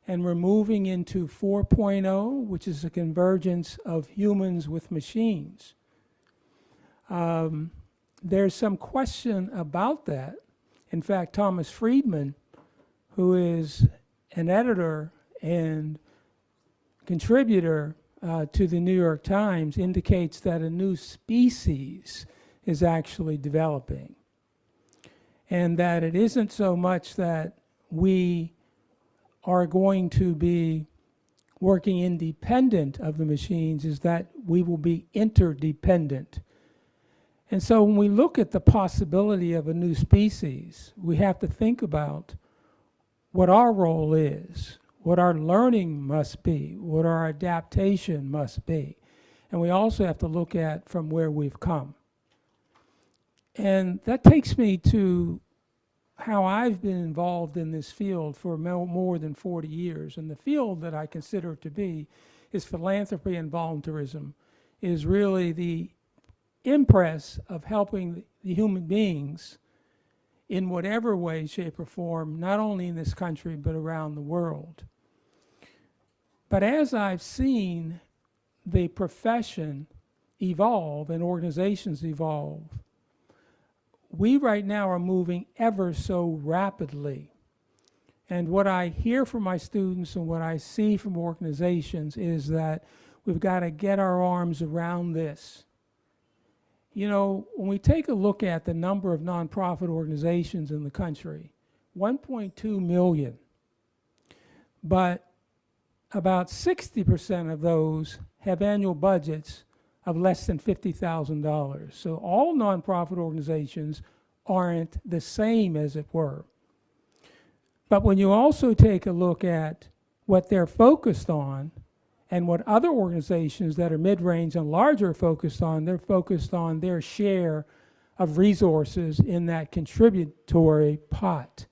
And we're moving into 4.0, which is a convergence of humans with machines. There's some question about that. In fact, Thomas Friedman, who is an editor and contributor to the New York Times, indicates that a new species is actually developing. And that it isn't so much that we are going to be working independent of the machines, is that we will be interdependent. And so when we look at the possibility of a new species, we have to think about what our role is, what our learning must be, what our adaptation must be. And we also have to look at from where we've come. And that takes me to how I've been involved in this field for more than 40 years. And the field that I consider it to be is philanthropy and voluntarism, is really the impress of helping the human beings in whatever way, shape, or form, not only in this country, but around the world. But as I've seen the profession evolve and organizations evolve, we right now are moving ever so rapidly. And what I hear from my students and what I see from organizations is that we've got to get our arms around this. You know, when we take a look at the number of nonprofit organizations in the country, 1.2 million, but about 60% of those have annual budgets of less than $50,000. So all nonprofit organizations aren't the same, as it were. But when you also take a look at what they're focused on and what other organizations that are mid-range and larger are focused on, they're focused on their share of resources in that contributory pot.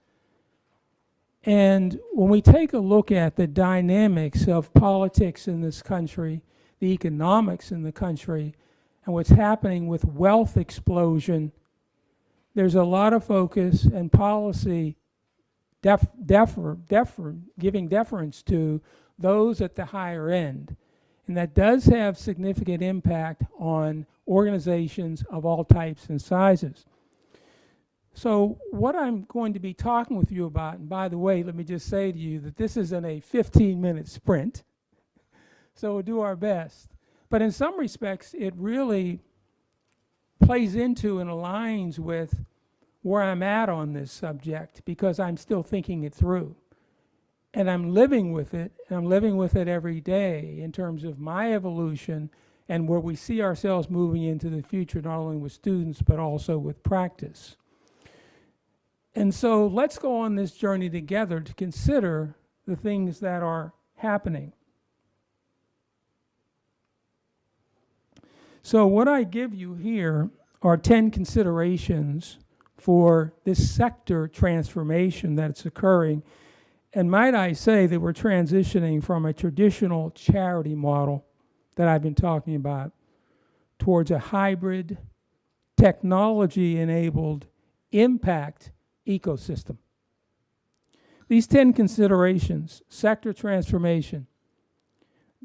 And when we take a look at the dynamics of politics in this country, the economics in the country, and what's happening with wealth explosion, there's a lot of focus and policy giving deference to those at the higher end. And that does have significant impact on organizations of all types and sizes. So what I'm going to be talking with you about, and by the way, let me just say to you that this isn't a 15-minute sprint, so we'll do our best. But in some respects, it really plays into and aligns with where I'm at on this subject, because I'm still thinking it through. And I'm living with it, and I'm living with it every day in terms of my evolution and where we see ourselves moving into the future, not only with students, but also with practice. And so let's go on this journey together to consider the things that are happening. So what I give you here are 10 considerations for this sector transformation that's occurring. And might I say that we're transitioning from a traditional charity model that I've been talking about towards a hybrid, technology-enabled impact ecosystem. These 10 considerations: sector transformation,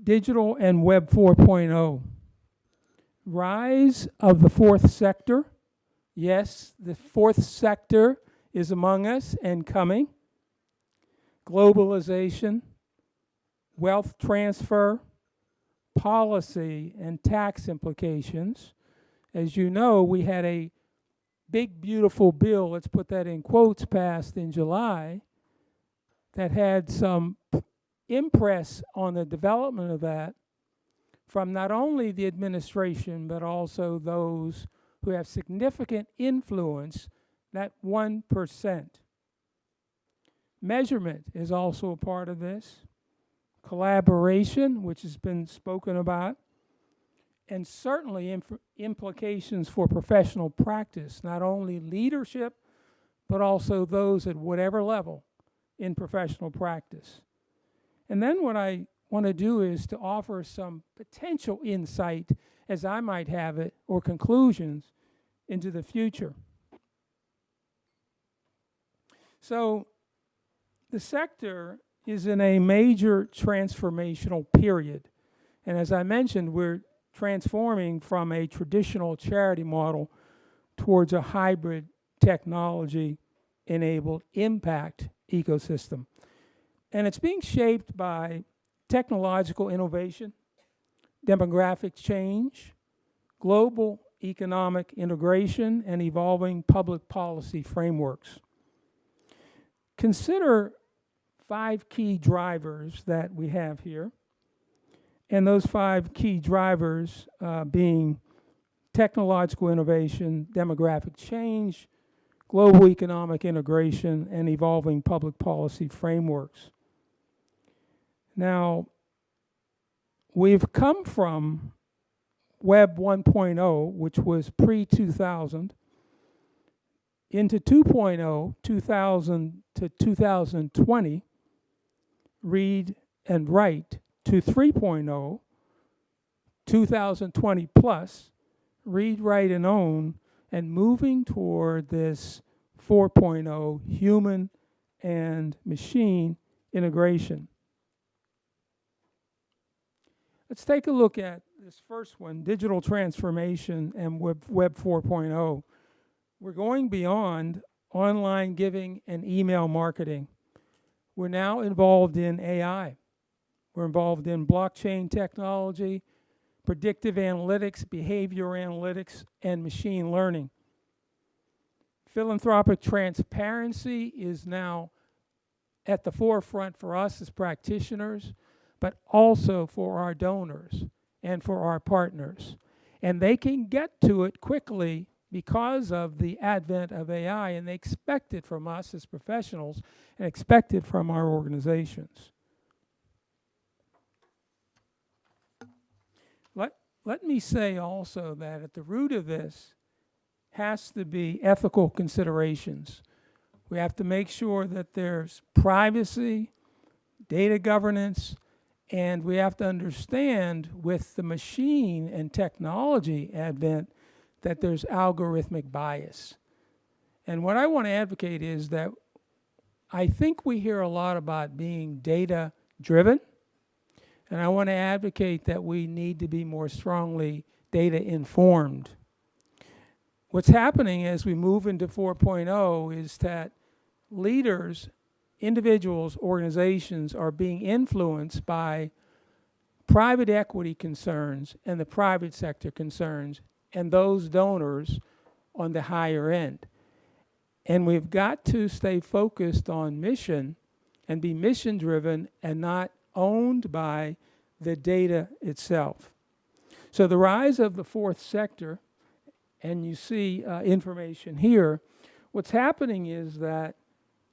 digital and Web 4.0, rise of the fourth sector. Yes, the fourth sector is among us and coming. Globalization, wealth transfer, policy and tax implications. As you know, we had a big, beautiful bill, let's put that in quotes, passed in July that had some impress on the development of that from not only the administration, but also those who have significant influence, that 1%. Measurement is also a part of this. Collaboration, which has been spoken about, and certainly implications for professional practice, not only leadership, but also those at whatever level in professional practice. And then what I want to do is to offer some potential insight, as I might have it, or conclusions into the future. So the sector is in a major transformational period. And as I mentioned, we're transforming from a traditional charity model towards a hybrid technology-enabled impact ecosystem. And it's being shaped by technological innovation, demographic change, global economic integration, and evolving public policy frameworks. Consider 5 key drivers that we have here. And those 5 key drivers being technological innovation, demographic change, global economic integration, and evolving public policy frameworks. Now, we've come from Web 1.0, which was pre-2000, into 2.0, 2000 to 2020, read and write, to 3.0, 2020 plus, read, write, and own, and moving toward this 4.0, human and machine integration. Let's take a look at this first one, digital transformation and Web 4.0. We're going beyond online giving and email marketing. We're now involved in AI. We're involved in blockchain technology, predictive analytics, behavior analytics, and machine learning. Philanthropic transparency is now at the forefront for us as practitioners, but also for our donors and for our partners. And they can get to it quickly because of the advent of AI, and they expect it from us as professionals and expect it from our organizations. Let me say also that at the root of this has to be ethical considerations. We have to make sure that there's privacy, data governance, and we have to understand with the machine and technology advent that there's algorithmic bias. And what I want to advocate is that I think we hear a lot about being data-driven, and I want to advocate that we need to be more strongly data-informed. What's happening as we move into 4.0 is that leaders, individuals, organizations are being influenced by private equity concerns and the private sector concerns and those donors on the higher end. And we've got to stay focused on mission and be mission-driven and not owned by the data itself. So the rise of the fourth sector, and you see information here, what's happening is that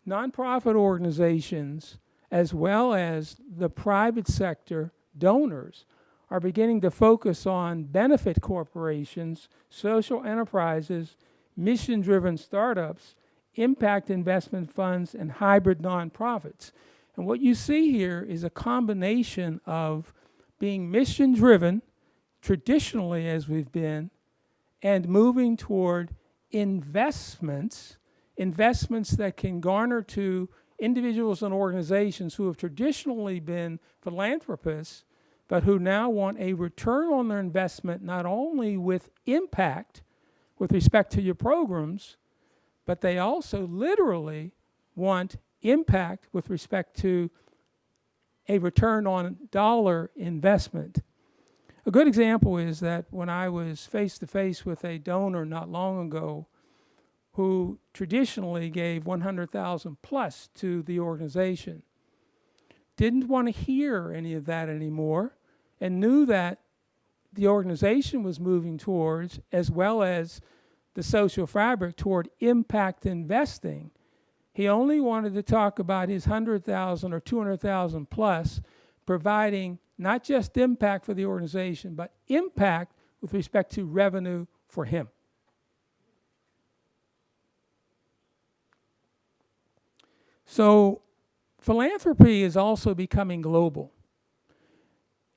nonprofit organizations, as well as the private sector donors, are beginning to focus on benefit corporations, social enterprises, mission-driven startups, impact investment funds, and hybrid nonprofits. And what you see here is a combination of being mission-driven, traditionally as we've been, and moving toward investments that can garner to individuals and organizations who have traditionally been philanthropists, but who now want a return on their investment, not only with impact with respect to your programs, but they also literally want impact with respect to a return on dollar investment. A good example is that when I was face to face with a donor not long ago who traditionally gave $100,000 plus to the organization, didn't want to hear any of that anymore, and knew that the organization was moving towards, as well as the social fabric, toward impact investing. He only wanted to talk about his $100,000 or $200,000 plus, providing not just impact for the organization, but impact with respect to revenue for him. So philanthropy is also becoming global.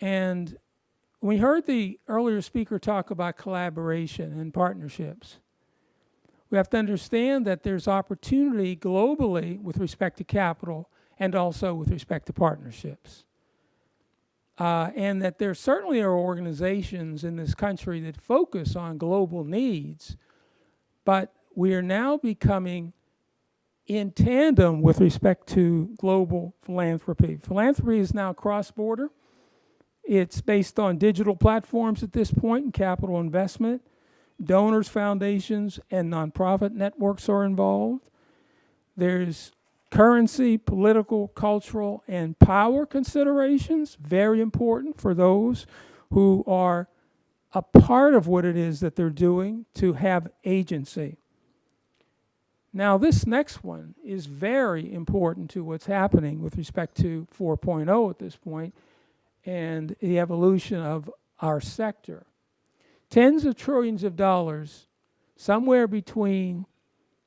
And we heard the earlier speaker talk about collaboration and partnerships. We have to understand that there's opportunity globally with respect to capital and also with respect to partnerships. And that there certainly are organizations in this country that focus on global needs, but we are now becoming in tandem with respect to global philanthropy. Philanthropy is now cross-border. It's based on digital platforms at this point in capital investment. Donors, foundations, and nonprofit networks are involved. There's currency, political, cultural, and power considerations, very important for those who are a part of what it is that they're doing to have agency. Now, this next one is very important to what's happening with respect to 4.0 at this point and the evolution of our sector. Tens of trillions of dollars, somewhere between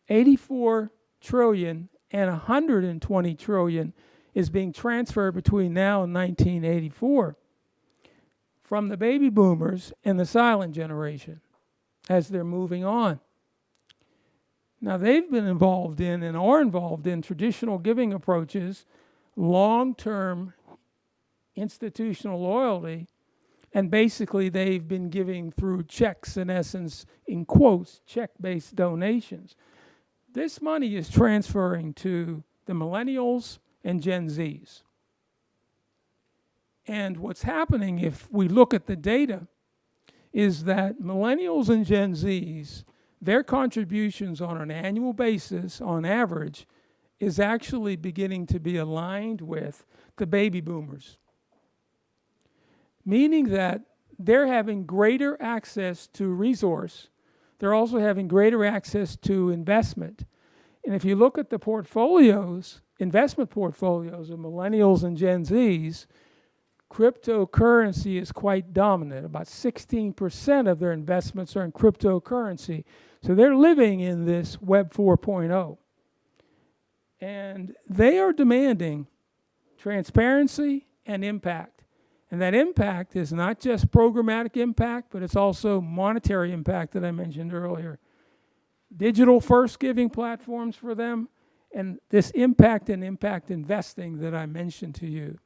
84 trillion and 120 trillion is being transferred between now and 1984 from the baby boomers and the silent generation as they're moving on. Now, they've been involved in and are involved in traditional giving approaches, long-term institutional loyalty, and basically they've been giving through checks, in essence, in quotes, check-based donations. This money is transferring to the millennials and Gen Zs. And what's happening, if we look at the data, is that millennials and Gen Zs, their contributions on an annual basis, on average, is actually beginning to be aligned with the baby boomers. Meaning that they're having greater access to resource. They're also having greater access to investment. And if you look at the portfolios, investment portfolios of millennials and Gen Zs, cryptocurrency is quite dominant. About 16% of their investments are in cryptocurrency. So they're living in this Web 4.0. And they are demanding transparency and impact. And that impact is not just programmatic impact, but it's also monetary impact that I mentioned earlier. Digital first giving platforms for them, and this impact and impact investing that I mentioned to you.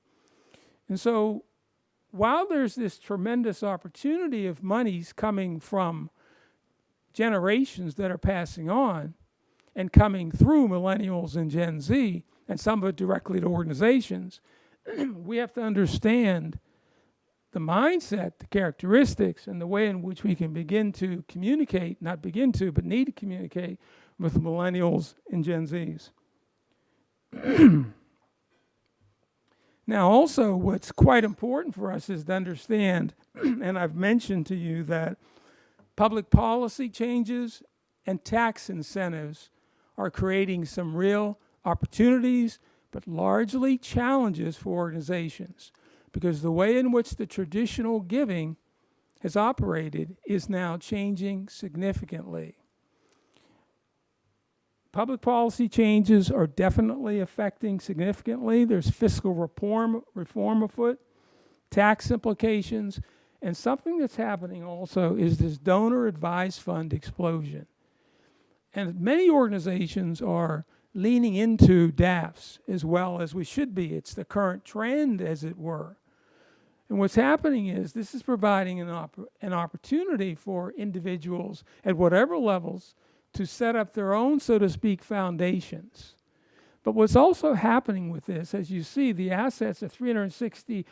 And so while there's this tremendous opportunity of monies coming from generations that are passing on and coming through millennials and Gen Z, and some of it directly to organizations, we have to understand the mindset, the characteristics, and the way in which we can begin to communicate, not begin to, but need to communicate with millennials and Gen Zs. Now, also, what's quite important for us is to understand, and I've mentioned to you that public policy changes and tax incentives are creating some real opportunities, but largely challenges for organizations, because the way in which the traditional giving has operated is now changing significantly. Public policy changes are definitely affecting significantly. There's fiscal reform afoot, tax implications, And something that's happening also is this donor advised fund explosion. And many organizations are leaning into DAFs as well as we should be. It's the current trend, as it were. And what's happening is this is providing an opportunity for individuals at whatever levels to set up their own, so to speak, foundations. But what's also happening with this, as you see, the assets of $326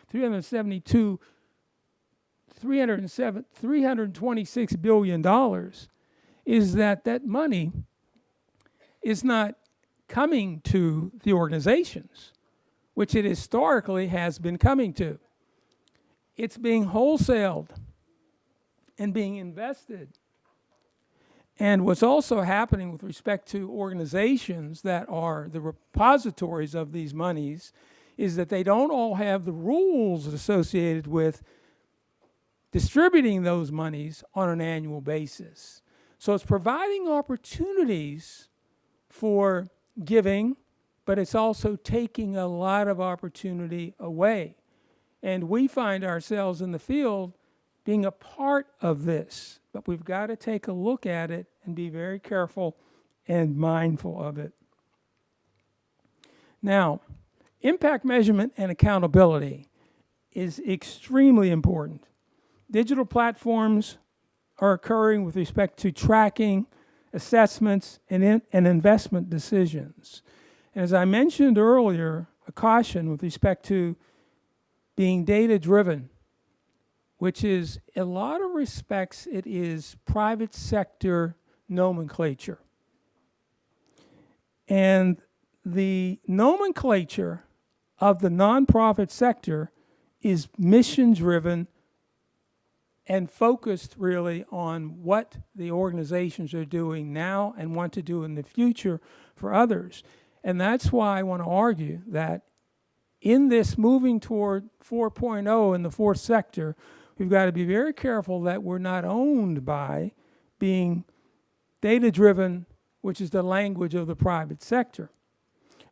billion is that money is not coming to the organizations, which it historically has been coming to. It's being wholesaled and being invested. And what's also happening with respect to organizations that are the repositories of these monies is that they don't all have the rules associated with distributing those monies on an annual basis. So it's providing opportunities for giving, but it's also taking a lot of opportunity away. And we find ourselves in the field being a part of this, but we've got to take a look at it and be very careful and mindful of it. Now, impact measurement and accountability is extremely important. Digital platforms are occurring with respect to tracking, assessments, and investment decisions. And as I mentioned earlier, a caution with respect to being data-driven, which is, in a lot of respects, it is private sector nomenclature. And the nomenclature of the nonprofit sector is mission-driven and focused really on what the organizations are doing now and want to do in the future for others. And that's why I want to argue that in this moving toward 4.0 in the fourth sector, we've got to be very careful that we're not owned by being data-driven, which is the language of the private sector.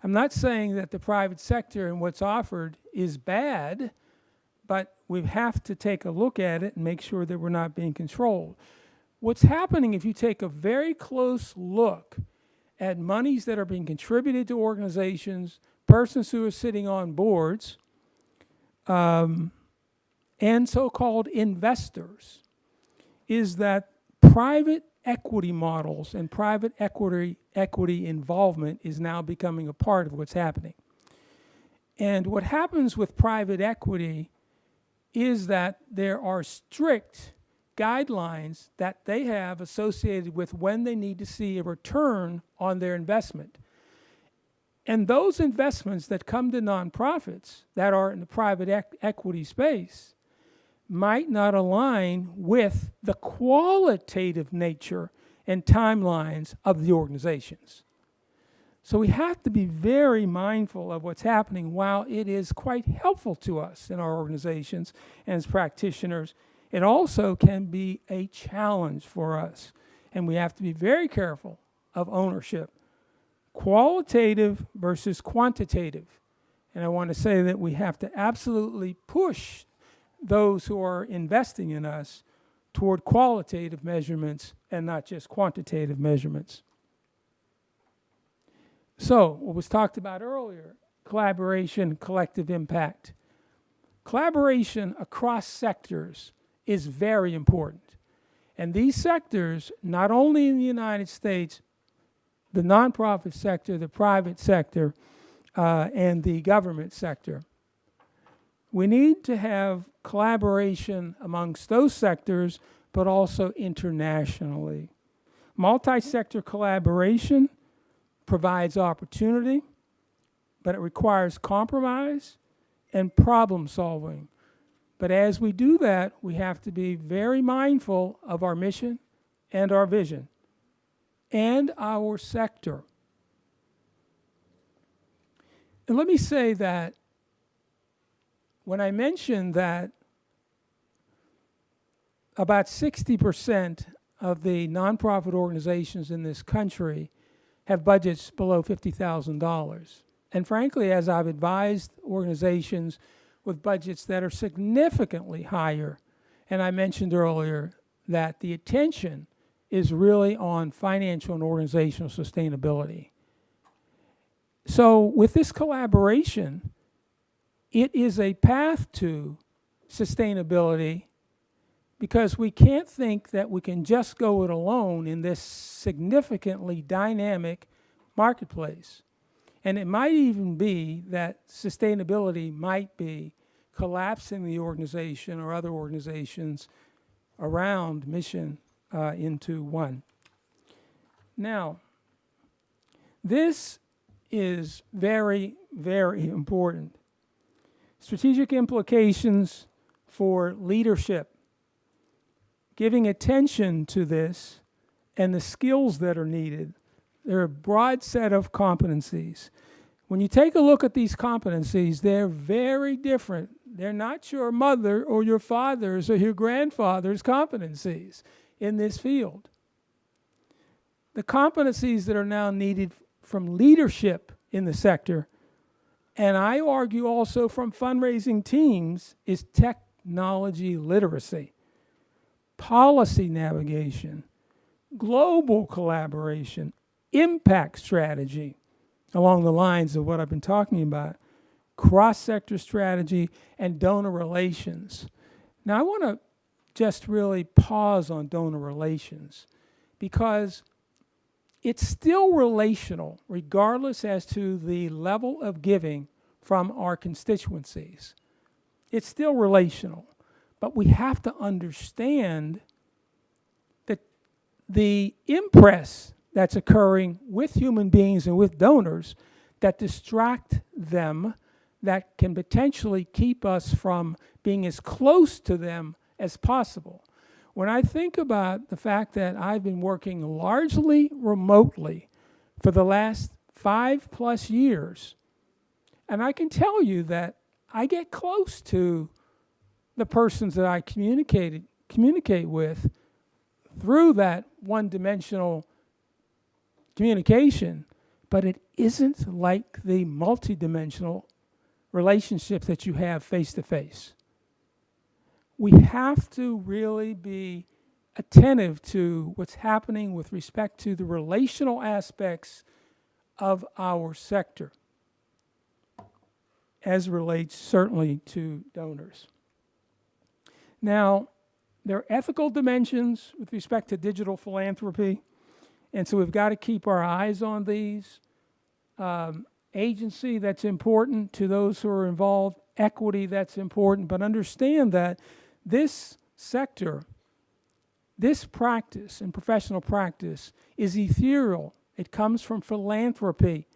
I'm not saying that the private sector and what's offered is bad, but we have to take a look at it and make sure that we're not being controlled. What's happening if you take a very close look at monies that are being contributed to organizations, persons who are sitting on boards, and so-called investors, is that private equity models and private equity involvement is now becoming a part of what's happening. And what happens with private equity is that there are strict guidelines that they have associated with when they need to see a return on their investment. And those investments that come to nonprofits that are in the private equity space might not align with the qualitative nature and timelines of the organizations. So we have to be very mindful of what's happening. While it is quite helpful to us in our organizations and as practitioners, it also can be a challenge for us. And we have to be very careful of ownership. Qualitative versus quantitative. And I want to say that we have to absolutely push those who are investing in us toward qualitative measurements and not just quantitative measurements. So, what was talked about earlier, collaboration, collective impact. Collaboration across sectors is very important. And these sectors, not only in the United States, the nonprofit sector, the private sector, and the government sector. We need to have collaboration amongst those sectors, but also internationally. Multi-sector collaboration provides opportunity, but it requires compromise and problem solving. But as we do that, we have to be very mindful of our mission and our vision and our sector. And let me say that when I mentioned that about 60% of the nonprofit organizations in this country have budgets below $50,000. And frankly, as I've advised organizations with budgets that are significantly higher, And I mentioned earlier that the attention is really on financial and organizational sustainability. So with this collaboration, it is a path to sustainability, because we can't think that we can just go it alone in this significantly dynamic marketplace. And it might even be that sustainability might be collapsing the organization or other organizations around mission into one. Now, this is very, very important. Strategic implications for leadership. Giving attention to this and the skills that are needed. There are a broad set of competencies. When you take a look at these competencies, they're very different. They're not your mother or your father's or your grandfather's competencies in this field. The competencies that are now needed from leadership in the sector, and I argue also from fundraising teams, is technology literacy, policy navigation, global collaboration, impact strategy, along the lines of what I've been talking about, cross-sector strategy, and donor relations. Now, I want to just really pause on donor relations, because it's still relational, regardless as to the level of giving from our constituencies. It's still relational. But we have to understand that the impress that's occurring with human beings and with donors that distract them, that can potentially keep us from being as close to them as possible. When I think about the fact that I've been working largely remotely for the last 5+ years, and I can tell you that I get close to the persons that I communicate with through that one-dimensional communication, but it isn't like the multidimensional relationships that you have face-to-face. We have to really be attentive to what's happening with respect to the relational aspects of our sector, as relates certainly to donors. Now, there are ethical dimensions with respect to digital philanthropy, and so we've got to keep our eyes on these. Agency, that's important to those who are involved. Equity, that's important. But understand that this sector, this practice and professional practice is ethereal. It comes from philanthropy.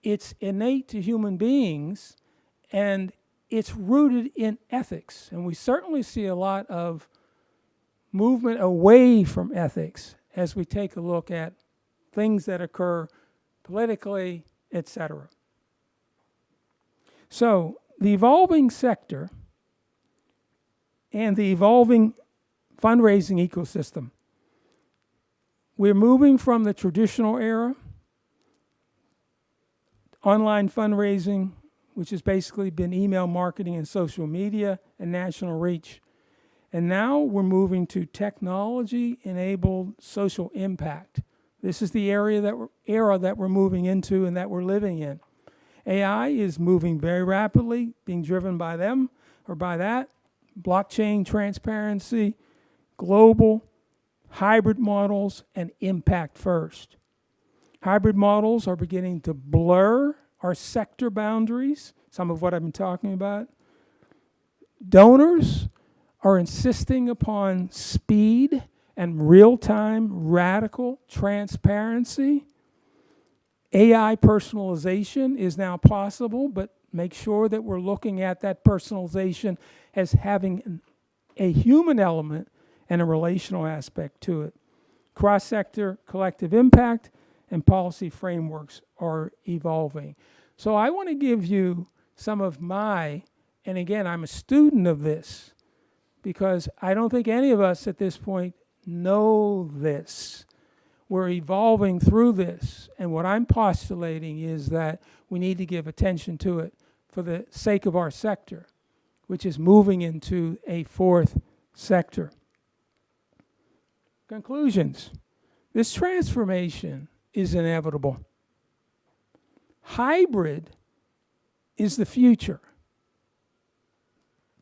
It's innate to human beings, and it's rooted in ethics. And we certainly see a lot of movement away from ethics as we take a look at things that occur politically, etc. So the evolving sector and the evolving fundraising ecosystem. We're moving from the traditional era, online fundraising, which has basically been email marketing and social media and national reach. And now we're moving to technology-enabled social impact. This is the era that we're moving into and that we're living in. AI is moving very rapidly, being driven by them or by that. Blockchain transparency, global, hybrid models, and impact first. Hybrid models are beginning to blur our sector boundaries, some of what I've been talking about. Donors are insisting upon speed and real-time radical transparency. AI personalization is now possible, but make sure that we're looking at that personalization as having a human element and a relational aspect to it. Cross-sector collective impact and policy frameworks are evolving. So I want to give you some of my, and again, I'm a student of this, because I don't think any of us at this point know this. We're evolving through this, and what I'm postulating is that we need to give attention to it for the sake of our sector, which is moving into a fourth sector. Conclusions. This transformation is inevitable. Hybrid is the future.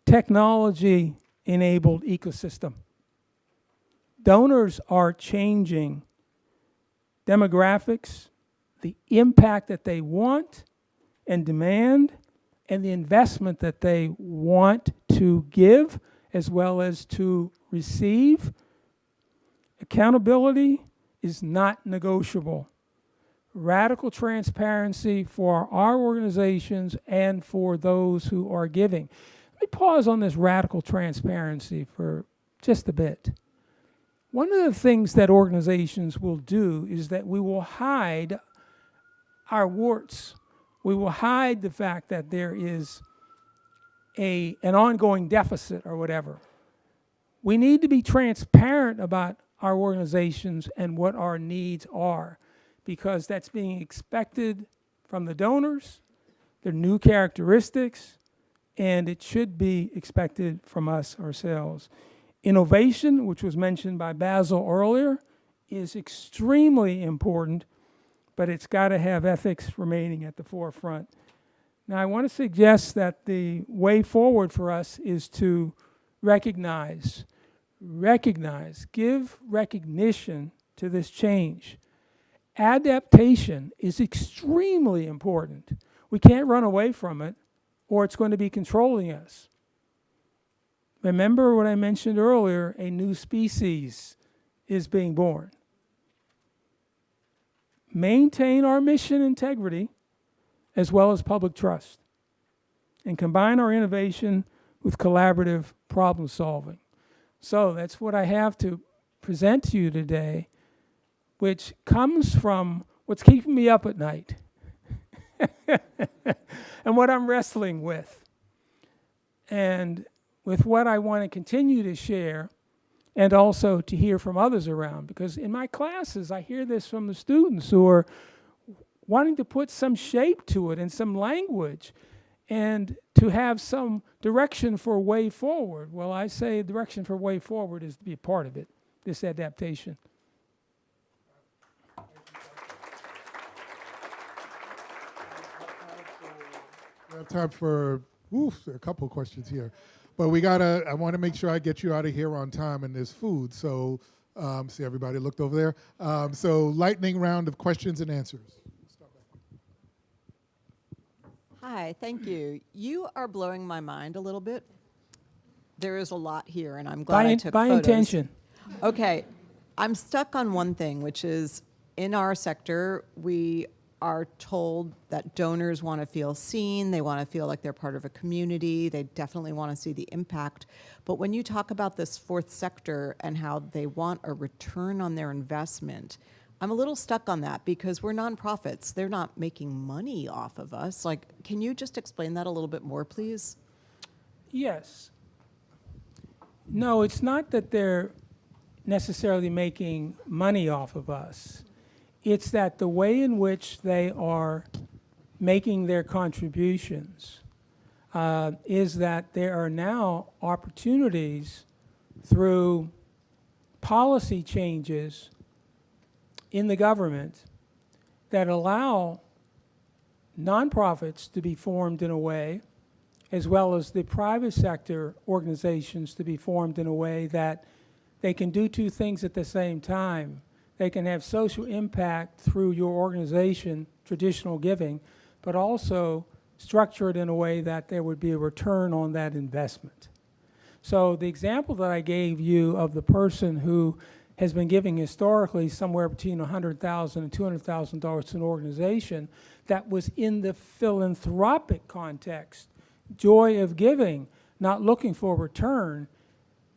Technology-enabled ecosystem. Donors are changing demographics, the impact that they want and demand, and the investment that they want to give as well as to receive. Accountability is not negotiable. Radical transparency for our organizations and for those who are giving. Let me pause on this radical transparency for just a bit. One of the things that organizations will do is that we will hide our warts. We will hide the fact that there is an ongoing deficit or whatever. We need to be transparent about our organizations and what our needs are, because that's being expected from the donors, their new characteristics, and it should be expected from us ourselves. Innovation, which was mentioned by Basil earlier, is extremely important, but it's got to have ethics remaining at the forefront. Now, I want to suggest that the way forward for us is to recognize, give recognition to this change. Adaptation is extremely important. We can't run away from it, or it's going to be controlling us. Remember what I mentioned earlier, a new species is being born. Maintain our mission integrity as well as public trust, and combine our innovation with collaborative problem solving. So that's what I have to present to you today, which comes from what's keeping me up at night and what I'm wrestling with, and with what I want to continue to share, and also to hear from others around. Because in my classes, I hear this from the students who are wanting to put some shape to it and some language and to have some direction for way forward. Well, I say direction for way forward is to be a part of it, this adaptation. We have time for a couple of questions here. But I want to make sure I get you out of here on time, and there's food. So, see, everybody looked over there. So, lightning round of questions and answers. Hi, thank you. You are blowing my mind a little bit. There is a lot here, and I'm glad I took by photos. intention. Okay, I'm stuck on one thing, which is in our sector, we are told that donors want to feel seen, they want to feel like they're part of a community, they definitely want to see the impact. But when you talk about this fourth sector and how they want a return on their investment, I'm a little stuck on that because we're nonprofits. They're not making money off of us. Like, can you just explain that a little bit more, please? Yes. No, it's not that they're necessarily making money off of us. It's that the way in which they are making their contributions is that there are now opportunities through policy changes in the government that allow nonprofits to be formed in a way, as well as the private sector organizations to be formed in a way that they can do two things at the same time. They can have social impact through your organization, traditional giving, but also structure it in a way that there would be a return on that investment. So the example that I gave you of the person who has been giving historically somewhere between $100,000 and $200,000 to an organization that was in the philanthropic context, joy of giving, not looking for return,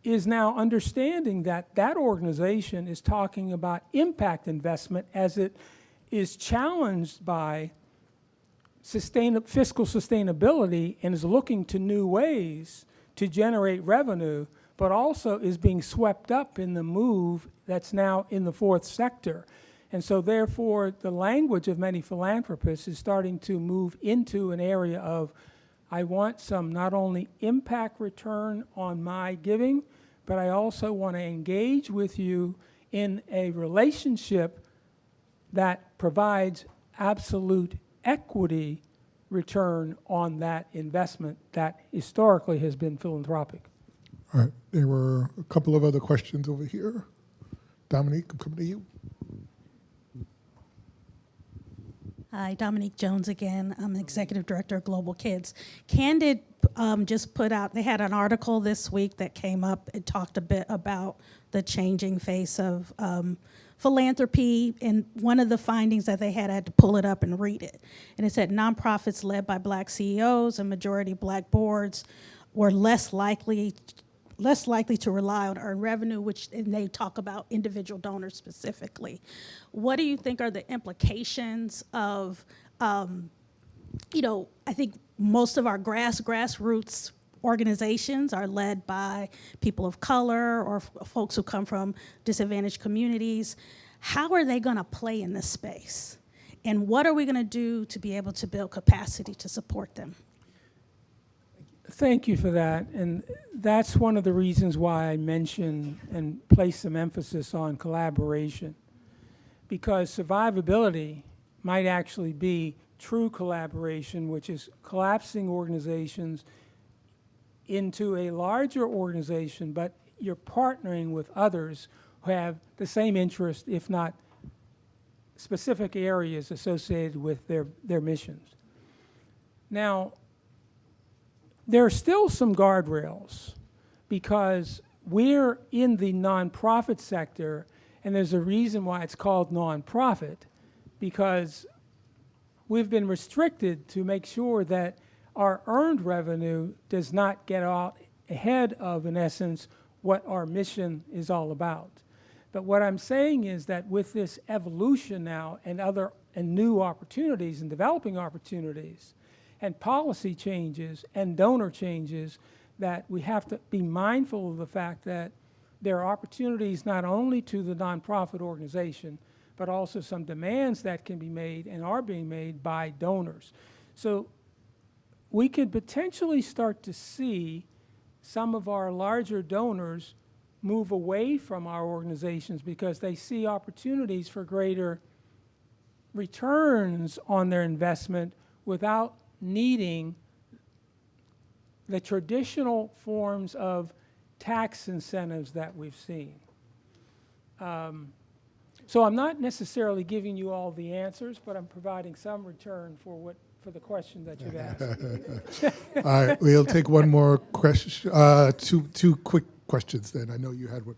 is now understanding that that organization is talking about impact investment as it is challenged by fiscal sustainability and is looking to new ways to generate revenue, but also is being swept up in the move that's now in the fourth sector. And so therefore, the language of many philanthropists is starting to move into an area of, I want some not only impact return on my giving, but I also want to engage with you in a relationship that provides absolute equity return on that investment that historically has been philanthropic. All right, there were a couple of other questions over here. Dominique, I'm coming to you. Hi, Dominique Jones again. I'm the Executive Director of Global Kids. Candid just put out, they had an article this week that came up. It talked a bit about the changing face of philanthropy, and one of the findings that they had to pull it up and read it. And it said nonprofits led by Black CEOs and majority Black boards were less likely to rely on earned revenue, and they talk about individual donors specifically. What do you think are the implications of, I think most of our grassroots organizations are led by people of color or folks who come from disadvantaged communities. How are they going to play in this space? And what are we going to do to be able to build capacity to support them? Thank you for that. And that's one of the reasons why I mentioned and place some emphasis on collaboration. Because survivability might actually be true collaboration, which is collapsing organizations into a larger organization, but you're partnering with others who have the same interest, if not specific areas associated with their missions. Now, there are still some guardrails because we're in the nonprofit sector, and there's a reason why it's called nonprofit, because we've been restricted to make sure that our earned revenue does not get out ahead of, in essence, what our mission is all about. But what I'm saying is that with this evolution now and new opportunities and developing opportunities, and policy changes and donor changes, that we have to be mindful of the fact that there are opportunities not only to the nonprofit organization, but also some demands that can be made and are being made by donors. So we could potentially start to see some of our larger donors move away from our organizations because they see opportunities for greater returns on their investment without needing the traditional forms of tax incentives that we've seen. So I'm not necessarily giving you all the answers, but I'm providing some return for the question that you've asked. All right, we'll take one more question, two quick questions then. I know you had one.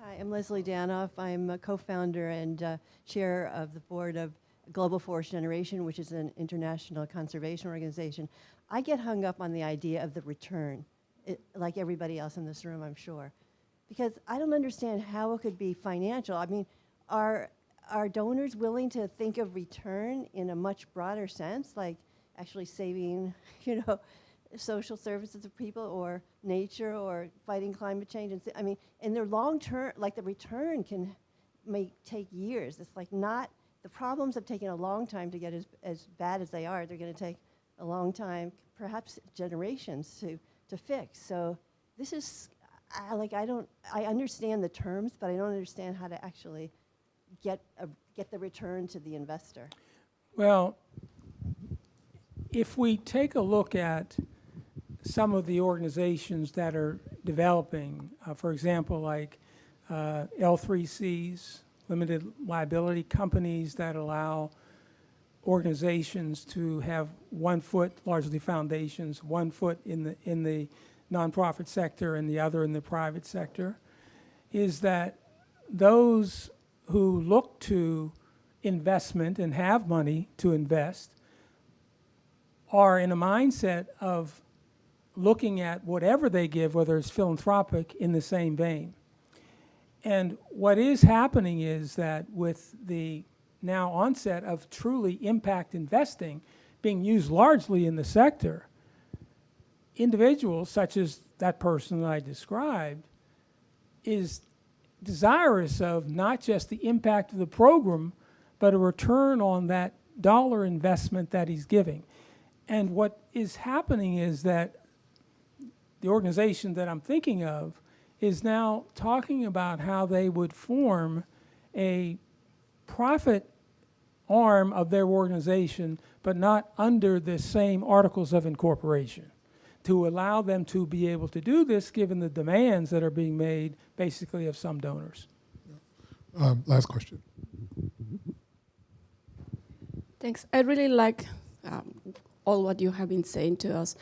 Hi, I'm Leslie Danoff. I'm a co-founder and chair of the board of Global Forest Generation, which is an international conservation organization. I get hung up on the idea of the return, like everybody else in this room, I'm sure, because I don't understand how it could be financial. I mean, are donors willing to think of return in a much broader sense, like actually saving, social services of people or nature or fighting climate change? And I mean, in their long term, like the return may take years. It's like not. The problems have taken a long time to get as bad as they are. They're going to take a long time, perhaps generations, to fix. So this is, I understand the terms, but I don't understand how to actually get the return to the investor. Well, if we take a look at some of the organizations that are developing, for example, like L3Cs, limited liability companies that allow organizations to have one foot, largely foundations, one foot in the nonprofit sector and the other in the private sector, is that those who look to investment and have money to invest are in a mindset of looking at whatever they give, whether it's philanthropic, in the same vein. And what is happening is that with the now onset of truly impact investing being used largely in the sector, individuals such as that person that I described is desirous of not just the impact of the program, but a return on that dollar investment that he's giving. And what is happening is that the organization that I'm thinking of is now talking about how they would form a profit arm of their organization, but not under the same articles of incorporation, to allow them to be able to do this given the demands that are being made basically of some donors. Last question. Thanks. I really like all what you have been saying to us.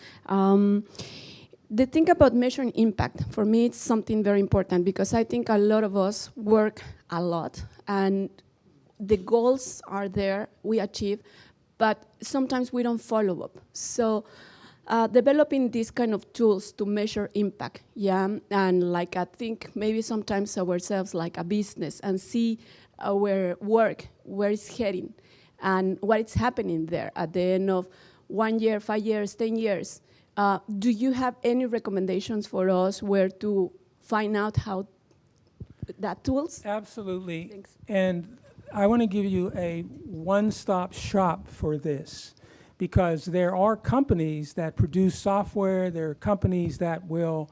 The thing about measuring impact, for me, it's something very important because I think a lot of us work a lot and the goals are there, we achieve, but sometimes we don't follow up. So developing these kind of tools to measure impact, and like I think maybe sometimes ourselves like a business and see our work, where it's heading and what is happening there at the end of 1 year, 5 years, 10 years. Do you have any recommendations for us where to find out how that tools? Absolutely. Thanks. And I want to give you a one-stop shop for this, because there are companies that produce software, there are companies that will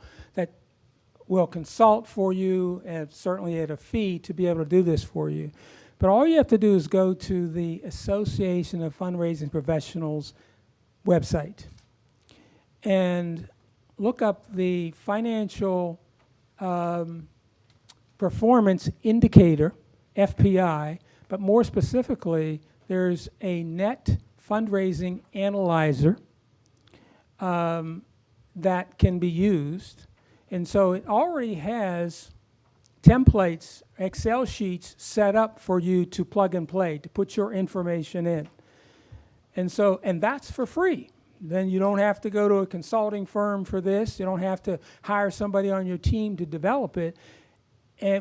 consult for you, and certainly at a fee to be able to do this for you. But all you have to do is go to the Association of Fundraising Professionals website and look up the financial performance indicator, FPI, but more specifically, there's a net fundraising analyzer that can be used. And so it already has templates, Excel sheets set up for you to plug and play, to put your information in. And that's for free. Then you don't have to go to a consulting firm for this. You don't have to hire somebody on your team to develop it,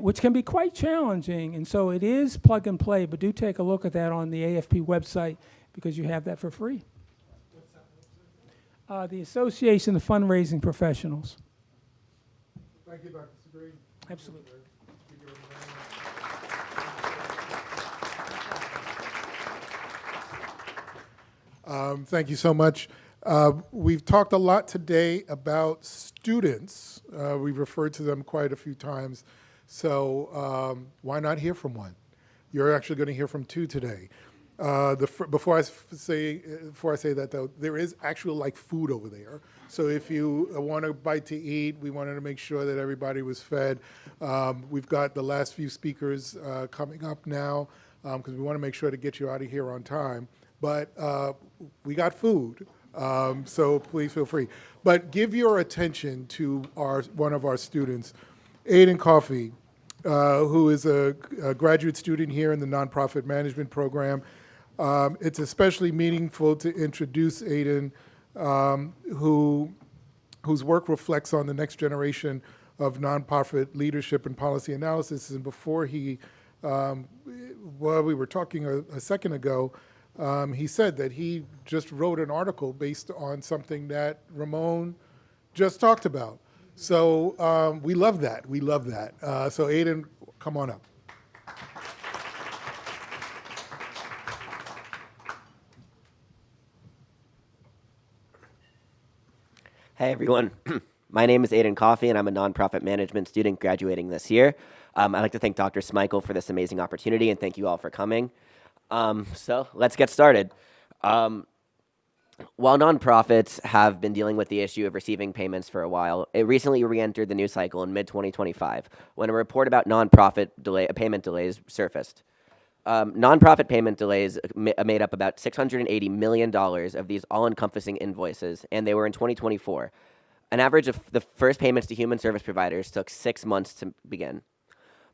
which can be quite challenging. And so it is plug and play, but do take a look at that on the AFP website because you have that for free. The Association of Fundraising Professionals. Thank you, Dr. Segre. Absolutely. Thank you so much. We've talked a lot today about students. We've referred to them quite a few times. So why not hear from one? You're actually going to hear from two today. Before I say that, though, there is actual like food over there. So if you want a bite to eat, we wanted to make sure that everybody was fed. We've got the last few speakers coming up now because we want to make sure to get you out of here on time. But we got food, so please feel free. But give your attention to one of our students, Aiden Coffey, who is a graduate student here in the nonprofit management program. It's especially meaningful to introduce Aiden, whose work reflects on the next generation of nonprofit leadership and policy analysis. And before we were talking a second ago, he said that he just wrote an article based on something that Ramon just talked about. So we love that. We love that. So Aiden, come on up. Hey everyone, my name is Aiden Coffey and I'm a nonprofit management student graduating this year. I'd like to thank Dr. Smeichel for this amazing opportunity and thank you all for coming. So let's get started. While nonprofits have been dealing with the issue of receiving payments for a while, it recently re-entered the news cycle in mid-2025 when a report about nonprofit payment delays surfaced. Nonprofit payment delays made up about $680 million of these all-encompassing invoices, and they were in 2024. An average of the first payments to human service providers took 6 months to begin.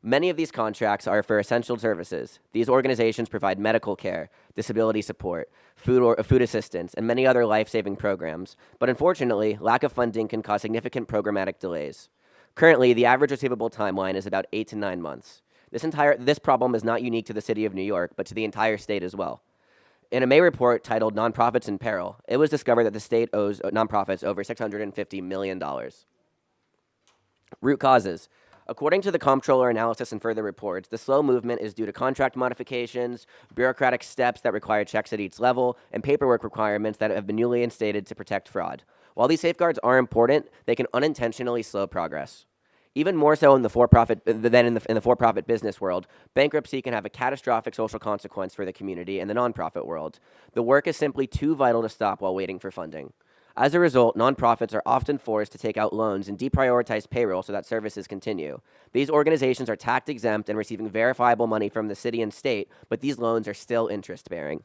Many of these contracts are for essential services. These organizations provide medical care, disability support, food assistance, and many other life-saving programs. But unfortunately, lack of funding can cause significant programmatic delays. Currently, the average receivable timeline is about 8 to 9 months. This problem is not unique to the city of New York, but to the entire state as well. In a May report titled Nonprofits in Peril, it was discovered that the state owes nonprofits over $650 million. Root causes. According to the Comptroller analysis and further reports, the slow movement is due to contract modifications, bureaucratic steps that require checks at each level, and paperwork requirements that have been newly instated to protect fraud. While these safeguards are important, they can unintentionally slow progress. Even more so in the for-profit than in the for-profit business world, bankruptcy can have a catastrophic social consequence for the community and the nonprofit world. The work is simply too vital to stop while waiting for funding. As a result, nonprofits are often forced to take out loans and deprioritize payroll so that services continue. These organizations are tax exempt and receiving verifiable money from the city and state, but these loans are still interest-bearing.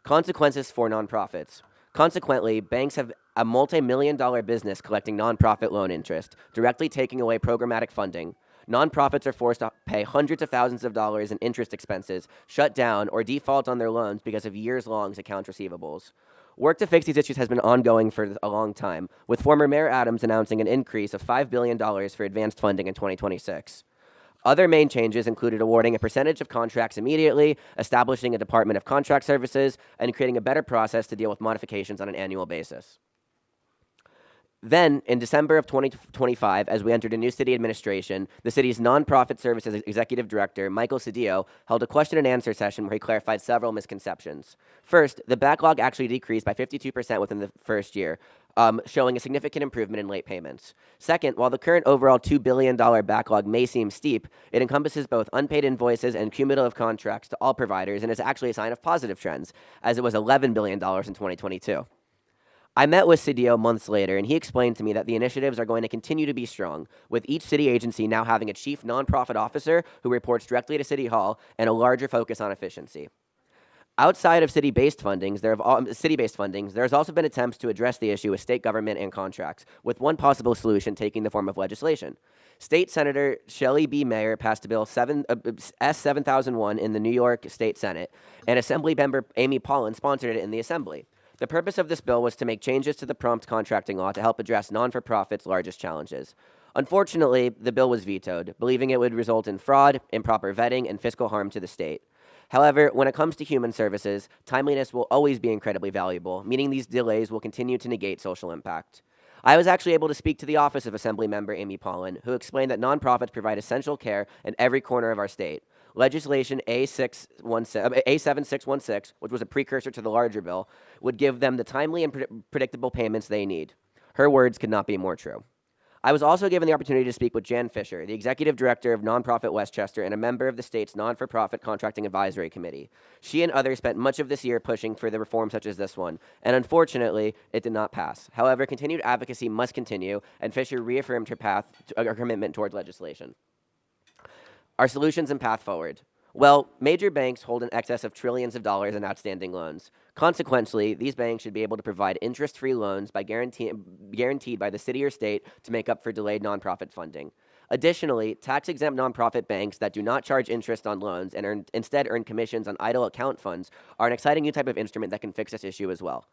Consequences for nonprofits. Consequently, banks have a multi-million-dollar business collecting nonprofit loan interest, directly taking away programmatic funding. Nonprofits are forced to pay hundreds of thousands of dollars in interest expenses, shut down, or default on their loans because of years-long accounts receivables. Work to fix these issues has been ongoing for a long time, with former Mayor Adams announcing an increase of $5 billion for advanced funding in 2026. Other main changes included awarding a percentage of contracts immediately, establishing a Department of Contract Services, and creating a better process to deal with modifications on an annual basis. Then, in December of 2025, as we entered a new city administration, the city's nonprofit services executive director, Michael Cedillo, held a question and answer session where he clarified several misconceptions. First, the backlog actually decreased by 52% within the first year, showing a significant improvement in late payments. Second, while the current overall $2 billion backlog may seem steep, it encompasses both unpaid invoices and cumulative contracts to all providers and is actually a sign of positive trends, as it was $11 billion in 2022. I met with Cedillo months later, and he explained to me that the initiatives are going to continue to be strong, with each city agency now having a chief nonprofit officer who reports directly to City Hall and a larger focus on efficiency. Outside of city-based fundings, there has also been attempts to address the issue with state government and contracts, with one possible solution taking the form of legislation. State Senator Shelley B. Mayer passed Bill S-7001 in the New York State Senate, and Assembly member Amy Pollin sponsored it in the Assembly. The purpose of this bill was to make changes to the prompt contracting law to help address non-for-profit's largest challenges. Unfortunately, the bill was vetoed, believing it would result in fraud, improper vetting, and fiscal harm to the state. However, when it comes to human services, timeliness will always be incredibly valuable, meaning these delays will continue to negate social impact. I was actually able to speak to the office of Assembly member Amy Pollin, who explained that nonprofits provide essential care in every corner of our state. Legislation A7616, which was a precursor to the larger bill, would give them the timely and predictable payments they need. Her words could not be more true. I was also given the opportunity to speak with Jan Fisher, the executive director of Nonprofit Westchester and a member of the state's non-for-profit contracting advisory committee. She and others spent much of this year pushing for the reforms such as this one, and unfortunately, it did not pass. However, continued advocacy must continue, and Fisher reaffirmed her commitment towards legislation. Our solutions and path forward. Well, major banks hold in excess of trillions of dollars in outstanding loans. Consequently, these banks should be able to provide interest-free loans guaranteed by the city or state to make up for delayed nonprofit funding. Additionally, tax-exempt nonprofit banks that do not charge interest on loans and instead earn commissions on idle account funds are an exciting new type of instrument that can fix this issue as well.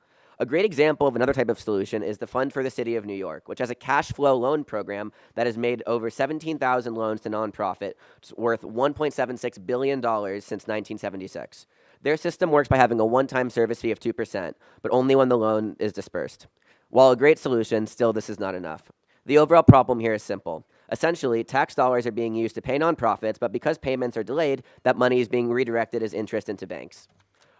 A great example of another type of solution is the Fund for the City of New York, which has a cash flow loan program that has made over 17,000 loans to nonprofits worth $1.76 billion since 1976. Their system works by having a one-time service fee of 2%, but only when the loan is dispersed. While a great solution, still this is not enough. The overall problem here is simple. Essentially, tax dollars are being used to pay nonprofits, but because payments are delayed, that money is being redirected as interest into banks.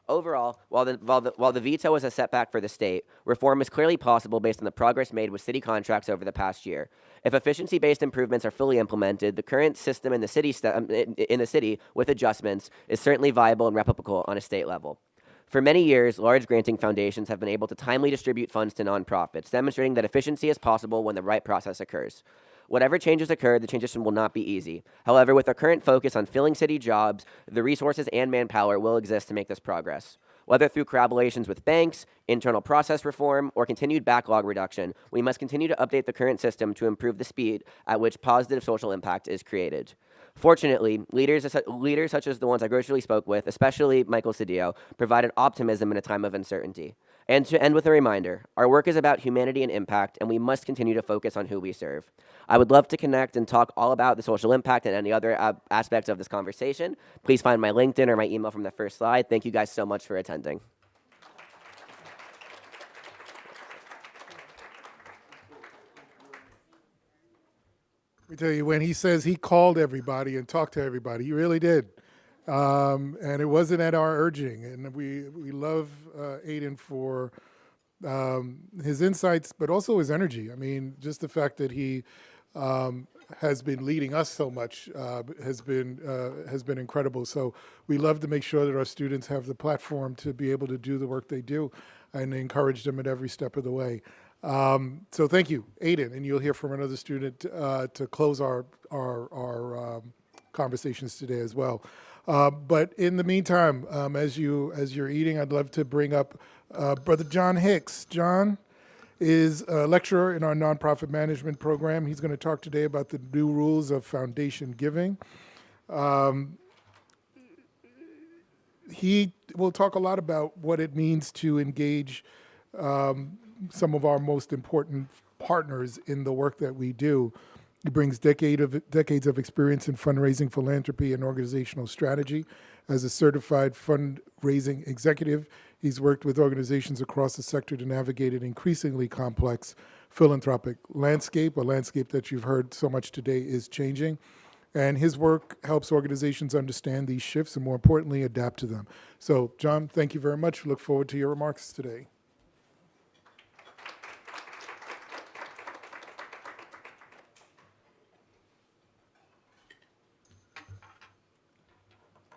Overall, while the veto is a setback for the state, reform is clearly possible based on the progress made with city contracts over the past year. If efficiency-based improvements are fully implemented, the current system in the city with adjustments is certainly viable and replicable on a state level. For many years, large granting foundations have been able to timely distribute funds to nonprofits, demonstrating that efficiency is possible when the right process occurs. Whatever changes occur, the transition will not be easy. However, with our current focus on filling city jobs, the resources and manpower will exist to make this progress. Whether through collaborations with banks, internal process reform, or continued backlog reduction, we must continue to update the current system to improve the speed at which positive social impact is created. Fortunately, leaders such as the ones I virtually spoke with, especially Michael Cedillo, provided optimism in a time of uncertainty. And to end with a reminder, our work is about humanity and impact, and we must continue to focus on who we serve. I would love to connect and talk all about the social impact and any other aspects of this conversation. Please find my LinkedIn or my email from the first slide. Thank you guys so much for attending. Let me tell you, when he says he called everybody and talked to everybody, he really did. And it wasn't at our urging. And we love Aiden for his insights, but also his energy. I mean, just the fact that he has been leading us so much has been incredible. So we love to make sure that our students have the platform to be able to do the work they do, and encourage them at every step of the way. So thank you, Aiden, and you'll hear from another student to close our conversations today as well. But in the meantime, as you're eating, I'd love to bring up Brother John Hicks. John is a lecturer in our nonprofit management program. He's going to talk today about the new rules of foundation giving. He will talk a lot about what it means to engage some of our most important partners in the work that we do. He brings decades of experience in fundraising, philanthropy, and organizational strategy. As a certified fundraising executive, he's worked with organizations across the sector to navigate an increasingly complex philanthropic landscape. A landscape that you've heard so much today is changing. And his work helps organizations understand these shifts and, more importantly, adapt to them. So, John, thank you very much. Look forward to your remarks today.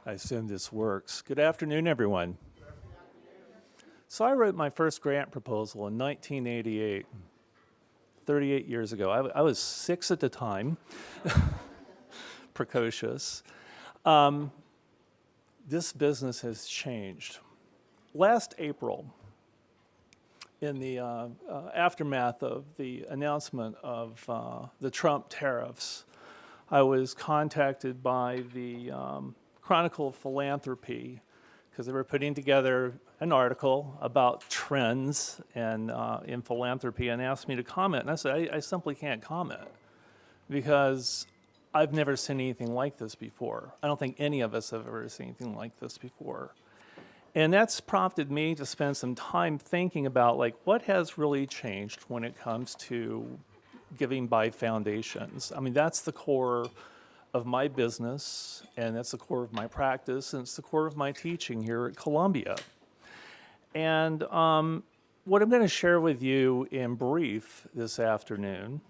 I assume this works. Good afternoon, everyone. So I wrote my first grant proposal in 1988, 38 years ago. I was 6 at the time, precocious. This business has changed. Last April, in the aftermath of the announcement of the Trump tariffs, I was contacted by the Chronicle of Philanthropy, because they were putting together an article about trends and in philanthropy, and asked me to comment. And I said, I simply can't comment, because I've never seen anything like this before. I don't think any of us have ever seen anything like this before. And that's prompted me to spend some time thinking about, like, what has really changed when it comes to giving by foundations. I mean, that's the core of my business, and that's the core of my practice, and it's the core of my teaching here at Columbia. And what I'm going to share with you in brief this afternoon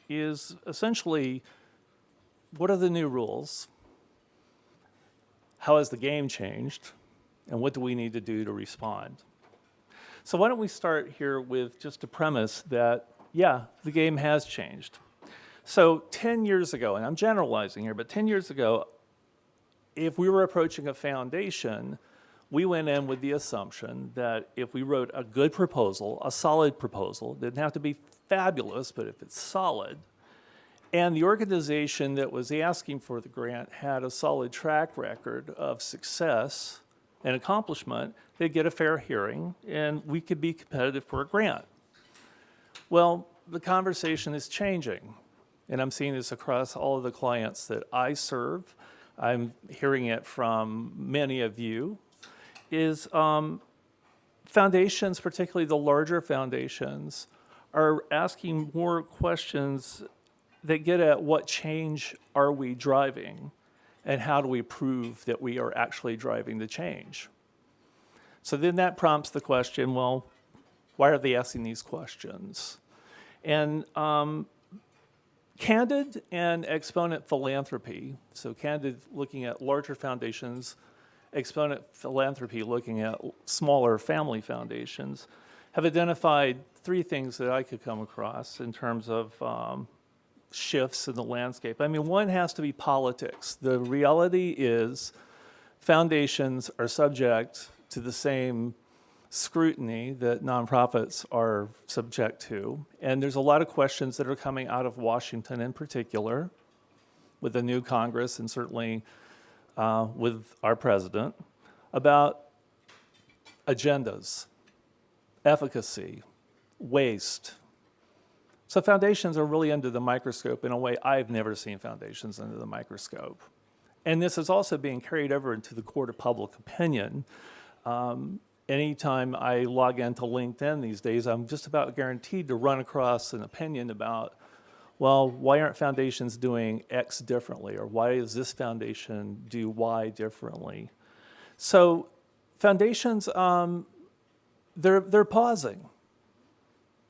is essentially, what are the new rules? How has the game changed? And what do we need to do to respond? So why don't we start here with just a premise that, yeah, the game has changed. So 10 years ago, and I'm generalizing here, but 10 years ago, if we were approaching a foundation, we went in with the assumption that if we wrote a good proposal, a solid proposal, it didn't have to be fabulous, but if it's solid, and the organization that was asking for the grant had a solid track record of success and accomplishment, they'd get a fair hearing, and we could be competitive for a grant. Well, the conversation is changing. And I'm seeing this across all of the clients that I serve. I'm hearing it from many of you, is foundations, particularly the larger foundations, are asking more questions that get at what change are we driving, and how do we prove that we are actually driving the change. So then that prompts the question, well, why are they asking these questions? And Candid and Exponent Philanthropy, so Candid looking at larger foundations, Exponent Philanthropy looking at smaller family foundations, have identified 3 things that I could come across in terms of shifts in the landscape. I mean, one has to be politics. The reality is foundations are subject to the same scrutiny that nonprofits are subject to. And there's a lot of questions that are coming out of Washington in particular, with the new Congress and certainly with our president, about agendas, efficacy, waste. So foundations are really under the microscope in a way I've never seen foundations under the microscope. And this is also being carried over into the court of public opinion. Anytime I log into LinkedIn these days, I'm just about guaranteed to run across an opinion about, well, why aren't foundations doing X differently? Or why does this foundation do Y differently? So foundations, they're pausing.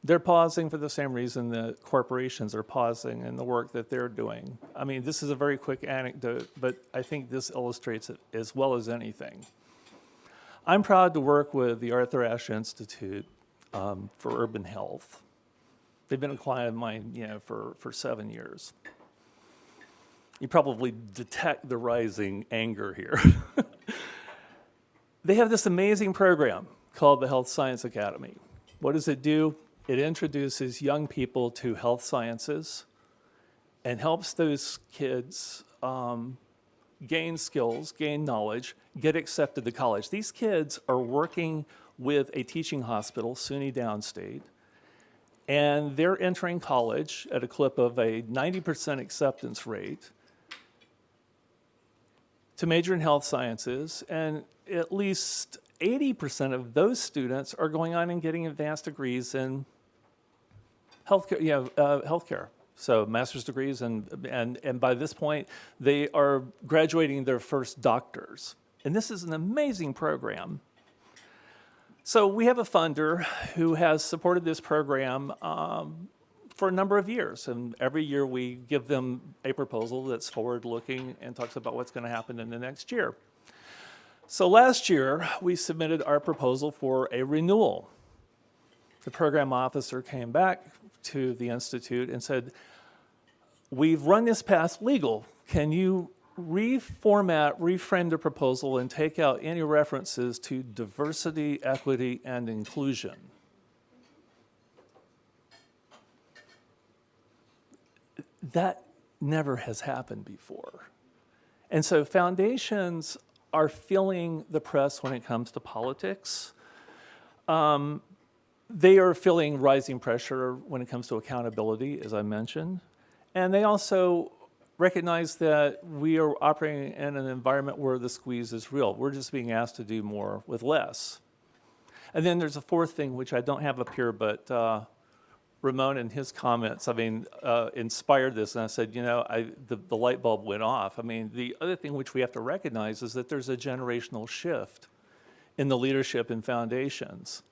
They're pausing for the same reason that corporations are pausing in the work that they're doing. I mean, this is a very quick anecdote, but I think this illustrates it as well as anything. I'm proud to work with the Arthur Ashe Institute for Urban Health. They've been a client of mine, for 7 years. You probably detect the rising anger here. They have this amazing program called the Health Science Academy. What does it do? It introduces young people to health sciences and helps those kids gain skills, gain knowledge, get accepted to college. These kids are working with a teaching hospital, SUNY Downstate, and they're entering college at a clip of a 90% acceptance rate to major in health sciences, and at least 80% of those students are going on and getting advanced degrees in healthcare. So master's degrees, and by this point, they are graduating their first doctors. And this is an amazing program. So we have a funder who has supported this program for a number of years. And every year we give them a proposal that's forward-looking and talks about what's going to happen in the next year. So last year, we submitted our proposal for a renewal. The program officer came back to the Institute and said, we've run this past legal. Can you reframe the proposal and take out any references to diversity, equity, and inclusion? That never has happened before. And so foundations are feeling the press when it comes to politics. They are feeling rising pressure when it comes to accountability, as I mentioned. And they also recognize that we are operating in an environment where the squeeze is real. We're just being asked to do more with less. And then there's a fourth thing, which I don't have up here, but Ramon and his comments, inspired this. And I said, the light bulb went off. I mean, the other thing which we have to recognize is that there's a generational shift in the leadership in foundations.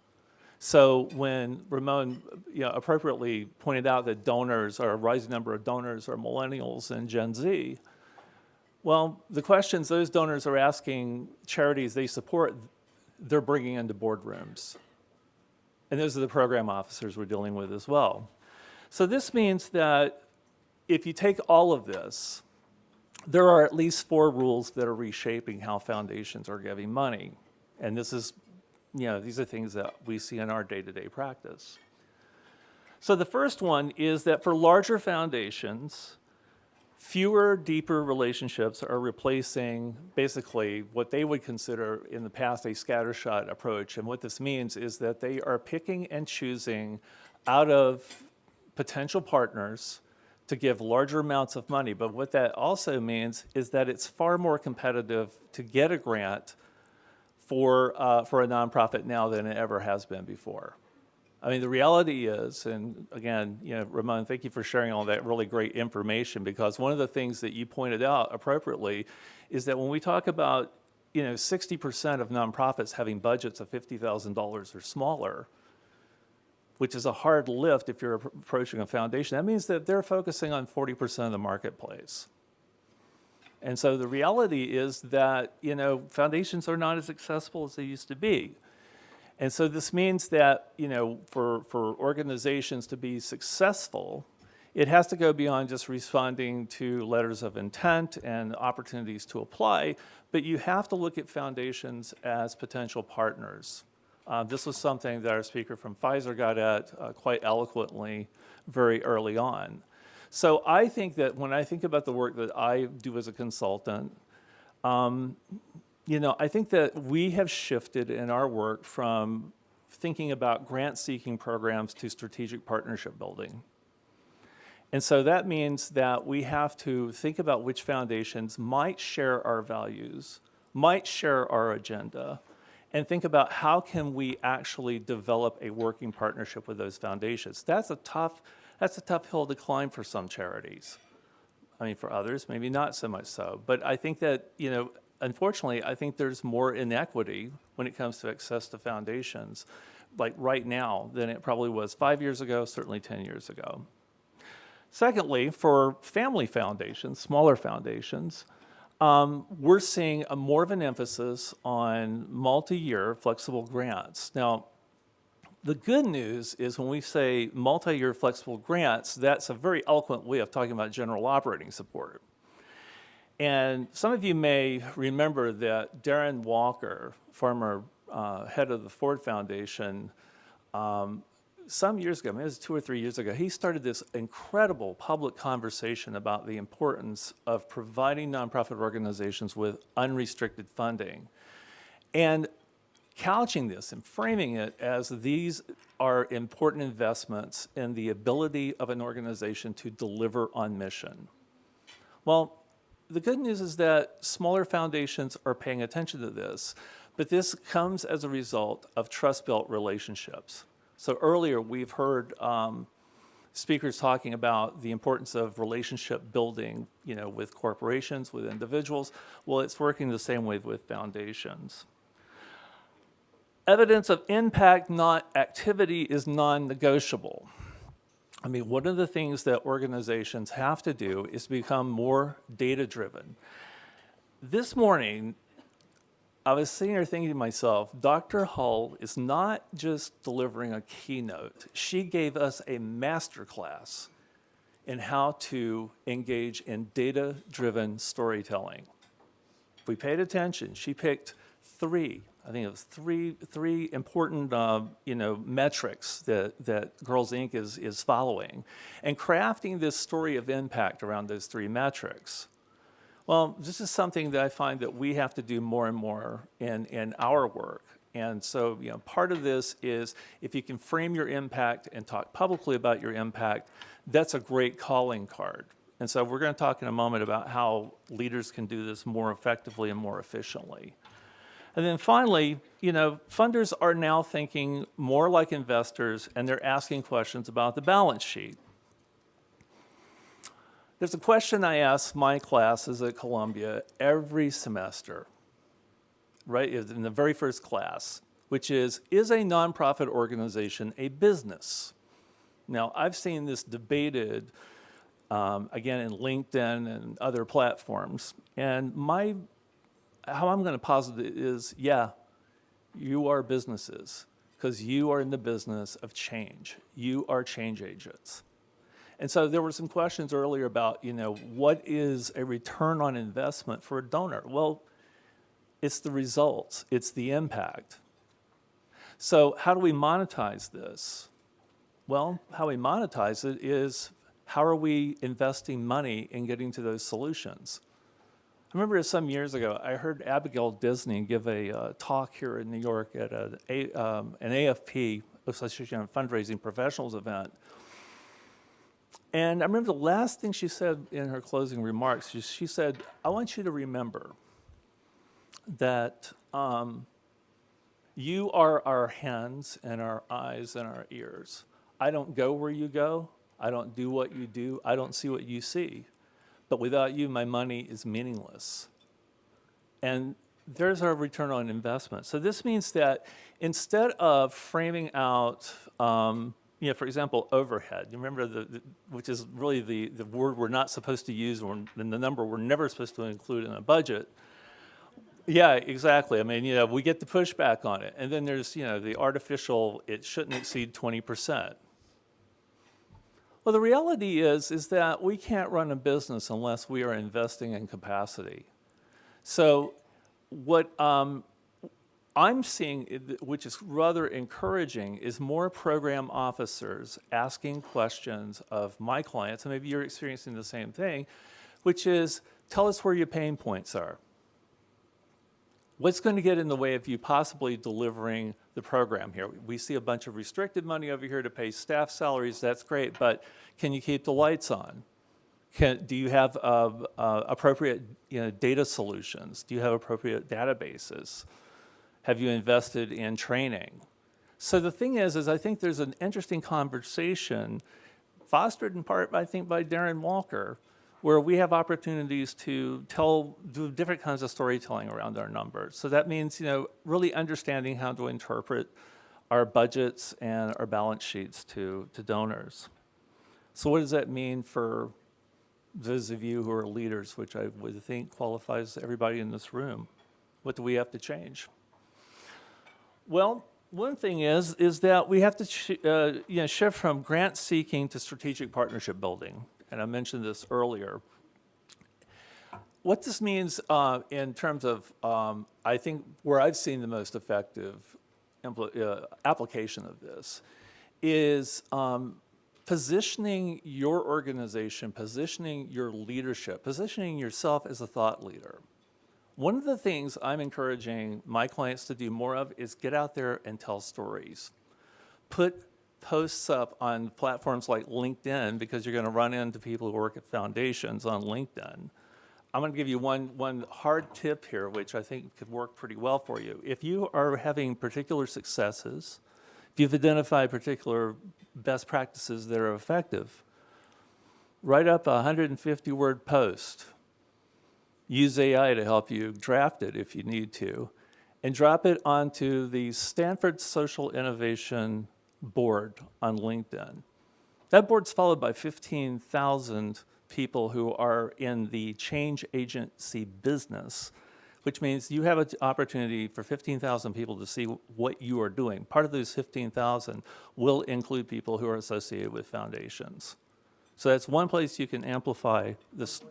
So when Ramon appropriately pointed out that donors, or a rising number of donors, are millennials and Gen Z, well, the questions those donors are asking charities they support, they're bringing into boardrooms. And those are the program officers we're dealing with as well. So this means that if you take all of this, there are at least 4 rules that are reshaping how foundations are giving money. And this is, these are things that we see in our day-to-day practice. So the first one is that for larger foundations, fewer, deeper relationships are replacing basically what they would consider in the past a scattershot approach. And what this means is that they are picking and choosing out of potential partners to give larger amounts of money. But what that also means is that it's far more competitive to get a grant for a nonprofit now than it ever has been before. I mean, the reality is, and again, Ramon, thank you for sharing all that really great information, because one of the things that you pointed out appropriately is that when we talk about, 60% of nonprofits having budgets of $50,000 or smaller, which is a hard lift if you're approaching a foundation, that means that they're focusing on 40% of the marketplace. And so the reality is that, foundations are not as accessible as they used to be. And so this means that, for organizations to be successful, it has to go beyond just responding to letters of intent and opportunities to apply, but you have to look at foundations as potential partners. This was something that our speaker from Pfizer got at quite eloquently very early on. So I think that when I think about the work that I do as a consultant, I think that we have shifted in our work from thinking about grant-seeking programs to strategic partnership building. And so that means that we have to think about which foundations might share our values, might share our agenda, and think about how can we actually develop a working partnership with those foundations. That's a tough hill to climb for some charities. I mean, for others, maybe not so much so. But I think that, unfortunately, I think there's more inequity when it comes to access to foundations. like right now than it probably was 5 years ago, certainly 10 years ago. Secondly, for family foundations, smaller foundations, we're seeing more of an emphasis on multi-year flexible grants. Now, the good news is when we say multi-year flexible grants, that's a very eloquent way of talking about general operating support. And some of you may remember that Darren Walker, former head of the Ford Foundation, some years ago, maybe it was 2 or 3 years ago, he started this incredible public conversation about the importance of providing nonprofit organizations with unrestricted funding. And couching this and framing it as these are important investments in the ability of an organization to deliver on mission. Well, the good news is that smaller foundations are paying attention to this, but this comes as a result of trust-built relationships. So earlier we've heard speakers talking about the importance of relationship building, with corporations, with individuals. Well, it's working the same way with foundations. Evidence of impact, not activity, is non-negotiable. I mean, one of the things that organizations have to do is become more data-driven. This morning, I was sitting there thinking to myself, Dr. Hull is not just delivering a keynote. She gave us a masterclass in how to engage in data-driven storytelling. If we paid attention, she picked three important metrics that Girls Inc. is following, and crafting this story of impact around those three metrics. Well, this is something that I find that we have to do more and more in our work. And so, part of this is if you can frame your impact and talk publicly about your impact, that's a great calling card. And so we're going to talk in a moment about how leaders can do this more effectively and more efficiently. And then finally, funders are now thinking more like investors, and they're asking questions about the balance sheet. There's a question I ask my classes at Columbia every semester, right, in the very first class, which is a nonprofit organization a business? Now, I've seen this debated, again, in LinkedIn and other platforms, and how I'm going to posit it is, yeah, you are businesses, because you are in the business of change. You are change agents. And so there were some questions earlier about, what is a return on investment for a donor? Well, it's the results, it's the impact. So how do we monetize this? Well, how we monetize it is, how are we investing money in getting to those solutions? I remember some years ago, I heard Abigail Disney give a talk here in New York at an AFP, Association of Fundraising Professionals event. And I remember the last thing she said in her closing remarks, she said, I want you to remember that you are our hands and our eyes and our ears. I don't go where you go. I don't do what you do. I don't see what you see. But without you, my money is meaningless. And there's our return on investment. So this means that instead of framing out, for example, overhead, you remember which is really the word we're not supposed to use, and the number we're never supposed to include in a budget. Yeah, exactly. I mean, we get the pushback on it. And then there's, the artificial, it shouldn't exceed 20%. Well, the reality is that we can't run a business unless we are investing in capacity. So what I'm seeing, which is rather encouraging, is more program officers asking questions of my clients, and maybe you're experiencing the same thing, which is, tell us where your pain points are. What's going to get in the way of you possibly delivering the program here? We see a bunch of restricted money over here to pay staff salaries. That's great, but can you keep the lights on? Do you have appropriate data solutions? Do you have appropriate databases? Have you invested in training? So the thing is I think there's an interesting conversation, fostered in part, I think, by Darren Walker, where we have opportunities to do different kinds of storytelling around our numbers. So that means, really understanding how to interpret our budgets and our balance sheets to donors. So what does that mean for those of you who are leaders, which I would think qualifies everybody in this room? What do we have to change? Well, one thing is that we have to shift from grant seeking to strategic partnership building, and I mentioned this earlier. What this means in terms of, I think, where I've seen the most effective application of this is positioning your organization, positioning your leadership, positioning yourself as a thought leader. One of the things I'm encouraging my clients to do more of is get out there and tell stories. Put posts up on platforms like LinkedIn, because you're going to run into people who work at foundations on LinkedIn. I'm going to give you one hard tip here, which I think could work pretty well for you. If you are having particular successes, if you've identified particular best practices that are effective, write up a 150-word post. Use AI to help you draft it if you need to, and drop it onto the Stanford Social Innovation board on LinkedIn. That board's followed by 15,000 people who are in the change agency business, which means you have an opportunity for 15,000 people to see what you are doing. Part of those 15,000 will include people who are associated with foundations. So that's one place you can amplify this.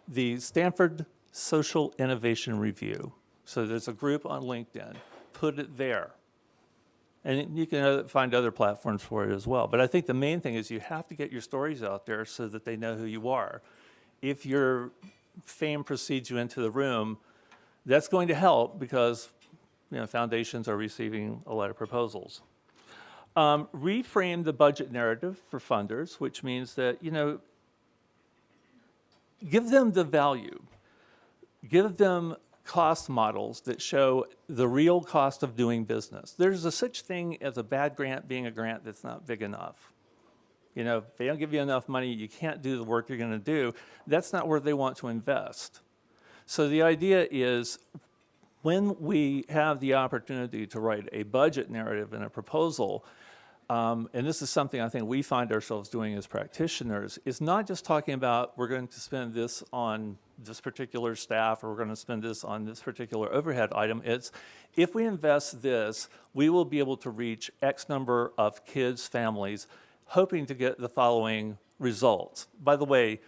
The Stanford Social Innovation Review. So there's a group on LinkedIn. Put it there. And you can find other platforms for it as well. But I think the main thing is you have to get your stories out there so that they know who you are. If your fame precedes you into the room, that's going to help because foundations are receiving a lot of proposals. Reframe the budget narrative for funders, which means that, give them the value. Give them cost models that show the real cost of doing business. There's a such thing as a bad grant being a grant that's not big enough. If they don't give you enough money, you can't do the work you're going to do. That's not where they want to invest. So the idea is when we have the opportunity to write a budget narrative and a proposal, and this is something I think we find ourselves doing as practitioners, is not just talking about we're going to spend this on this particular staff or we're going to spend this on this particular overhead item. It's if we invest this, we will be able to reach X number of kids, families, hoping to get the following results. By the way,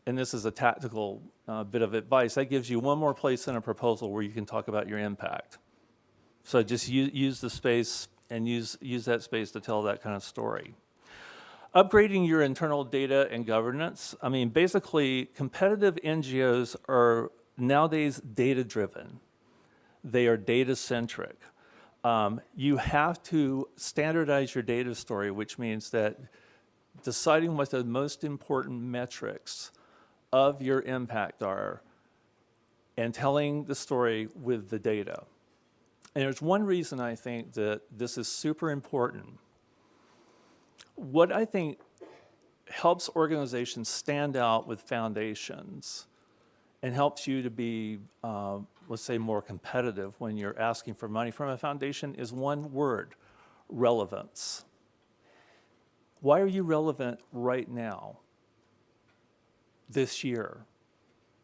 and this is a tactical bit of advice, that gives you one more place in a proposal where you can talk about your impact. So just use the space and use that space to tell that kind of story. Upgrading your internal data and governance. I mean, basically, competitive NGOs are nowadays data-driven. They are data-centric. You have to standardize your data story, which means that deciding what the most important metrics of your impact are and telling the story with the data. And there's one reason I think that this is super important. What I think helps organizations stand out with foundations and helps you to be, let's say, more competitive when you're asking for money from a foundation is one word: relevance. Why are you relevant right now, this year?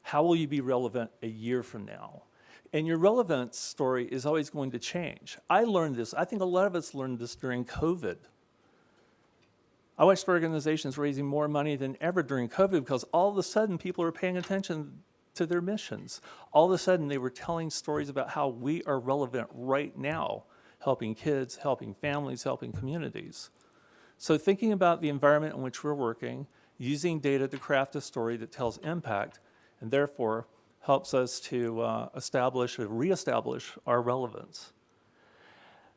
How will you be relevant a year from now? And your relevance story is always going to change. I learned this. I think a lot of us learned this during COVID. I watched organizations raising more money than ever during COVID because all of a sudden people are paying attention to their missions. All of a sudden they were telling stories about how we are relevant right now, helping kids, helping families, helping communities. So thinking about the environment in which we're working, using data to craft a story that tells impact, and therefore helps us to establish or reestablish our relevance.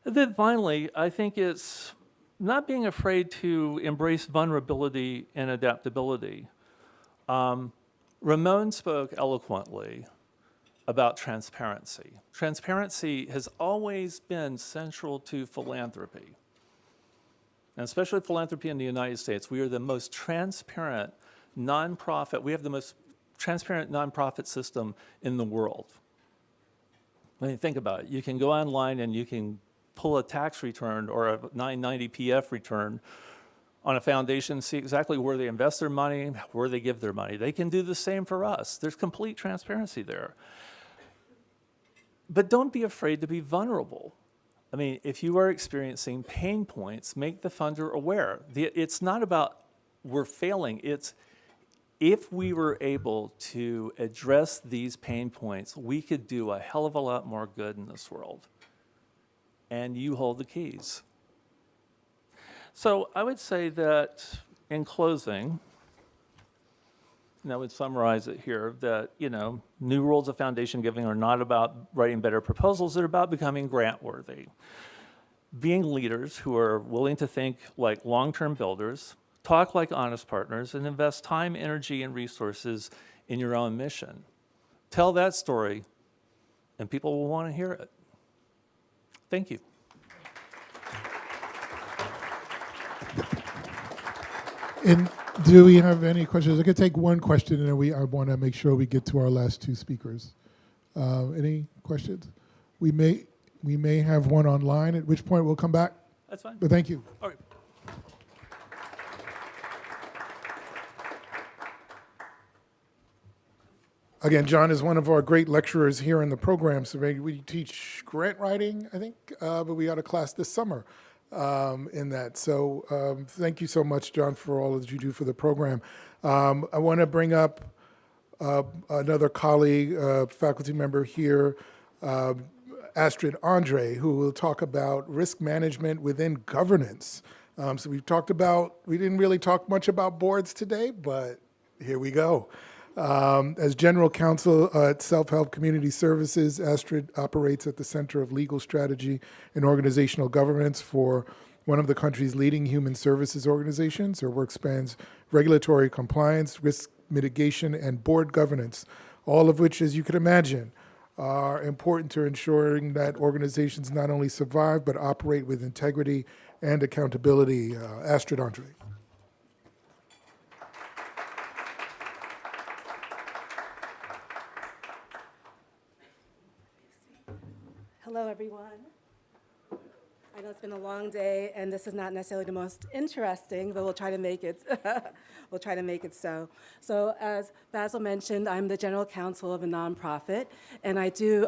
And then finally, I think it's not being afraid to embrace vulnerability and adaptability. Ramon spoke eloquently about transparency. Transparency has always been central to philanthropy, and especially philanthropy in the United States. We are the most transparent nonprofit. We have the most transparent nonprofit system in the world. When you think about it, you can go online and you can pull a tax return or a 990 PF return on a foundation, see exactly where they invest their money, where they give their money. They can do the same for us. There's complete transparency there. But don't be afraid to be vulnerable. I mean, if you are experiencing pain points, make the funder aware. It's not about we're failing. It's if we were able to address these pain points, we could do a hell of a lot more good in this world. And you hold the keys. So I would say that in closing, and I would summarize it here, that, new rules of foundation giving are not about writing better proposals, they're about becoming grant worthy. Being leaders who are willing to think like long-term builders, talk like honest partners, and invest time, energy, and resources in your own mission. Tell that story, and people will want to hear it. Thank you. And do we have any questions? I could take one question, and then I want to make sure we get to our last two speakers. Any questions? We may have one online, at which point we'll come back. That's fine. But thank you. All right. Again, John is one of our great lecturers here in the program. So we teach grant writing, I think, but we got a class this summer in that. So thank you so much, John, for all that you do for the program. I want to bring up another colleague, faculty member here, Astrid Andre, who will talk about risk management within governance. So we didn't really talk much about boards today, but here we go. As General Counsel at Self-Help Community Services, Astrid operates at the Center of Legal Strategy and Organizational Governance for one of the country's leading human services organizations. Her work spans regulatory compliance, risk mitigation, and board governance, all of which, as you can imagine, are important to ensuring that organizations not only survive, but operate with integrity and accountability. Astrid Andre. Hello, everyone. I know it's been a long day, and this is not necessarily the most interesting, but we'll try to make it. We'll try to make it so. So, as Basil mentioned, I'm the general counsel of a nonprofit, and I do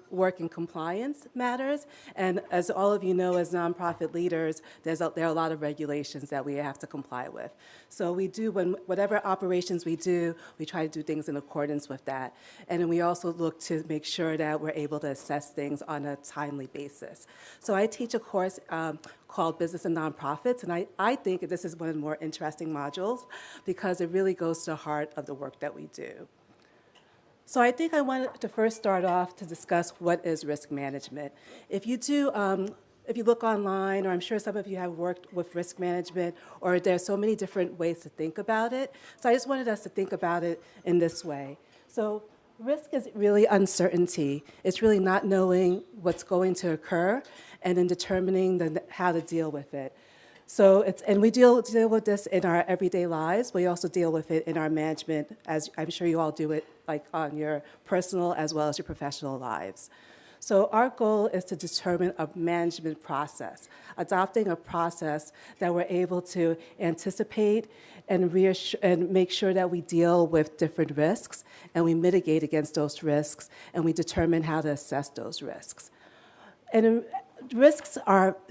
work in compliance matters. And as all of you know, as nonprofit leaders, there are a lot of regulations that we have to comply with. So we do, whatever operations we do, we try to do things in accordance with that. And then we also look to make sure that we're able to assess things on a timely basis. So I teach a course called Business and Nonprofits, and I think this is one of the more interesting modules because it really goes to the heart of the work that we do. So I think I wanted to first start off to discuss what is risk management. If you look online, or I'm sure some of you have worked with risk management, or there's so many different ways to think about it. So I just wanted us to think about it in this way. So risk is really uncertainty. It's really not knowing what's going to occur and then determining how to deal with it. So and we deal with this in our everyday lives. We also deal with it in our management, as I'm sure you all do it like on your personal as well as your professional lives. So our goal is to determine a management process, adopting a process that we're able to anticipate and make sure that we deal with different risks and we mitigate against those risks and we determine how to assess those risks. And risks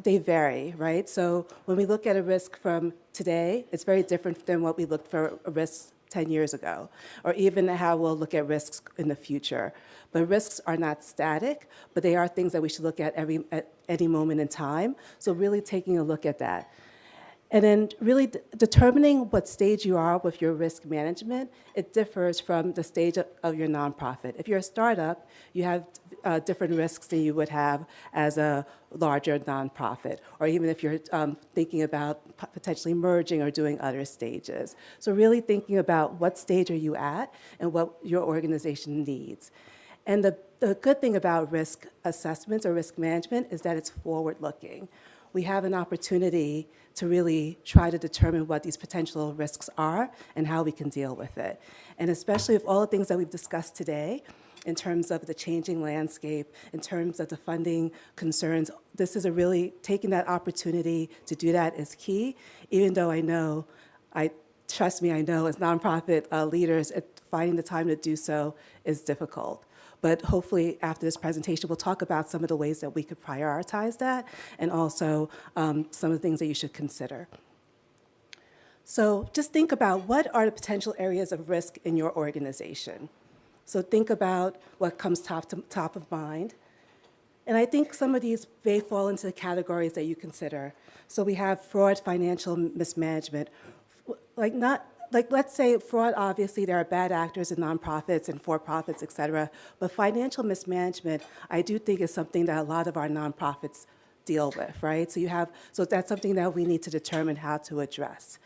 they vary, right? So when we look at a risk from today, it's very different than what we looked for a risk 10 years ago, or even how we'll look at risks in the future. But risks are not static, but they are things that we should look at at any moment in time. So really taking a look at that. And then really determining what stage you are with your risk management, it differs from the stage of your nonprofit. If you're a startup, you have different risks than you would have as a larger nonprofit, or even if you're thinking about potentially merging or doing other stages. So really thinking about what stage are you at and what your organization needs. And the good thing about risk assessments or risk management is that it's forward-looking. We have an opportunity to really try to determine what these potential risks are and how we can deal with it. And especially with all the things that we've discussed today, in terms of the changing landscape, in terms of the funding concerns. This is taking that opportunity to do that is key, even though I know, trust me, I know as nonprofit leaders, finding the time to do so is difficult. But hopefully after this presentation, we'll talk about some of the ways that we could prioritize that and also some of the things that you should consider. So just think about what are the potential areas of risk in your organization. So think about what comes top of mind. And I think some of these may fall into the categories that you consider. So we have fraud, financial mismanagement. Let's say fraud, obviously there are bad actors in nonprofits and for-profits, et cetera, but financial mismanagement, I do think is something that a lot of our nonprofits deal with, right? So that's something that we need to determine how to address.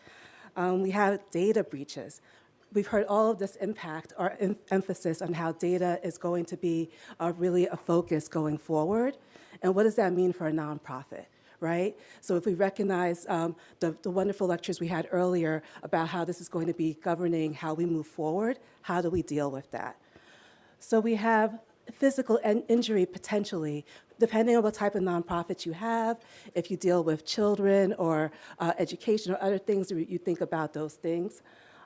We have data breaches. We've heard all of this impact or emphasis on how data is going to be really a focus going forward. And what does that mean for a nonprofit? Right? So if we recognize the wonderful lectures we had earlier about how this is going to be governing how we move forward, how do we deal with that? So we have physical injury potentially, depending on what type of nonprofit you have. If you deal with children or education or other things, you think about those things.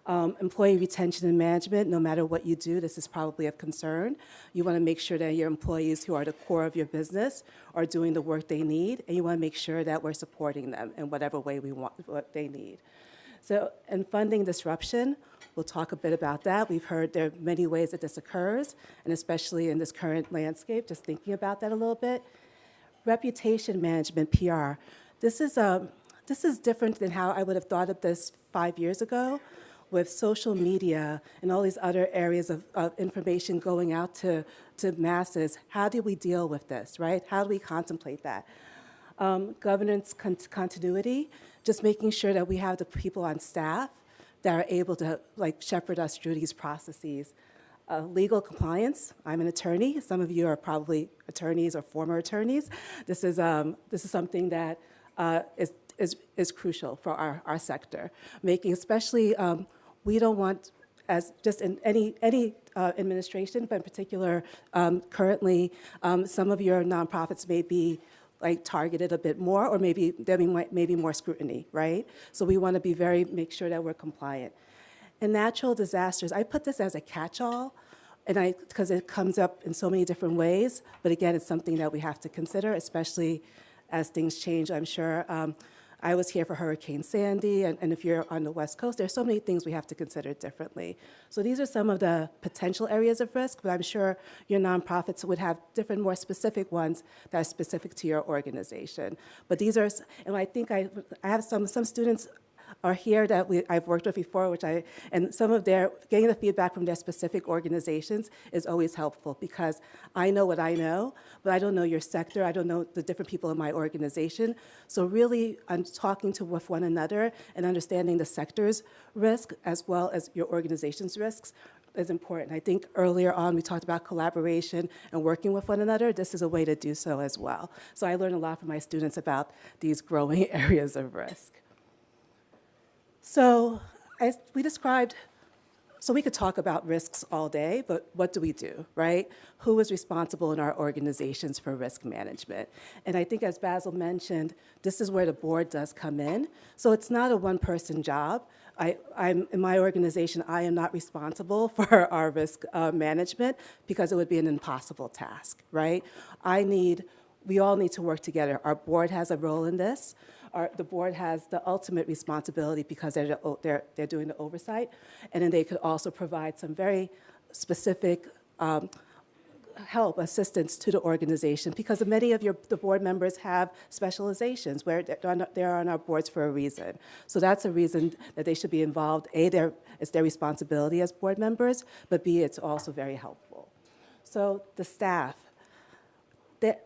Employee retention and management, no matter what you do, this is probably of concern. You want to make sure that your employees who are the core of your business are doing the work they need, and you want to make sure that we're supporting them in whatever way we want what they need. So, and funding disruption, we'll talk a bit about that. We've heard there are many ways that this occurs, and especially in this current landscape, just thinking about that a little bit. Reputation management, PR. This is different than how I would have thought of this 5 years ago. With social media and all these other areas of information going out to masses, how do we deal with this, right? How do we contemplate that? Governance continuity, just making sure that we have the people on staff that are able to shepherd us through these processes. Legal compliance, I'm an attorney. Some of you are probably attorneys or former attorneys. This is something that is crucial for our sector, making especially, we don't want, as just in any administration, but in particular, currently, some of your nonprofits may be targeted a bit more, or maybe there may be more scrutiny, right? So we want to make sure that we're compliant. And natural disasters, I put this as a catch-all, because it comes up in so many different ways, but again, it's something that we have to consider, especially as things change. I'm sure I was here for Hurricane Sandy, and if you're on the West Coast, there's so many things we have to consider differently. So these are some of the potential areas of risk, but I'm sure your nonprofits would have different, more specific ones that are specific to your organization. But these are, and I think I have some students are here that I've worked with before, and some of getting the feedback from their specific organizations is always helpful, because I know what I know, but I don't know your sector, I don't know the different people in my organization. So really, I'm talking with one another and understanding the sector's risk as well as your organization's risks is important. I think earlier on we talked about collaboration and working with one another. This is a way to do so as well. So I learned a lot from my students about these growing areas of risk. So we could talk about risks all day, but what do we do, right? Who is responsible in our organizations for risk management? And I think, as Basil mentioned, this is where the board does come in. So it's not a one-person job. I'm in my organization, I am not responsible for our risk management, because it would be an impossible task, right? We all need to work together. Our board has a role in this. The board has the ultimate responsibility, because they're doing the oversight, and then they could also provide some very specific assistance to the organization, because many of the board members have specializations where they're on our boards for a reason. So that's a reason that they should be involved. A, it's their responsibility as board members, but B, it's also very helpful. So the staff,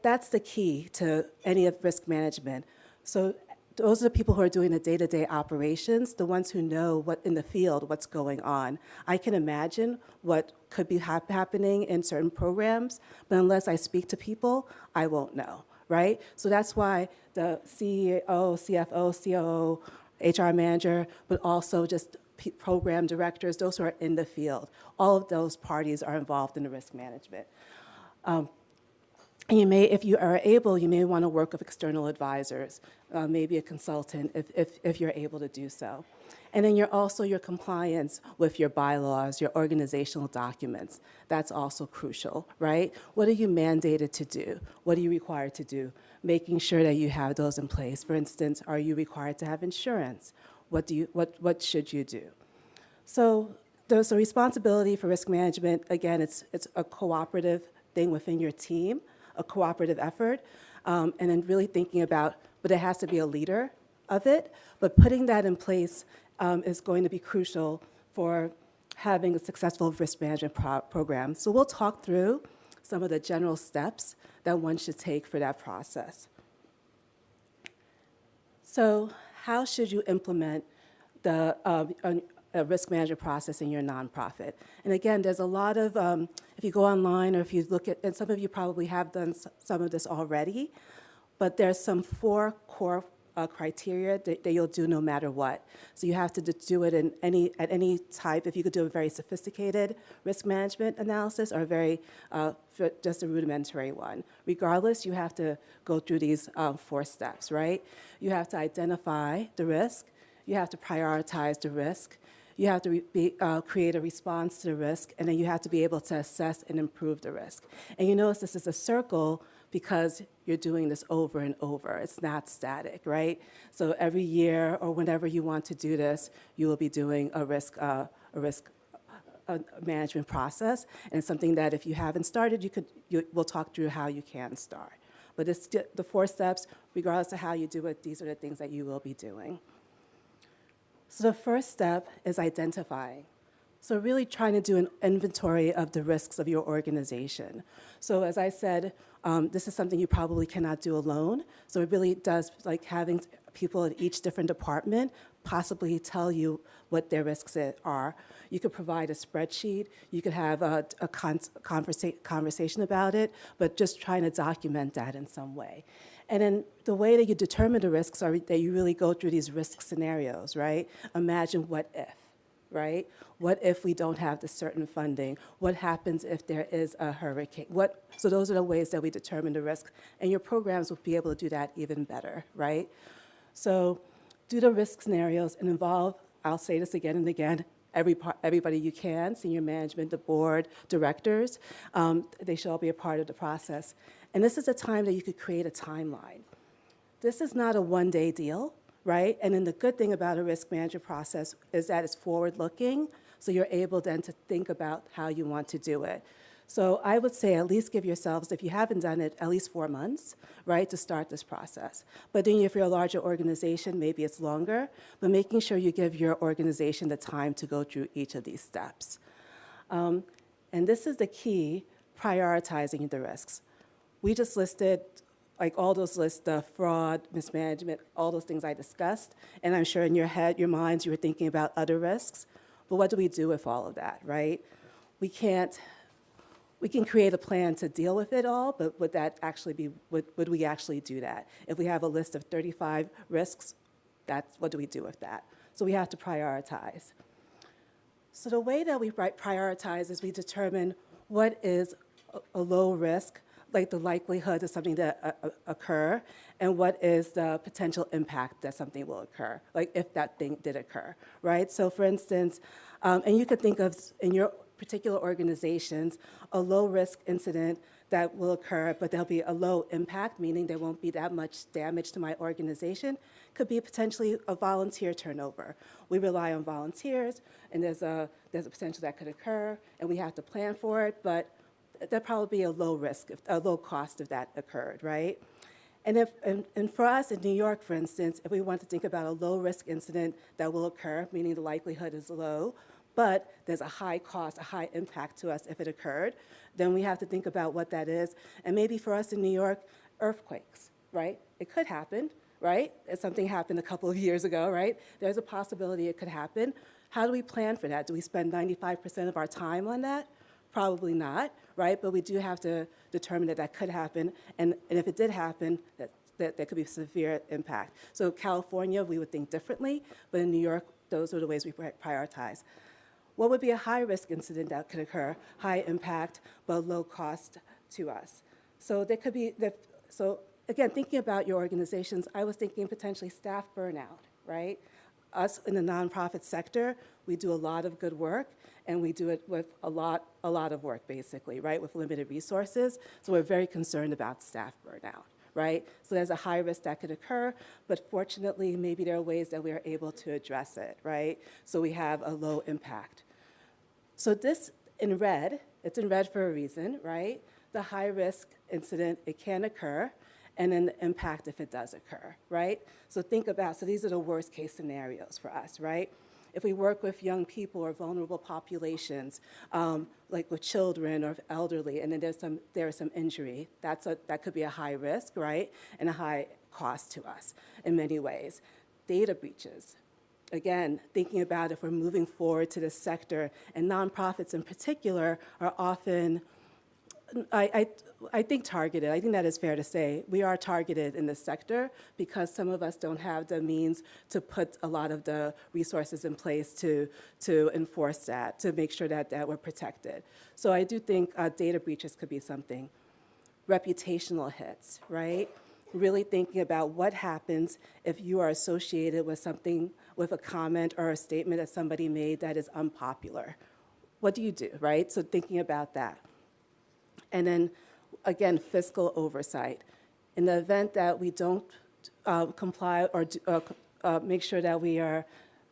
that's the key to any of risk management. So those are the people who are doing the day-to-day operations, the ones who know in the field what's going on. I can imagine what could be happening in certain programs, but unless I speak to people, I won't know, right? So that's why the CEO, CFO, COO, HR manager, but also just program directors, those who are in the field. All of those parties are involved in the risk management. And you may, if you are able, you may want to work with external advisors, maybe a consultant if you're able to do so. And then also your compliance with your bylaws, your organizational documents. That's also crucial, right? What are you mandated to do? What are you required to do? Making sure that you have those in place. For instance, are you required to have insurance? What should you do? So there's a responsibility for risk management. Again, it's a cooperative thing within your team, a cooperative effort, and then really thinking about, but it has to be a leader of it, but putting that in place is going to be crucial for having a successful risk management program. So we'll talk through some of the general steps that one should take for that process. So how should you implement the risk management process in your nonprofit? And again, there's a lot of, if you go online or if you look at, and some of you probably have done some of this already, but there's some 4 core criteria that you'll do no matter what. So you have to do it at any type. If you could do a very sophisticated risk management analysis or just a rudimentary one. Regardless, you have to go through these 4 steps, right? You have to identify the risk. You have to prioritize the risk. You have to create a response to the risk, and then you have to be able to assess and improve the risk. And you notice this is a circle because you're doing this over and over. It's not static, right? So every year or whenever you want to do this, you will be doing a risk management process, and it's something that if you haven't started, we'll talk through how you can start. But it's the 4 steps, regardless of how you do it, these are the things that you will be doing. So the first step is identifying. So really trying to do an inventory of the risks of your organization. So as I said, this is something you probably cannot do alone. So it really does, like having people in each different department possibly tell you what their risks are. You could provide a spreadsheet. You could have a conversation about it, but just trying to document that in some way. And then the way that you determine the risks are that you really go through these risk scenarios, right? Imagine what if, right? What if we don't have the certain funding? What happens if there is a hurricane? So those are the ways that we determine the risk, and your programs will be able to do that even better, right? So do the risk scenarios and involve, I'll say this again and again, everybody you can, senior management, the board, directors, they should all be a part of the process. And this is a time that you could create a timeline. This is not a one-day deal, right? And then the good thing about a risk management process is that it's forward-looking, so you're able then to think about how you want to do it. So I would say at least give yourselves, if you haven't done it, at least 4 months, right, to start this process. But then if you're a larger organization, maybe it's longer, but making sure you give your organization the time to go through each of these steps. And this is the key, prioritizing the risks. We just listed like all those lists, the fraud, mismanagement, all those things I discussed, and I'm sure in your head, your minds, you were thinking about other risks, but what do we do with all of that, right? We can create a plan to deal with it all, but would that actually be, would we actually do that? If we have a list of 35 risks, what do we do with that? So we have to prioritize. So the way that we prioritize is we determine what is a low risk, like the likelihood of something to occur, and what is the potential impact that something will occur, like if that thing did occur, right? So for instance, and you could think of in your particular organizations, a low risk incident that will occur, but there'll be a low impact, meaning there won't be that much damage to my organization, could be potentially a volunteer turnover. We rely on volunteers, and there's a potential that could occur, and we have to plan for it, but that'd probably be a low risk, a low cost if that occurred, right? And for us in New York, for instance, if we want to think about a low risk incident that will occur, meaning the likelihood is low, but there's a high cost, a high impact to us if it occurred, then we have to think about what that is. And maybe for us in New York, earthquakes, right? It could happen, right? If something happened a couple of years ago, right? There's a possibility it could happen. How do we plan for that? Do we spend 95% of our time on that? Probably not, right? But we do have to determine that that could happen, and if it did happen, that could be severe impact. So California, we would think differently, but in New York, those are the ways we prioritize. What would be a high-risk incident that could occur? High impact, but low cost to us. So there could be, so again, thinking about your organizations, I was thinking potentially staff burnout, right? Us in the nonprofit sector, we do a lot of good work, and we do it with a lot of work, basically, right, with limited resources. So we're very concerned about staff burnout, right? So there's a high risk that could occur, but fortunately, maybe there are ways that we are able to address it, right? So we have a low impact. So this in red, it's in red for a reason, right? The high risk incident, it can occur, and then the impact if it does occur, right? So think about, so these are the worst case scenarios for us, right? If we work with young people or vulnerable populations, like with children or elderly, and then there's some injury, that could be a high risk, right? And a high cost to us in many ways. Data breaches. Again, thinking about if we're moving forward to this sector, and nonprofits in particular are often, I think targeted. I think that is fair to say. We are targeted in this sector because some of us don't have the means to put a lot of the resources in place to enforce that, to make sure that we're protected. So I do think data breaches could be something. Reputational hits, right? Really thinking about what happens if you are associated with something, with a comment or a statement that somebody made that is unpopular. What do you do, right? So thinking about that. And then, again, fiscal oversight. In the event that we don't comply or make sure that we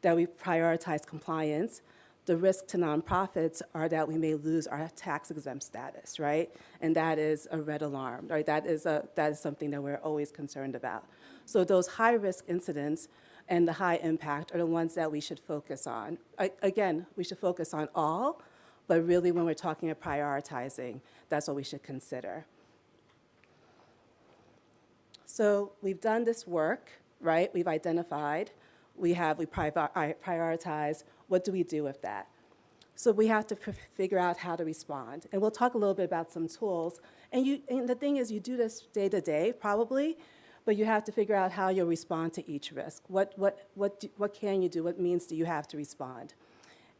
prioritize compliance, the risk to nonprofits are that we may lose our tax-exempt status, right? And that is a red alarm, right? That is something that we're always concerned about. So those high-risk incidents and the high impact are the ones that we should focus on. Again, we should focus on all, but really when we're talking about prioritizing, that's what we should consider. So we've done this work, right? We've identified, we prioritized. What do we do with that? So we have to figure out how to respond. And we'll talk a little bit about some tools. And the thing is, you do this day to day, probably, but you have to figure out how you'll respond to each risk. What can you do? What means do you have to respond?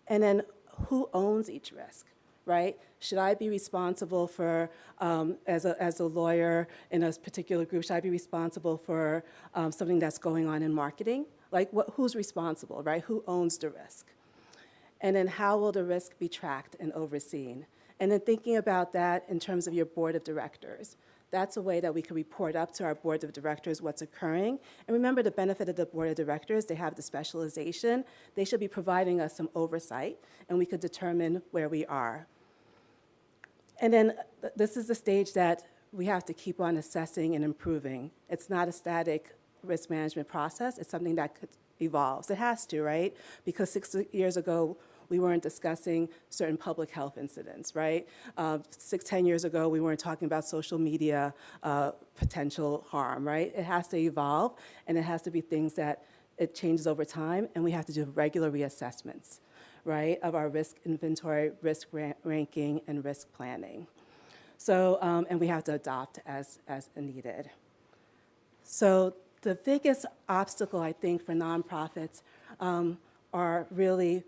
And then who owns each risk, right? Should I be responsible for, as a lawyer in a particular group, should I be responsible for something that's going on in marketing? Like, who's responsible, right? Who owns the risk? And then how will the risk be tracked and overseen? And then thinking about that in terms of your board of directors. That's a way that we can report up to our board of directors what's occurring. And remember the benefit of the board of directors, they have the specialization. They should be providing us some oversight, and we could determine where we are. And then this is the stage that we have to keep on assessing and improving. It's not a static risk management process. It's something that could evolve. It has to, right? Because 6 years ago, we weren't discussing certain public health incidents, right? 10 years ago, we weren't talking about social media potential harm, right? It has to evolve, and it has to be things that it changes over time, and we have to do regular reassessments, right, of our risk inventory, risk ranking, and risk planning. So, and we have to adopt as needed. So the biggest obstacle, I think, for nonprofits are really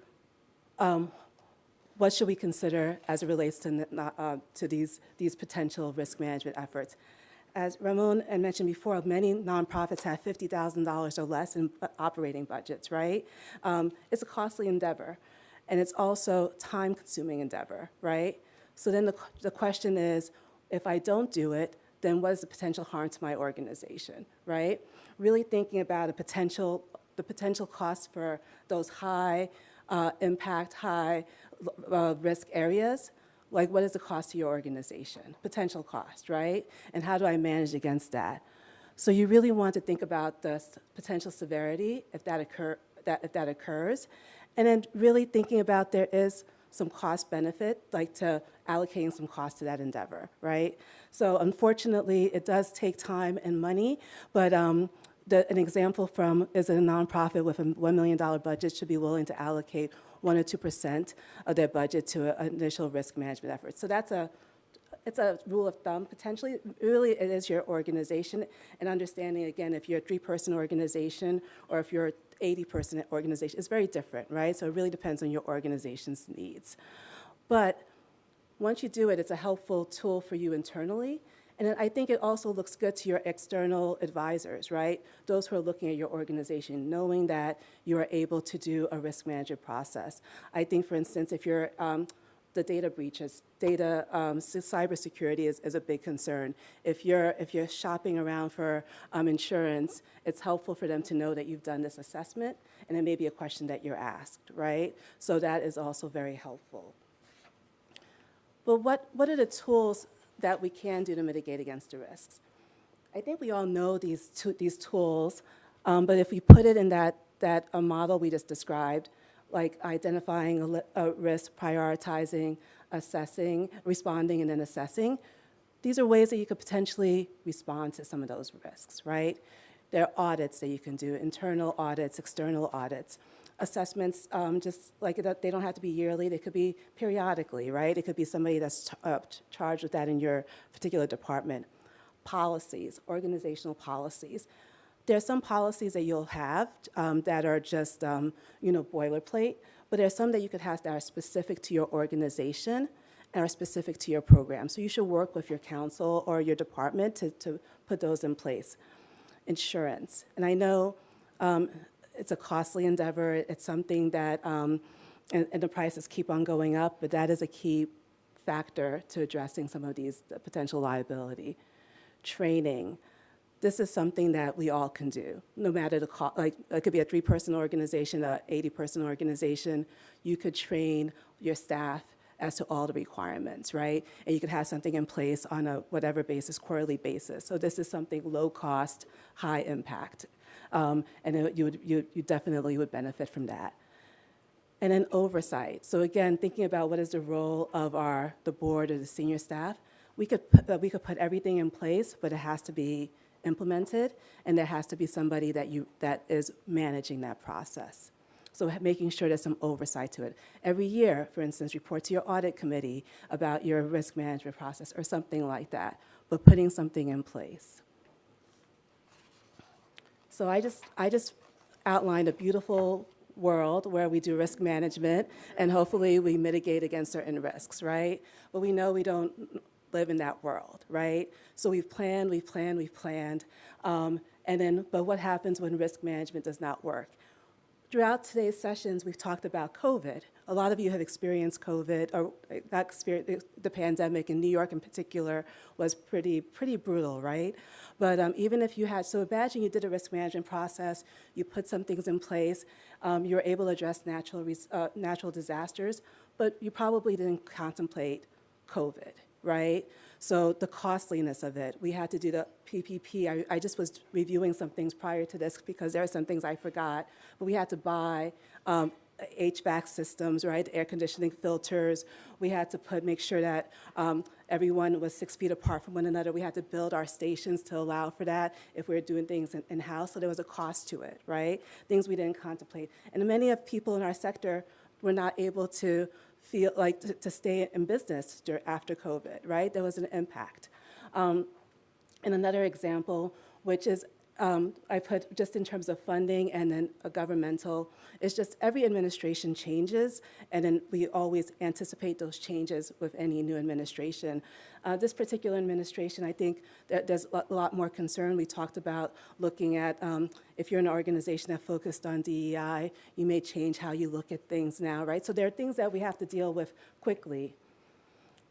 what should we consider as it relates to these potential risk management efforts. As Ramon had mentioned before, many nonprofits have $50,000 or less in operating budgets, right? It's a costly endeavor, and it's also time-consuming endeavor, right? So then the question is, if I don't do it, then what is the potential harm to my organization, right? Really thinking about the potential costs for those high impact, high risk areas. Like, what is the cost to your organization? Potential cost, right? And how do I manage against that? So you really want to think about the potential severity if that occurs, and then really thinking about there is some cost benefit, like to allocating some cost to that endeavor, right? So unfortunately, it does take time and money, but an example is a nonprofit with a $1 million budget should be willing to allocate 1 or 2% of their budget to an initial risk management effort. So that's a it's a rule of thumb, potentially. Really, it is your organization, and understanding, again, if you're a 3-person organization or if you're 80-person organization, it's very different, right? So it really depends on your organization's needs. But once you do it, it's a helpful tool for you internally. And then I think it also looks good to your external advisors, right? Those who are looking at your organization, knowing that you are able to do a risk management process. I think, for instance, if you're the data breaches, cybersecurity is a big concern. If you're shopping around for insurance, it's helpful for them to know that you've done this assessment, and it may be a question that you're asked, right? So that is also very helpful. But what are the tools that we can do to mitigate against the risks? I think we all know these tools, but if we put it in that model we just described, like identifying a risk, prioritizing, assessing, responding, and then assessing, these are ways that you could potentially respond to some of those risks, right? There are audits that you can do, internal audits, external audits. Assessments, just like they don't have to be yearly, they could be periodically, right? It could be somebody that's charged with that in your particular department. Policies, organizational policies. There are some policies that you'll have that are just, boilerplate, but there are some that you could have that are specific to your organization and are specific to your program. So you should work with your council or your department to put those in place. Insurance, and I know it's a costly endeavor. It's something that, and the prices keep on going up, but that is a key factor to addressing some of these potential liability. Training. This is something that we all can do, no matter the cost. Like, it could be a 3-person organization, a 80-person organization. You could train your staff as to all the requirements, right? And you could have something in place on a whatever basis, quarterly basis. So this is something low cost, high impact. And you definitely would benefit from that. And then oversight. So again, thinking about what is the role of the board or the senior staff, we could put everything in place, but it has to be implemented, and there has to be somebody that is managing that process. So making sure there's some oversight to it. Every year, for instance, report to your audit committee about your risk management process or something like that, but putting something in place. So I just outlined a beautiful world where we do risk management, and hopefully we mitigate against certain risks, right? But we know we don't live in that world, right? So we've planned, but what happens when risk management does not work? Throughout today's sessions, we've talked about COVID. A lot of you have experienced COVID, or not experienced, the pandemic in New York in particular was pretty brutal, right? But even if you had, so imagine you did a risk management process, you put some things in place, you were able to address natural disasters, but you probably didn't contemplate COVID, right? So the costliness of it, we had to do the PPP. I just was reviewing some things prior to this because there are some things I forgot, but we had to buy HVAC systems, right, air conditioning filters. We had to make sure that everyone was 6 feet apart from one another. We had to build our stations to allow for that if we were doing things in-house, so there was a cost to it, right? Things we didn't contemplate. And many of people in our sector were not able to feel like to stay in business after COVID, right? There was an impact. And another example, which is I put just in terms of funding and then a governmental, it's just every administration changes, and then we always anticipate those changes with any new administration. This particular administration, I think there's a lot more concern. We talked about looking at if you're an organization that focused on DEI, you may change how you look at things now, right? So there are things that we have to deal with quickly.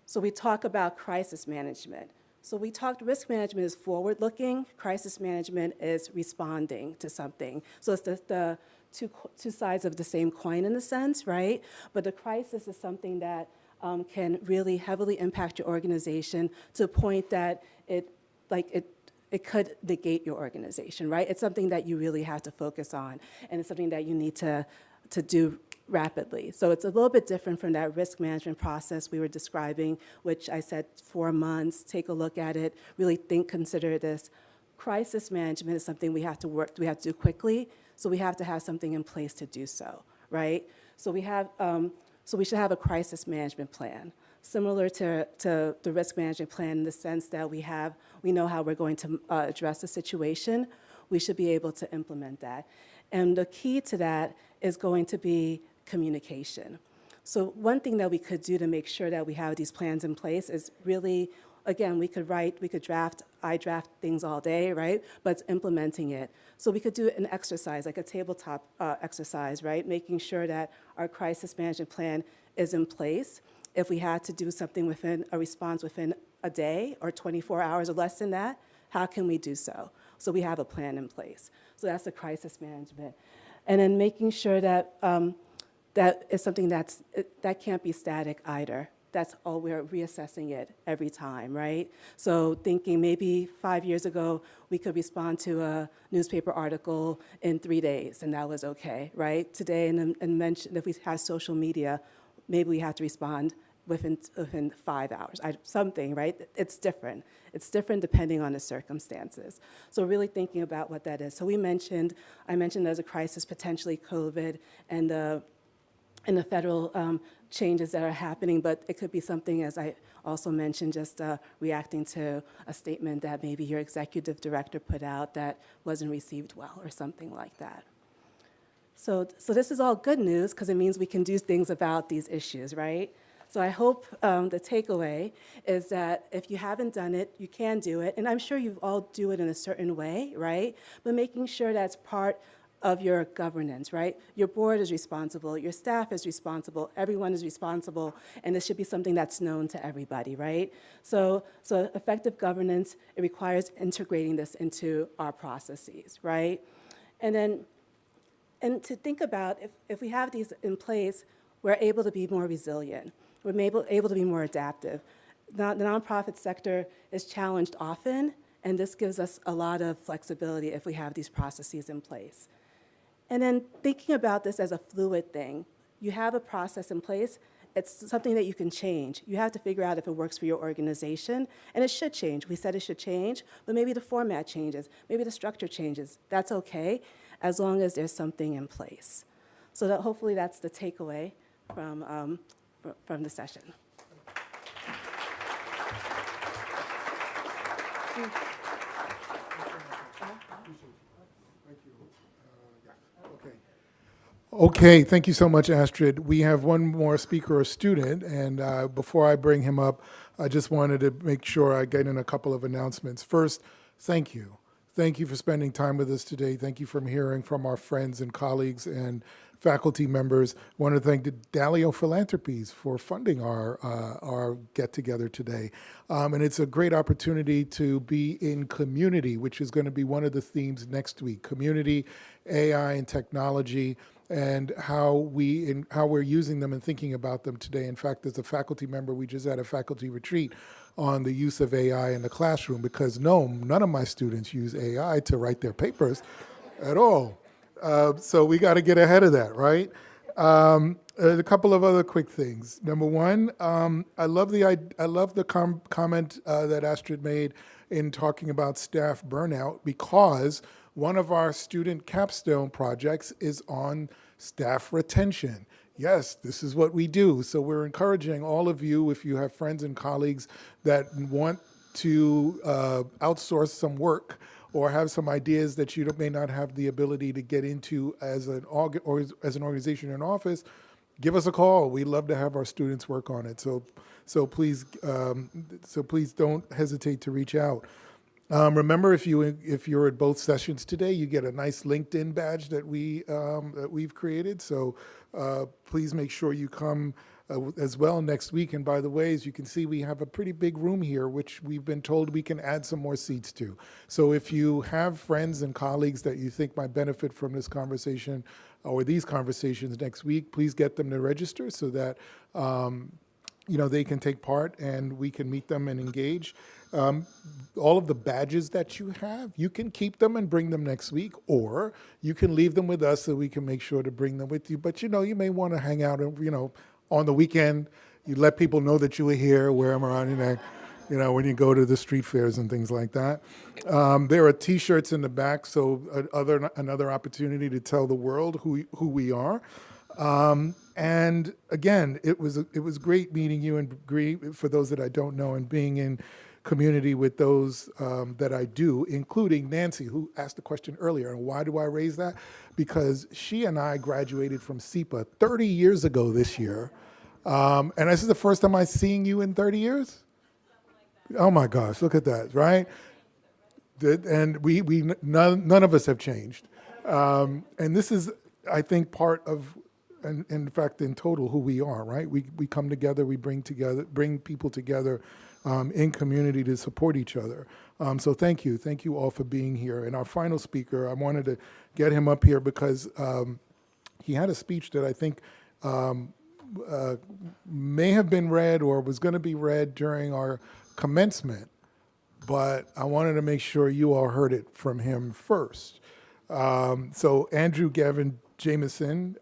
So we talk about crisis management. So we talked risk management is forward-looking, crisis management is responding to something. So it's the two sides of the same coin in a sense, right? But the crisis is something that can really heavily impact your organization to the point that it could negate your organization, right? It's something that you really have to focus on, and it's something that you need to do rapidly. So it's a little bit different from that risk management process we were describing, which I said 4 months, take a look at it, really consider this. Crisis management is something we have to do quickly, so we have to have something in place to do so, right? So we have So we should have a crisis management plan, similar to the risk management plan in the sense that we know how we're going to address the situation. We should be able to implement that. And the key to that is going to be communication. So one thing that we could do to make sure that we have these plans in place is really, again, I draft things all day, right? But it's implementing it. So we could do an exercise, like a tabletop exercise, right? Making sure that our crisis management plan is in place. If we had to do something a response within a day or 24 hours or less than that, how can we do so? So we have a plan in place. So that's the crisis management. And then making sure that that is something that can't be static either. That's all, we're reassessing it every time, right? So thinking maybe 5 years ago, we could respond to a newspaper article in 3 days, and that was okay, right? Today, and mention if we have social media, maybe we have to respond within 5 hours, something, right? It's different. It's different depending on the circumstances. So really thinking about what that is. So I mentioned there's a crisis, potentially COVID, and the federal changes that are happening, but it could be something, as I also mentioned, just reacting to a statement that maybe your executive director put out that wasn't received well or something like that. So this is all good news because it means we can do things about these issues, right? So I hope the takeaway is that if you haven't done it, you can do it, and I'm sure you all do it in a certain way, right? But making sure that's part of your governance, right? Your board is responsible, your staff is responsible, everyone is responsible, and this should be something that's known to everybody, right? So effective governance, it requires integrating this into our processes, right? And to think about, if we have these in place, we're able to be more resilient. We're able to be more adaptive. The nonprofit sector is challenged often, and this gives us a lot of flexibility if we have these processes in place. And then thinking about this as a fluid thing, you have a process in place, it's something that you can change. You have to figure out if it works for your organization, and it should change. We said it should change, but maybe the format changes, maybe the structure changes. That's okay, as long as there's something in place. So that hopefully that's the takeaway from the session. Okay, thank you so much, Astrid. We have one more speaker or student, and before I bring him up, I just wanted to make sure I get in a couple of announcements. First, thank you. Thank you for spending time with us today. Thank you for hearing from our friends and colleagues and faculty members. I want to thank the Dalio Philanthropies for funding our get-together today. And it's a great opportunity to be in community, which is going to be one of the themes next week. Community, AI, and technology, and how we're using them and thinking about them today. In fact, as a faculty member, we just had a faculty retreat on the use of AI in the classroom because none of my students use AI to write their papers at all. So we got to get ahead of that, right? A couple of other quick things. Number one, I love the comment that Astrid made in talking about staff burnout because one of our student capstone projects is on staff retention. Yes, this is what we do. So we're encouraging all of you, if you have friends and colleagues that want to outsource some work or have some ideas that you may not have the ability to get into as an organization or an office, give us a call. We love to have our students work on it. So please don't hesitate to reach out. Remember, if you're at both sessions today, you get a nice LinkedIn badge that we've created. So please make sure you come as well next week. And by the way, as you can see, we have a pretty big room here, which we've been told we can add some more seats to. So if you have friends and colleagues that you think might benefit from this conversation or these conversations next week, please get them to register so that they can take part and we can meet them and engage. All of the badges that you have, you can keep them and bring them next week, or you can leave them with us so we can make sure to bring them with you. But you may want to hang out, on the weekend. You let people know that you were here, wear them around your neck, when you go to the street fairs and things like that. There are T-shirts in the back, so another opportunity to tell the world who we are. And again, it was great meeting you, and great for those that I don't know, and being in community with those that I do, including Nancy, who asked the question earlier. And why do I raise that? Because she and I graduated from SEPA 30 years ago this year. And this is the first time I'm seeing you in 30 years? Oh my gosh, look at that, right? And none of us have changed. And this is, I think, part of, and in fact, in total, who we are, right? We come together, we bring people together in community to support each other. So thank you all for being here. And our final speaker, I wanted to get him up here because he had a speech that I think may have been read or was going to be read during our commencement, but I wanted to make sure you all heard it from him first. So Andrew Gavin Jameson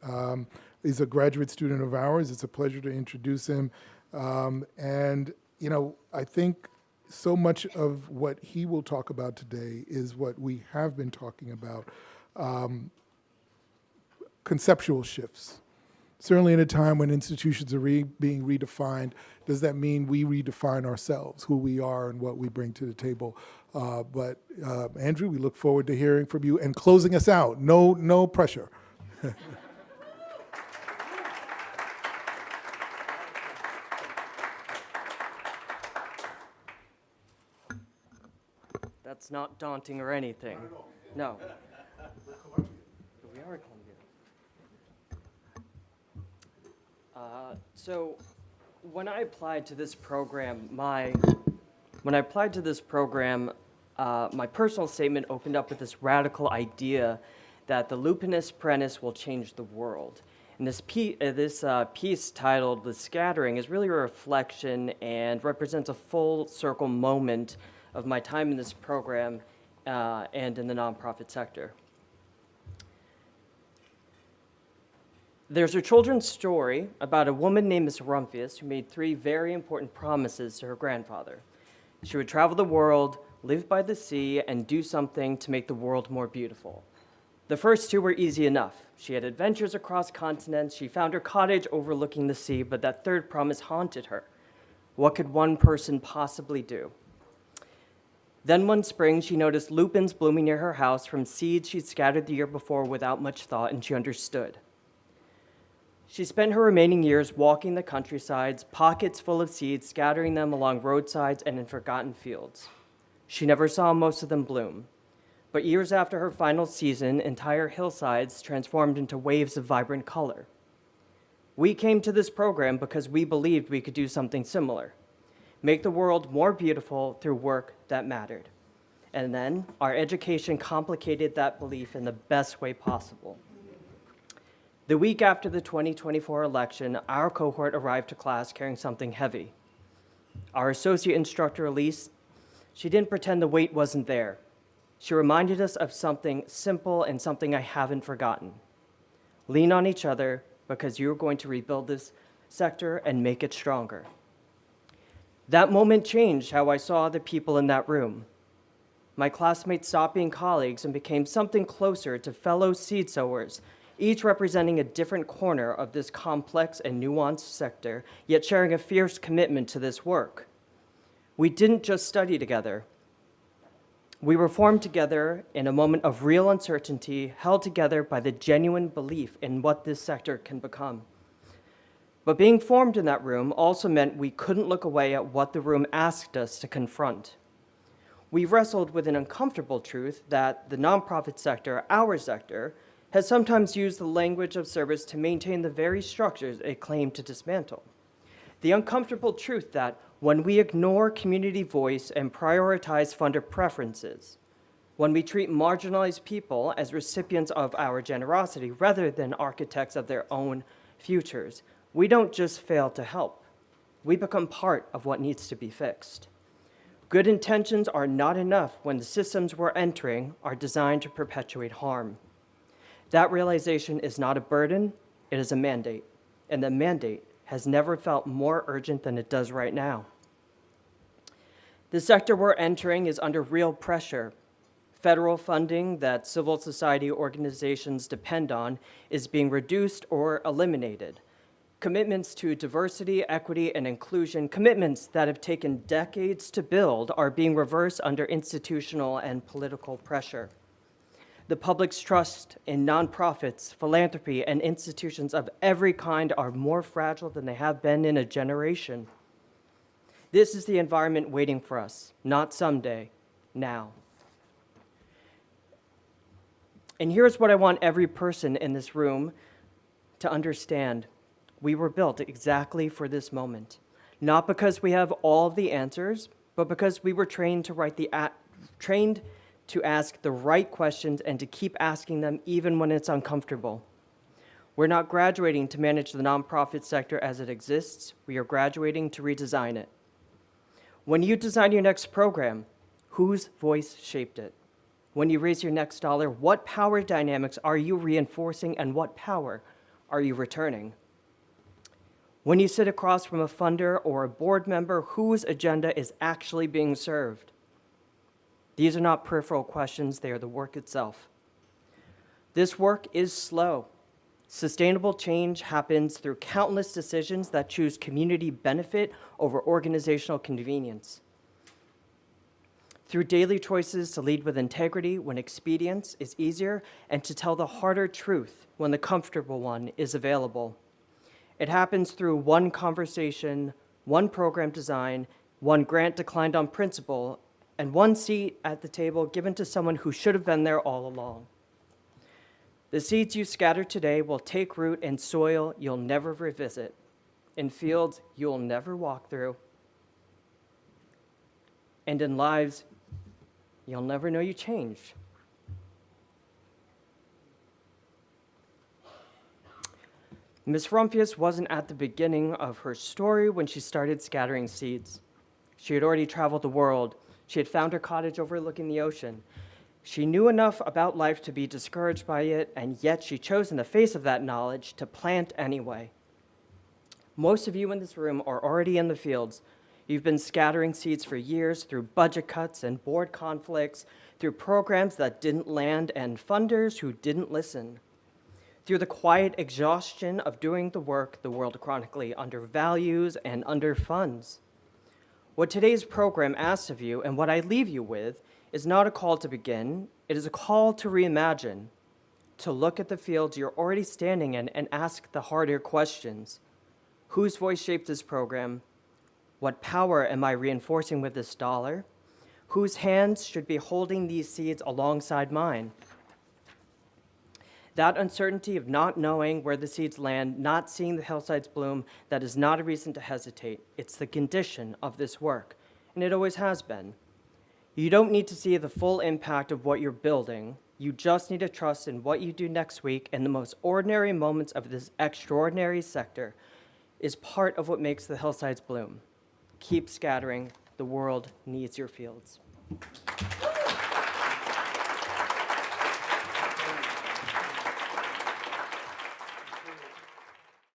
is a graduate student of ours. It's a pleasure to introduce him. And, you know, I think so much of what he will talk about today is what we have been talking about, conceptual shifts. Certainly in a time when institutions are being redefined, does that mean we redefine ourselves, who we are and what we bring to the table? But Andrew, we look forward to hearing from you and closing us out. No pressure. That's not daunting or anything. No. We are Columbia. So when I applied to this program, my personal statement opened up with this radical idea that the lupinous apprentice will change the world. And this piece titled "The Scattering" is really a reflection and represents a full circle moment of my time in this program and in the nonprofit sector. There's a children's story about a woman named Miss Rumphius who made 3 very important promises to her grandfather. She would travel the world, live by the sea, and do something to make the world more beautiful. The first 2 were easy enough. She had adventures across continents. She found her cottage overlooking the sea, but that 3rd promise haunted her. What could one person possibly do? Then one spring, she noticed lupins blooming near her house from seeds she'd scattered the year before without much thought, and she understood. She spent her remaining years walking the countrysides, pockets full of seeds, scattering them along roadsides and in forgotten fields. She never saw most of them bloom. But years after her final season, entire hillsides transformed into waves of vibrant color. We came to this program because we believed we could do something similar. Make the world more beautiful through work that mattered. And then our education complicated that belief in the best way possible. The week after the 2024 election, our cohort arrived to class carrying something heavy. Our associate instructor, Elise, she didn't pretend the weight wasn't there. She reminded us of something simple and something I haven't forgotten. Lean on each other because you're going to rebuild this sector and make it stronger. That moment changed how I saw the people in that room. My classmates stopped being colleagues and became something closer to fellow seed sowers, each representing a different corner of this complex and nuanced sector, yet sharing a fierce commitment to this work. We didn't just study together. We were formed together in a moment of real uncertainty, held together by the genuine belief in what this sector can become. But being formed in that room also meant we couldn't look away at what the room asked us to confront. We wrestled with an uncomfortable truth that the nonprofit sector, our sector, has sometimes used the language of service to maintain the very structures it claimed to dismantle. The uncomfortable truth that when we ignore community voice and prioritize funder preferences, when we treat marginalized people as recipients of our generosity rather than architects of their own futures, we don't just fail to help. We become part of what needs to be fixed. Good intentions are not enough when the systems we're entering are designed to perpetuate harm. That realization is not a burden, it is a mandate, and the mandate has never felt more urgent than it does right now. The sector we're entering is under real pressure. Federal funding that civil society organizations depend on is being reduced or eliminated. Commitments to diversity, equity, and inclusion, commitments that have taken decades to build, are being reversed under institutional and political pressure. The public's trust in nonprofits, philanthropy, and institutions of every kind are more fragile than they have been in a generation. This is the environment waiting for us, not someday, now. And here's what I want every person in this room to understand. We were built exactly for this moment, not because we have all of the answers, but because we were trained to ask the right questions and to keep asking them even when it's uncomfortable. We're not graduating to manage the nonprofit sector as it exists. We are graduating to redesign it. When you design your next program, whose voice shaped it? When you raise your next dollar, what power dynamics are you reinforcing and what power are you returning? When you sit across from a funder or a board member, whose agenda is actually being served? These are not peripheral questions, they are the work itself. This work is slow. Sustainable change happens through countless decisions that choose community benefit over organizational convenience. Through daily choices to lead with integrity when expedience is easier and to tell the harder truth when the comfortable one is available. It happens through one conversation, one program design, one grant declined on principle, and one seat at the table given to someone who should have been there all along. The seeds you scatter today will take root in soil you'll never revisit, in fields you'll never walk through, and in lives you'll never know you changed. Ms. Rumphius wasn't at the beginning of her story when she started scattering seeds. She had already traveled the world. She had found her cottage overlooking the ocean. She knew enough about life to be discouraged by it, and yet she chose in the face of that knowledge to plant anyway. Most of you in this room are already in the fields. You've been scattering seeds for years through budget cuts and board conflicts, through programs that didn't land and funders who didn't listen, through the quiet exhaustion of doing the work the world chronically undervalues and underfunds. What today's program asks of you and what I leave you with is not a call to begin, it is a call to reimagine, to look at the fields you're already standing in and ask the harder questions. Whose voice shaped this program? What power am I reinforcing with this dollar? Whose hands should be holding these seeds alongside mine? That uncertainty of not knowing where the seeds land, not seeing the hillsides bloom, that is not a reason to hesitate. It's the condition of this work, and it always has been. You don't need to see the full impact of what you're building. You just need to trust in what you do next week, and the most ordinary moments of this extraordinary sector is part of what makes the hillsides bloom. Keep scattering. The world needs your fields.